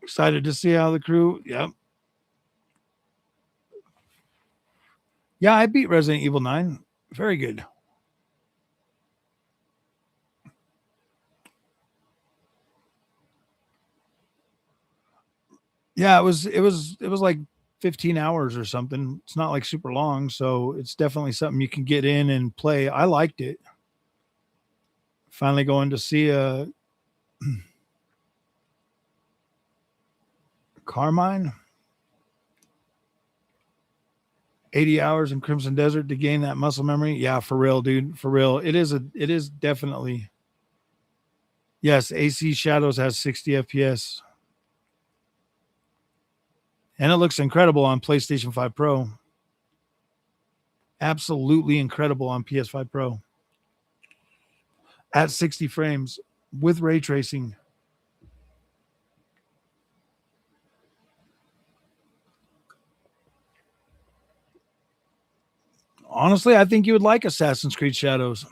Excited to see how the crew. Yep. Yeah, I beat Resident Evil 9. Very good. Yeah, it was like 15 hours or something. It's not like super long, so it's definitely something you can get in and play. I liked it. Finally going to see a Carmine. 80 hours in Crimson Desert to gain that muscle memory. Yeah, for real, dude. For real. It is definitely. Yes, AC Shadows has 60 FPS. And it looks incredible on PlayStation 5 Pro. Absolutely incredible on PS5 Pro. At 60 frames with ray tracing. Honestly, I think you would like Assassin's Creed Shadows.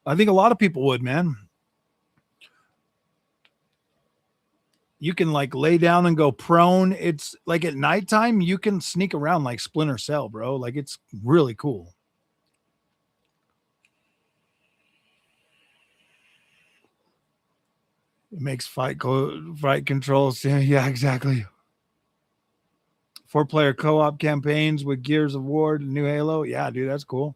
I think a lot of people would, man. You can like lay down and go prone. It's like at nighttime, you can sneak around like Splinter Cell, bro. Like it's really cool. It makes fight controls. Yeah, yeah, exactly. 4-player co-op campaigns with Gears of War, new Halo. Yeah, dude, that's cool.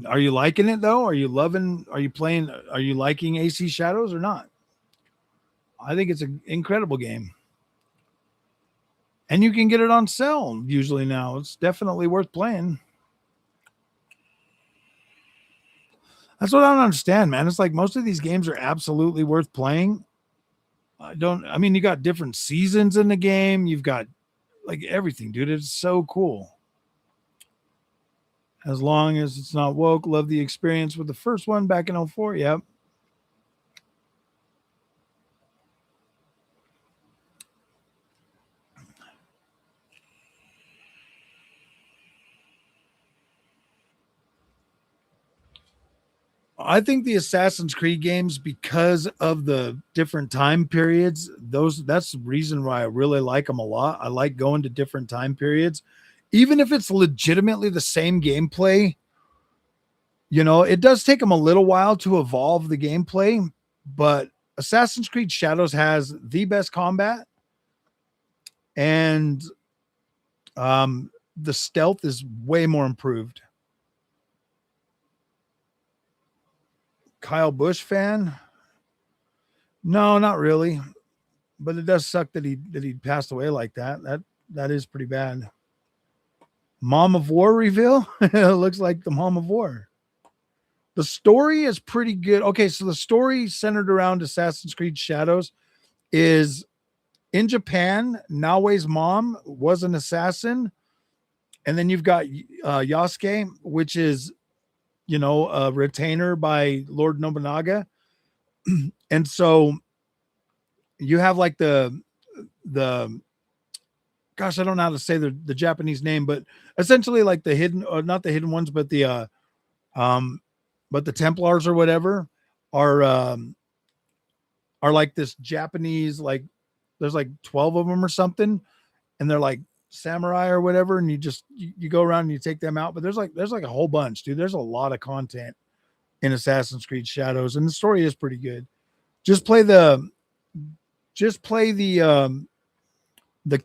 Are you liking it though? Are you loving? Are you playing? Are you liking AC Shadows or not? I think it's an incredible game, and you can get it on sale usually now. It's definitely worth playing. That's what I don't understand, man. It's like most of these games are absolutely worth playing. I mean, you got different seasons in the game. You've got like everything, dude. It's so cool. As long as it's not woke, love the experience with the first one back in '04. Yep. I think the Assassin's Creed games, because of the different time periods, that's the reason why I really like them a lot. I like going to different time periods, even if it's legitimately the same gameplay. It does take them a little while to evolve the gameplay, but Assassin's Creed Shadows has the best combat. And the stealth is way more improved. Kyle Busch fan? No, not really. But it does suck that he passed away like that. That is pretty bad. Mom of War reveal? It looks like the Mom of War. The story is pretty good. Okay, so the story centered around Assassin's Creed Shadows is in Japan, Naoe's mom was an assassin. And then you've got Yasuke, which is, a retainer by Lord Nobunaga. And so you have like the gosh, I don't know how to say the Japanese name, but essentially like the hidden, or not the hidden ones, but the Templars or whatever are like this Japanese, like there's like 12 of them or something, and they're like samurai or whatever, and you go around and you take them out. But there's like a whole bunch, dude. There's a lot of content in Assassin's Creed Shadows, and the story is pretty good. Just play the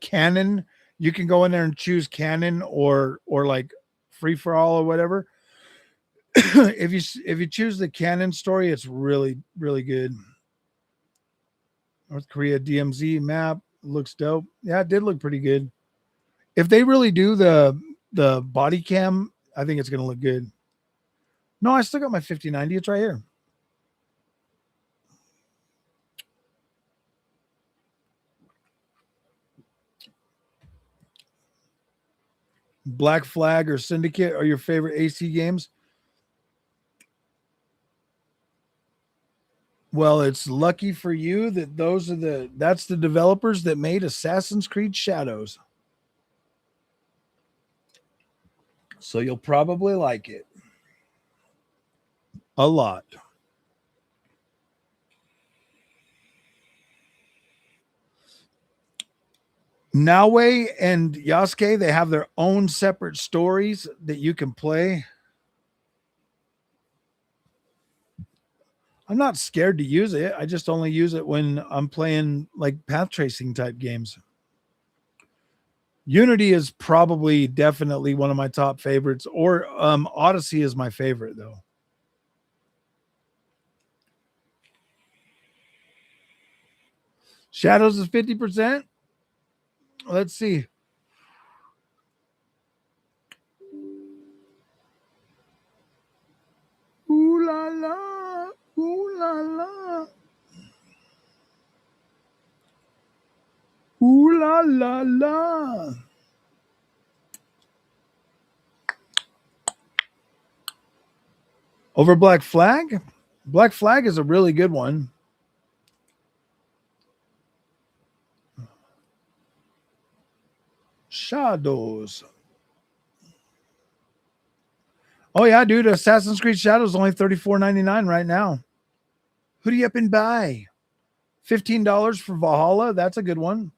canon. You can go in there and choose canon or like free for all or whatever. if you choose the canon story, it's really, really good. North Korea DMZ map looks dope. Yeah, it did look pretty good. If they really do the body cam, I think it's gonna look good. No, I still got my 5090. It's right here. Black Flag or Syndicate are your favorite AC games? Well, it's lucky for you that that's the developers that made Assassin's Creed Shadows. So you'll probably like it a lot. Naoe and Yasuke, they have their own separate stories that you can play. I'm not scared to use it. I just only use it when I'm playing like path tracing type games. Unity is probably definitely one of my top favorites, or Odyssey is my favorite though. Shadows is 50%. Let's see. Ooh la la, ooh la la. Ooh la la la. Over Black Flag? Black Flag is a really good one. Shadows. Oh yeah, dude. Assassin's Creed Shadows is only $34.99 right now. Who do you up and buy? $15 for Valhalla. That's a good one.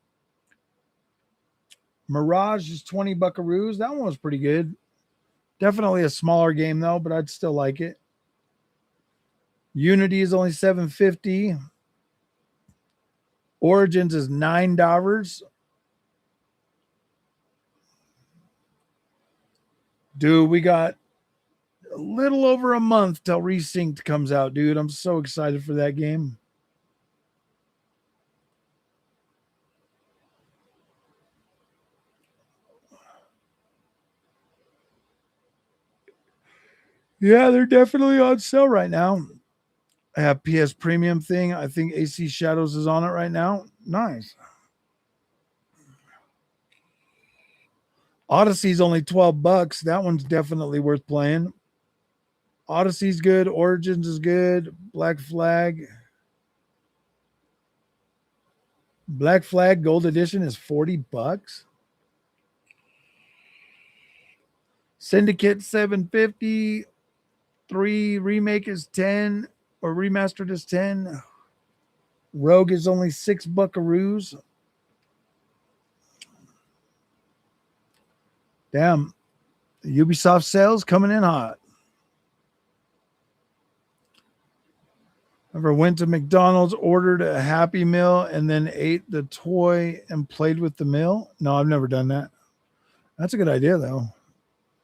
Mirage is 20 buckaroos. That one was pretty good. Definitely a smaller game though, but I'd still like it. Unity is only $7.50. Origins is $9. Dude, we got a little over a month till Resynced comes out, dude. I'm so excited for that game. Yeah, they're definitely on sale right now. I have PS Premium thing. I think AC Shadows is on it right now. Nice. Odyssey's only $12. That one's definitely worth playing. Odyssey's good. Origins is good. Black Flag. Black Flag Gold Edition is $40. Syndicate $7.50. 3 remake is 10, or remastered is 10. Rogue is only $6 buckaroos. Damn. Ubisoft sales coming in hot. Ever went to McDonald's, ordered a Happy Meal, and then ate the toy and played with the meal? No, I've never done that. That's a good idea, though.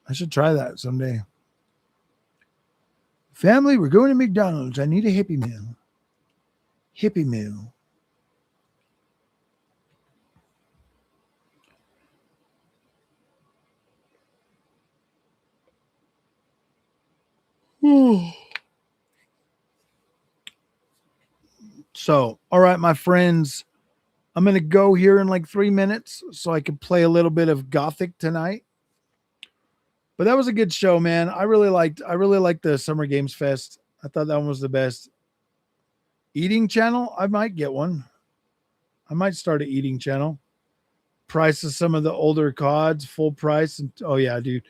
I should try that someday. Family, we're going to McDonald's. I need a Happy Meal. Happy Meal. So, all right, my friends, I'm going to go here in like 3 minutes so I can play a little bit of Gothic tonight. But that was a good show, man. I really liked the Summer Games Fest. I thought that one was the best. Eating channel, I might get one. I might start an eating channel. Price of some of the older CODs, full price. And oh yeah, dude.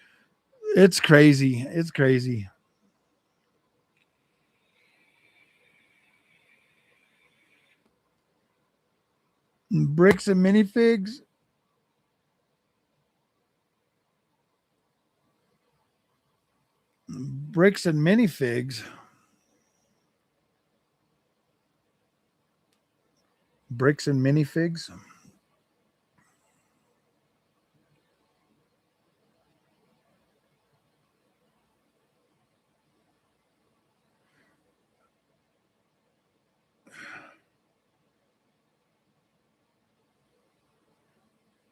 It's crazy. It's crazy. Bricks and minifigs. Bricks and minifigs. Bricks and minifigs.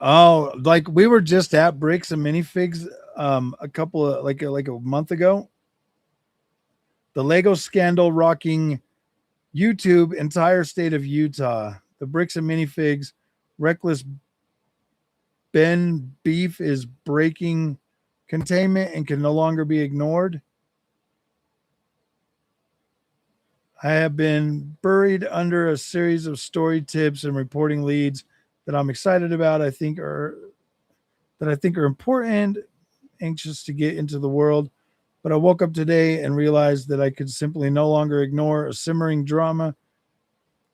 Oh, like we were just at Bricks and Minifigs a couple of like a month ago. The Lego scandal rocking YouTube entire state of Utah. The Bricks and Minifigs reckless Ben beef is breaking containment and can no longer be ignored. I have been buried under a series of story tips and reporting leads that I'm excited about. I think are important, anxious to get into the world. But I woke up today and realized that I could simply no longer ignore a simmering drama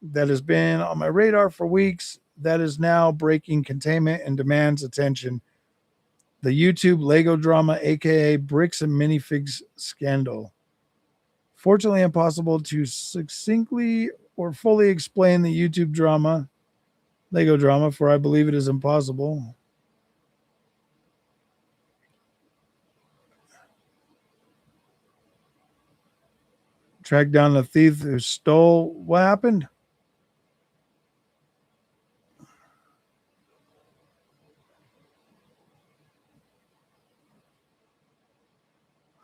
that has been on my radar for weeks that is now breaking containment and demands attention. The YouTube Lego drama, aka Bricks and Minifigs scandal. Fortunately, impossible to succinctly or fully explain the YouTube drama, Lego drama, for I believe it is impossible. Track down the thief who stole. What happened?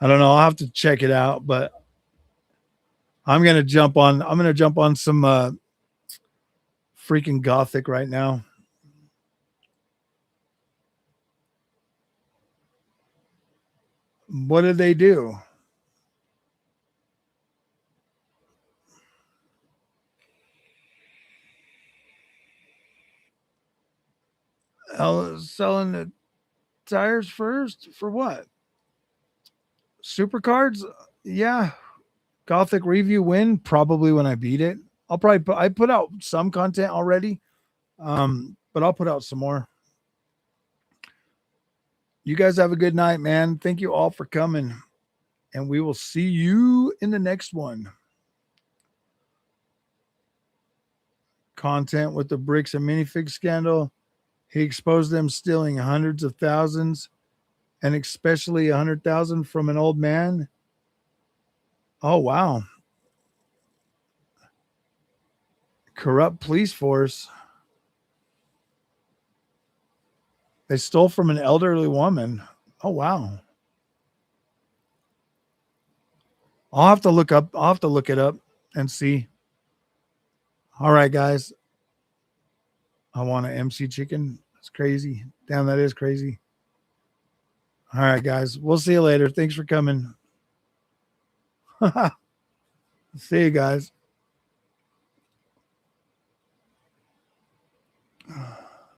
I don't know. I'll have to check it out, but I'm gonna jump on some freaking Gothic right now. What did they do? Selling the tires first for what? Super cards? Yeah. Gothic review win probably when I beat it. I put out some content already, but I'll put out some more. You guys have a good night, man. Thank you all for coming, and we will see you in the next one. Content with the bricks and minifig scandal. He exposed them stealing hundreds of thousands, and especially 100,000 from an old man. Oh wow! Corrupt police force. They stole from an elderly woman. Oh wow! I'll have to look it up and see. All right, guys. I want an MC chicken. That's crazy. Damn, that is crazy. All right, guys. We'll see you later. Thanks for coming. See you guys.